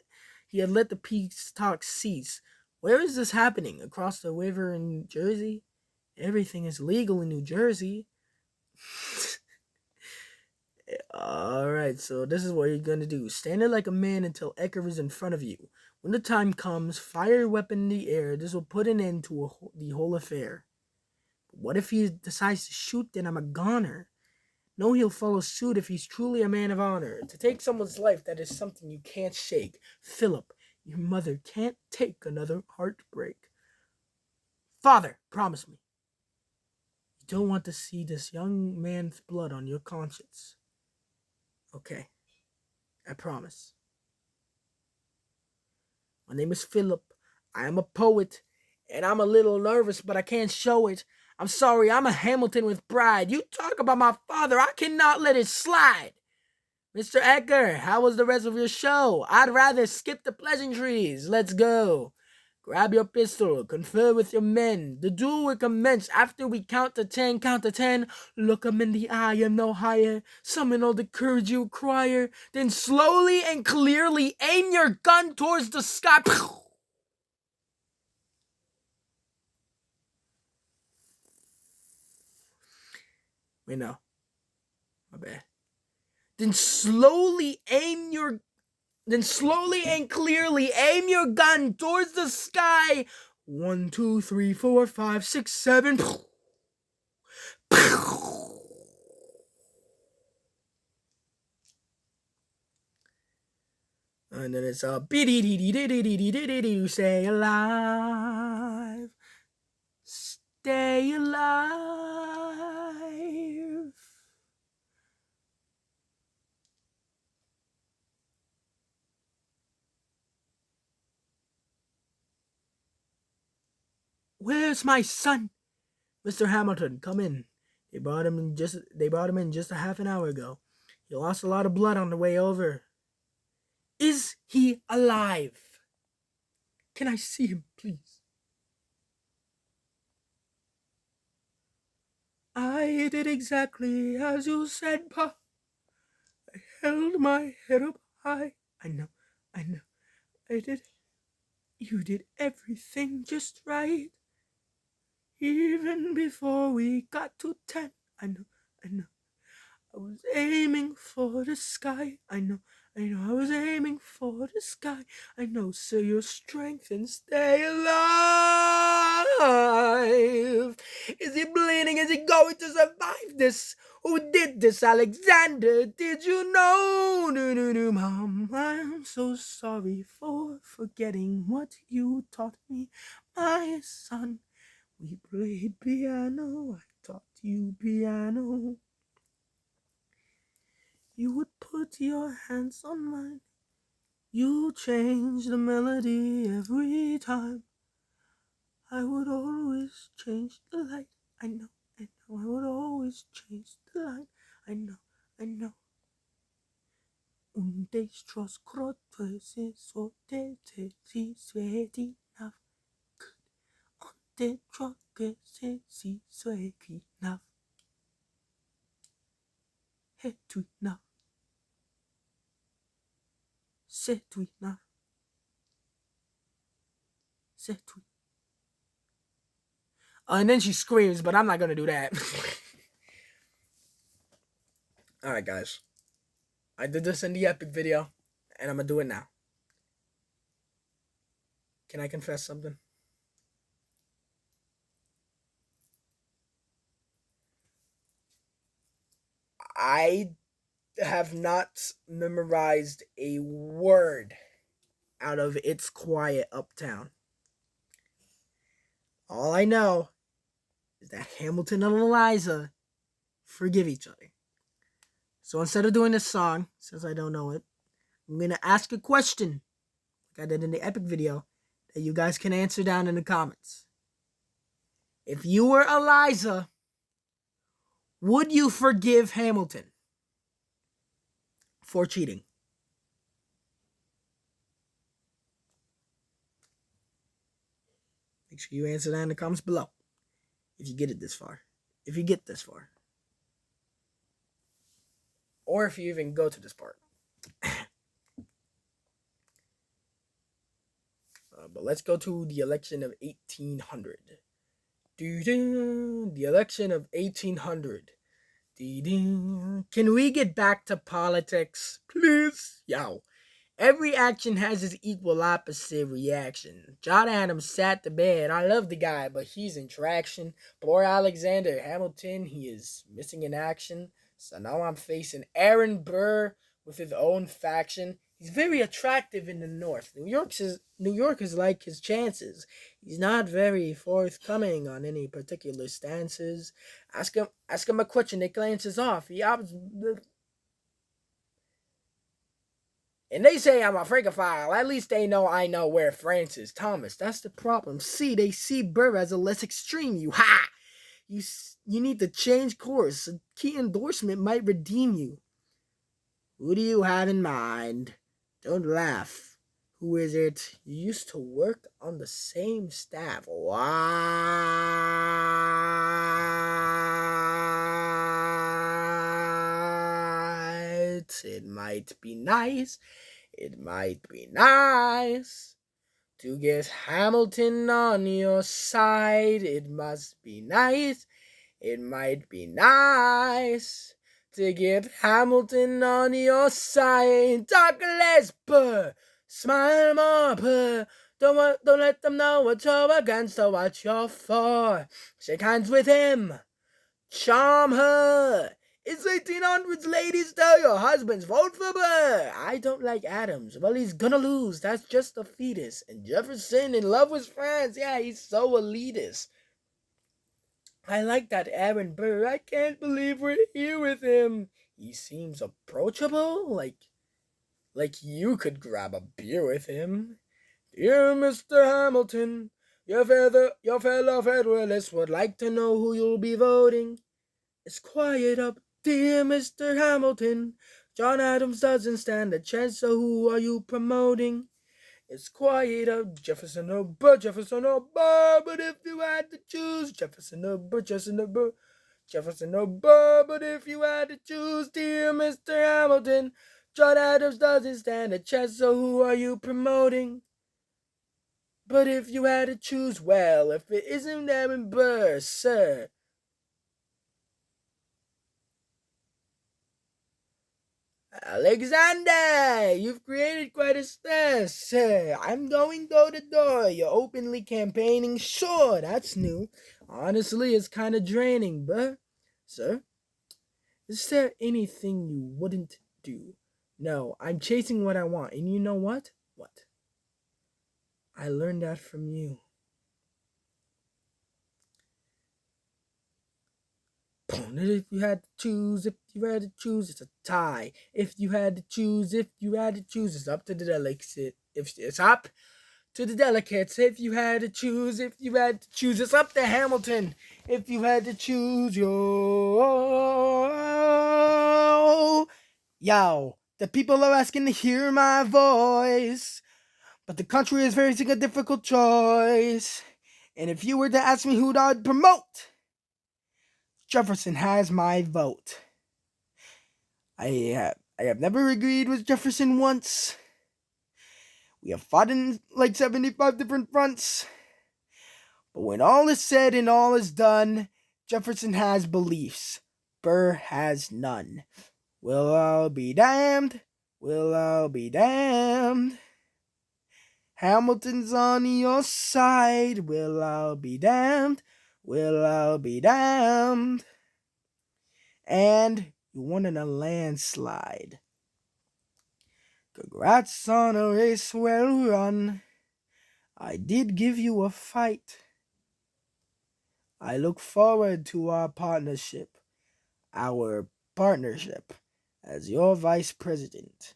the peace talk cease. Where is this happening? Across the river in Jersey? Everything is legal in New Jersey. Alright, so this is what you're gonna do. Stand there like a man until Ecker is in front of you. When the time comes, fire your weapon in the air. This will put an end to the whole affair. But what if he decides to shoot? Then I'm a goner. No, he'll follow suit if he's truly a man of honor. To take someone's life, that is something you can't shake. Philip, your mother can't take another heartbreak. Father, promise me. You don't want to see this young man's blood on your conscience. Okay, I promise. My name is Philip. I am a poet, and I'm a little nervous, but I can't show it. I'm sorry, I'm a Hamilton with pride. You talk about my father, I cannot let it slide. Mr. Ecker, how was the rest of your show? I'd rather skip the pleasantries. Let's go. Grab your pistol, confer with your men. The duel will commence after we count to 10. Count to 10. Look 'em in the eye and no higher. Summon all the courage you require. Then slowly and clearly aim your gun towards the sky. Wait, no. My bad. Then slowly and clearly aim your gun towards the sky. 1, 2, 3, 4, 5, 6, 7. And then it's a stay alive. Stay alive. Where's my son? Mr. Hamilton, come in. They brought him in just a half an hour ago. He lost a lot of blood on the way over. Is he alive? Can I see him, please? I did exactly as you said, Pa. I held my head up high. I know. I did. You did everything just right. Even before we got to 10. I know. I was aiming for the sky. I know. I was aiming for the sky. I know, so your strength and stay alive. Is he bleeding? Is he going to survive this? Who did this? Alexander, did you know? No, Mom, I'm so sorry for forgetting what you taught me, my son. We played piano. I taught you piano. You would put your hands on mine. You change the melody every time. I would always change the light. I know. I would always change the light. I know. Un destros crotes sote te si sveti nav. On te troque se si sveti nav. He tu nav. C'est tout, no. C'est tout. And then she screams, but I'm not gonna do that. Alright, guys. I did this in the epic video, and I'm gonna do it now. Can I confess something? I have not memorized a word out of It's Quiet Uptown. All I know is that Hamilton and Eliza forgive each other. So instead of doing this song, since I don't know it, I'm going to ask a question, like I did in the epic video, that you guys can answer down in the comments. If you were Eliza, would you forgive Hamilton? for cheating? Make sure you answer that in the comments below. If you get it this far. If you get this far. Or if you even go to this part. But let's go to the election of 1800. The election of 1800. Can we get back to politics, please? Yo. Every action has its equal opposite reaction. John Adams sat to bed. I love the guy, but he's in traction. Poor Alexander Hamilton, he is missing in action. So now I'm facing Aaron Burr with his own faction. He's very attractive in the North. New York is like his chances. He's not very forthcoming on any particular stances. Ask him a question, it glances off. And they say I'm a Francophile. At least they know I know where France is. Thomas, that's the problem. See, they see Burr as a less extreme. You need to change course. A key endorsement might redeem you. Who do you have in mind? Don't laugh. Who is it? You used to work on the same staff. What? It might be nice. It might be nice to get Hamilton on your side. It must be nice. It might be nice to get Hamilton on your side. Talk less, Burr. Smile more, Burr. Don't let them know what you're against or what you're for. Shake hands with him. Charm her. It's 1800s, ladies. Tell your husbands, vote for Burr. I don't like Adams. Well, he's gonna lose. That's just a fetus. And Jefferson in love with France. Yeah, he's so elitist. I like that Aaron Burr. I can't believe we're here with him. He seems approachable. Like you could grab a beer with him. Dear Mr. Hamilton, your fellow Federalists would like to know who you'll be voting. It's quiet up, dear Mr. Hamilton. John Adams doesn't stand a chance, so who are you promoting? It's quiet up, Jefferson or Burr, Jefferson or Burr. But if you had to choose, Jefferson or Burr, Jefferson or Burr, Jefferson or Burr. But if you had to choose, dear Mr. Hamilton, John Adams doesn't stand a chance, so who are you promoting? But if you had to choose, well, if it isn't Aaron Burr, sir. Alexander, you've created quite a stir, sir. I'm going door to door. You're openly campaigning. Sure, that's new. Honestly, it's kind of draining, but, sir, is there anything you wouldn't do? No, I'm chasing what I want, and you know what? What? I learned that from you. If you had to choose, it's a tie. If you had to choose, it's up to the delegates. If it's up to the delegates, if you had to choose, it's up to Hamilton. If you had to choose, yo, the people are asking to hear my voice, but the country is facing a difficult choice. And if you were to ask me who I'd promote, Jefferson has my vote. I have never agreed with Jefferson once. We have fought in like 75 different fronts. But when all is said and all is done, Jefferson has beliefs. Burr has none. We'll all be damned. We'll all be damned. Hamilton's on your side. We'll all be damned. We'll all be damned. And you won in a landslide. Congrats on a race well run. I did give you a fight. I look forward to our partnership as your vice president.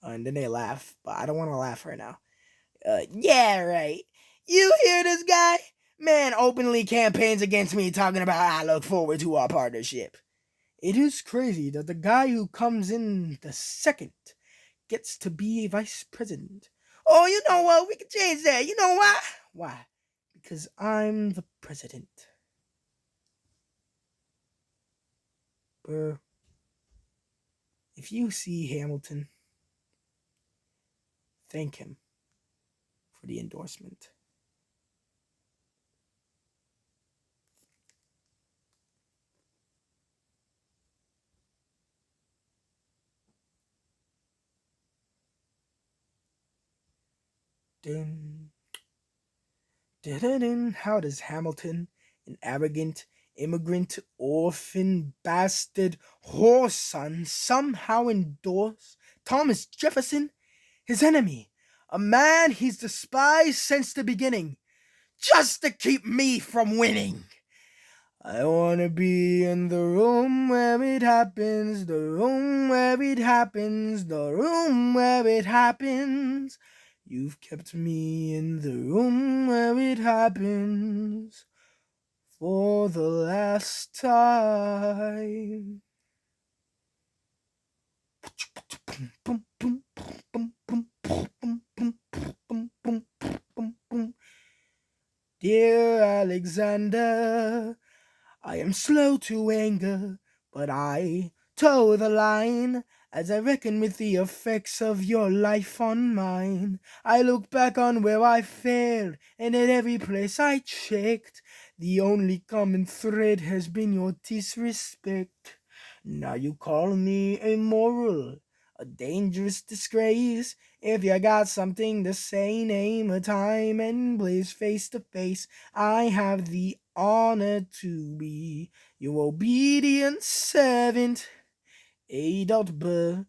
And then they laugh, but I don't want to laugh right now. Yeah, right. You hear this guy? Man openly campaigns against me, talking about how I look forward to our partnership. It is crazy that the guy who comes in the second gets to be vice president. Oh, you know what? We can change that. You know why? Why? Because I'm the president. Burr, if you see Hamilton, thank him for the endorsement. Dun, dun, dun, dun. How does Hamilton, an arrogant, immigrant, orphan, bastard, whore son, somehow endorse Thomas Jefferson, his enemy, a man he's despised since the beginning, just to keep me from winning? I wanna be in the room where it happens, the room where it happens, the room where it happens. You've kept me in the room where it happens for the last time. Dear Alexander, I am slow to anger, but I toe the line as I reckon with the effects of your life on mine. I look back on where I failed, and at every place I checked, the only common thread has been your disrespect. Now you call me immoral, a dangerous disgrace. If you got something to say, name a time and place face to face. I have the honor to be your obedient servant, Adolf Burr.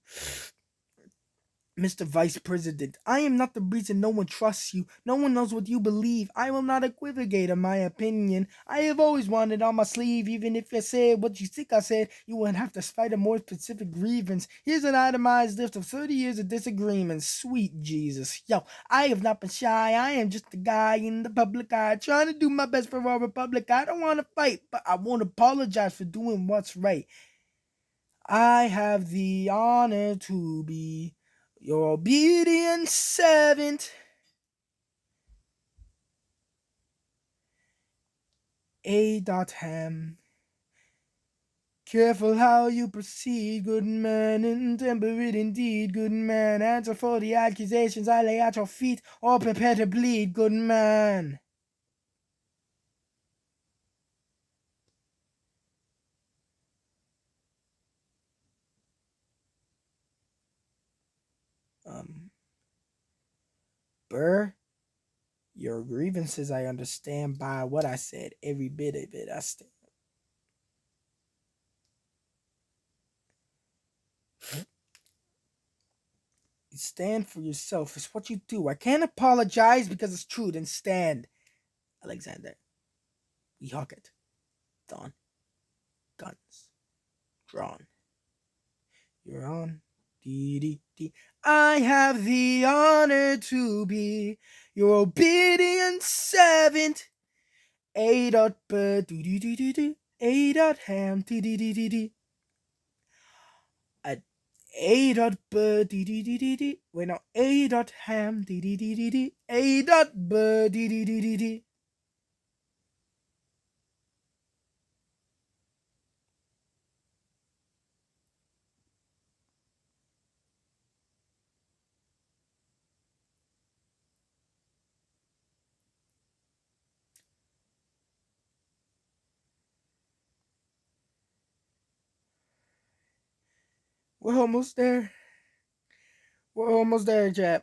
Mr. Vice President, I am not the reason no one trusts you. No one knows what you believe. I will not equivocate in my opinion. I have always wanted on my sleeve, even if you said what you think I said, you would have to fight a more specific grievance. Here's an itemized list of 30 years of disagreements. Sweet Jesus. Yo, I have not been shy. I am just a guy in the public eye, trying to do my best for our republic. I don't want to fight, but I won't apologize for doing what's right. I have the honor to be your obedient servant, A. Ham. Careful how you proceed, good man, intemperate indeed, good man. Answer for the accusations I lay at your feet, or prepare to bleed, good man. Burr, your grievances I understand by what I said, every bit of it. I stand. You stand for yourself. It's what you do. I can't apologize because it's true. Then stand, Alexander. We hawk it. Dawn. Guns. Drawn. You're on. Dee dee dee. I have the honor to be your obedient servant. A. Bird. Doo doo doo doo doo. A. Ham. Dee dee dee dee dee. A. Bird. Dee dee dee dee dee. Wait, no. A. Ham. Dee dee dee dee dee. A. Bird. Dee dee dee dee dee. We're almost there. We're almost there, Jap.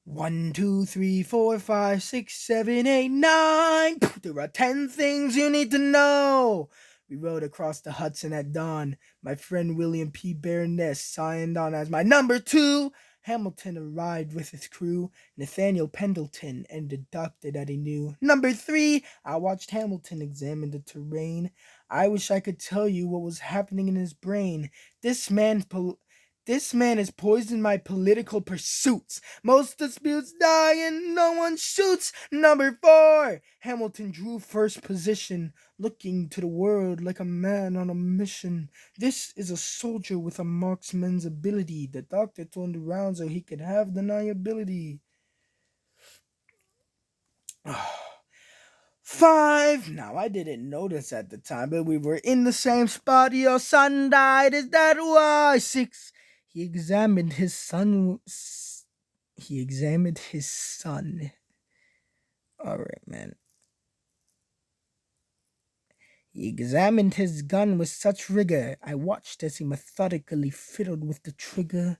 One, two, three, four, five, six, seven, eight, nine. There are 10 things you need to know. We rode across the Hudson at dawn. My friend William P. Barness signed on as my number 2. Hamilton arrived with his crew, Nathaniel Pendleton, and deducted that he knew. Number 3, I watched Hamilton examine the terrain. I wish I could tell you what was happening in his brain. This man's This man has poisoned my political pursuits. Most disputes die and no one shoots. Number 4. Hamilton drew first position, looking to the world like a man on a mission. This is a soldier with a marksman's ability. The doctor turned around so he could have deniability. 5. Now, I didn't notice at the time, but we were in the same spot. Your son died. Is that why? 6. He examined his son. He examined his son. All right, man. He examined his gun with such rigor. I watched as he methodically fiddled with the trigger.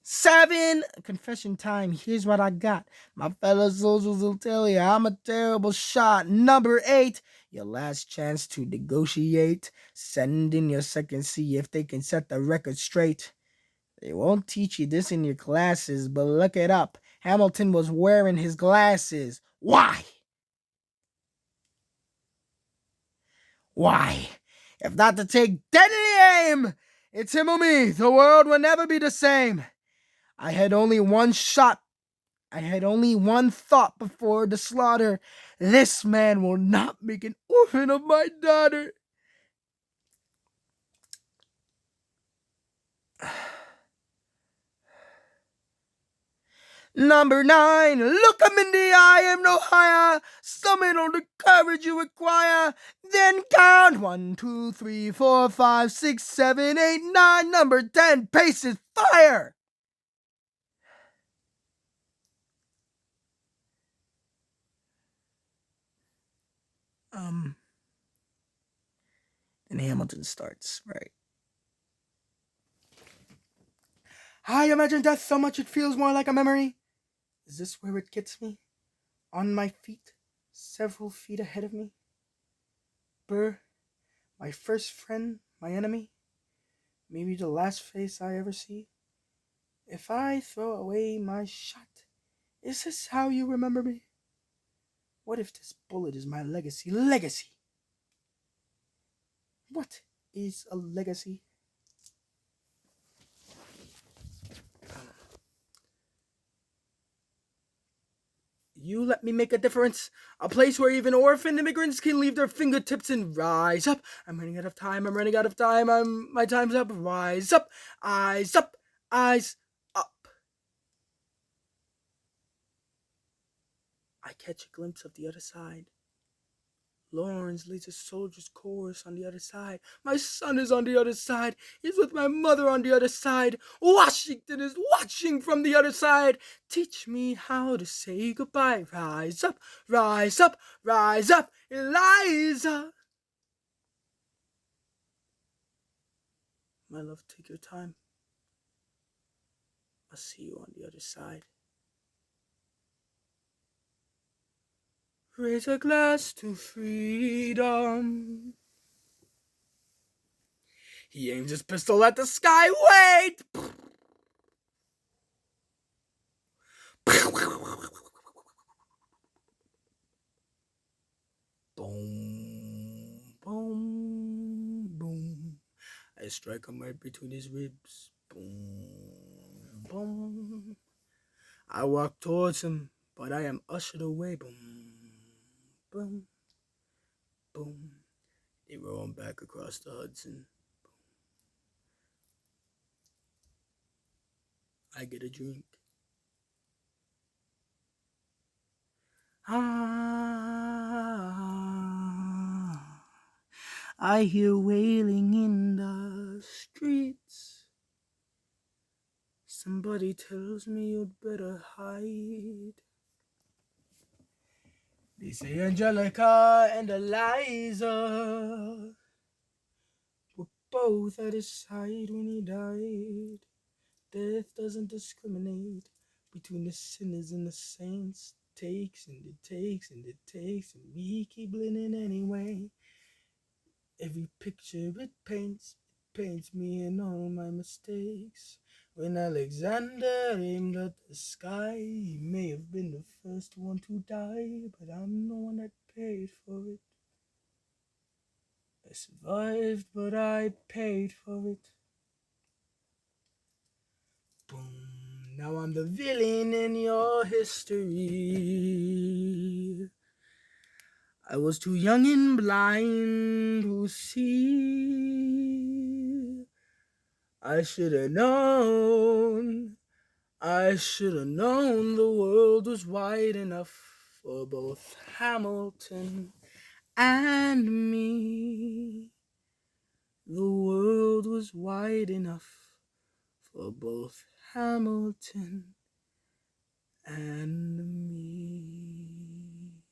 7. Confession time. Here's what I got. My fellow soldiers will tell you I'm a terrible shot. Number 8. Your last chance to negotiate. Send in your second, see if they can set the record straight. They won't teach you this in your classes, but look it up. Hamilton was wearing his glasses. Why? Why? If not to take deadly aim! It's him or me. The world will never be the same. I had only one shot. I had only one thought before the slaughter. This man will not make an orphan of my daughter. Number 9, look him in the eye, I am no higher. Summon all the courage you require. Then count 1, 2, 3, 4, 5, 6, 7, 8, 9. Number 10, paces, fire. And Hamilton starts, right? I imagine death so much it feels more like a memory. Is this where it gets me? On my feet, several feet ahead of me. Burr, my first friend, my enemy. Maybe the last face I ever see. If I throw away my shot, is this how you remember me? What if this bullet is my legacy? Legacy! What is a legacy? You let me make a difference. A place where even orphan immigrants can leave their fingertips and rise up. I'm running out of time. My time's up. Rise up. Eyes up. Eyes up. I catch a glimpse of the other side. Lawrence leads a soldier's chorus on the other side. My son is on the other side. He's with my mother on the other side. Washington is watching from the other side. Teach me how to say goodbye. Rise up, rise up, rise up, Eliza. My love, take your time. I'll see you on the other side. Raise a glass to freedom. He aims his pistol at the sky. Wait! Boom, boom, boom. I strike him right between his ribs. Boom, boom. I walk towards him, but I am ushered away. Boom, boom, boom. They roll him back across the Hudson. I get a drink. I hear wailing in the streets. Somebody tells me you'd better hide. They say Angelica and Eliza were both at his side when he died. Death doesn't discriminate between the sinners and the saints. Takes and it takes and it takes, and we keep living anyway. Every picture it paints me and all my mistakes. When Alexander aimed at the sky, he may have been the first one to die, but I'm the one that paid for it. I survived, but I paid for it. Boom. Now I'm the villain in your history. I was too young and blind to see. I should have known. I should have known the world was wide enough for both Hamilton and me. The world was wide enough for both Hamilton and me.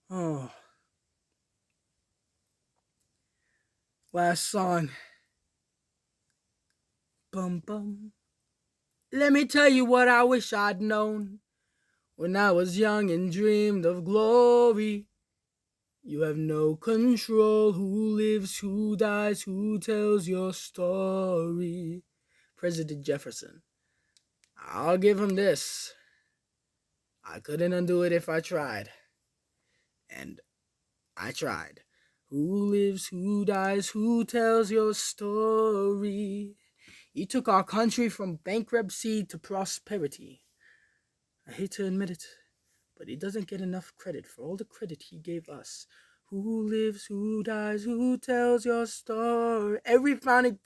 Oh, last song. Bum bum. Let me tell you what I wish I'd known when I was young and dreamed of glory. You have no control who lives, who dies, who tells your story. President Jefferson. I'll give him this. I couldn't undo it if I tried. And I tried. Who lives, who dies, who tells your story? He took our country from bankruptcy to prosperity. I hate to admit it, but he doesn't get enough credit for all the credit he gave us. Who lives, who dies, who tells your story? Every founding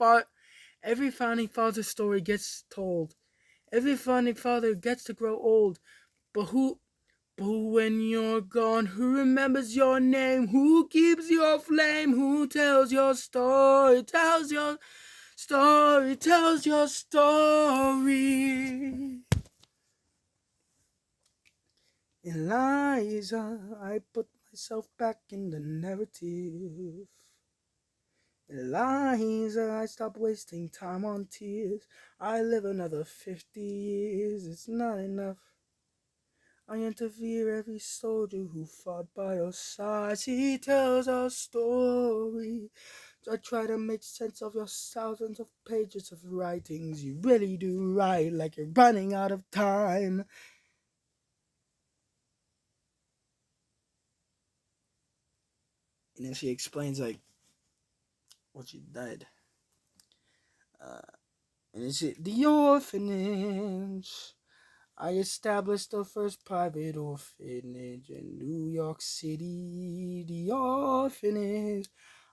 father's story gets told. Every founding father gets to grow old. But when you're gone, who remembers your name? Who keeps your flame? Who tells your story? Tells your story. Eliza, I put myself back in the narrative. Eliza, I stop wasting time on tears. I live another 50 years, it's not enough. I interview every soldier who fought by your side. He tells our story. I try to make sense of your thousands of pages of writings. You really do write like you're running out of time. And then she explains like what she did. And it's the orphanage. I established the first private orphanage in New York City. The orphanage.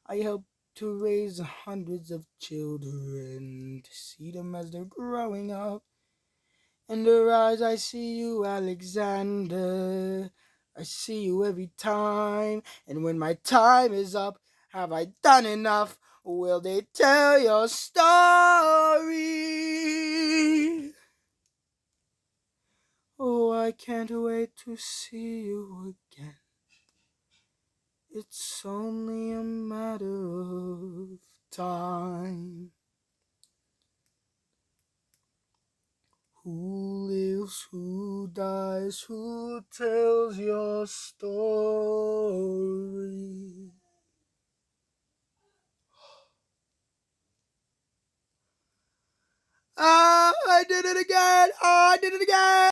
I helped to raise hundreds of children to see them as they're growing up. In their eyes, I see you, Alexander. I see you every time. And when my time is up, have I done enough? Will they tell your story? Oh, I can't wait to see you again. It's only a matter of time. Who lives, who dies, who tells your story? Ah, I did it again! I did it again!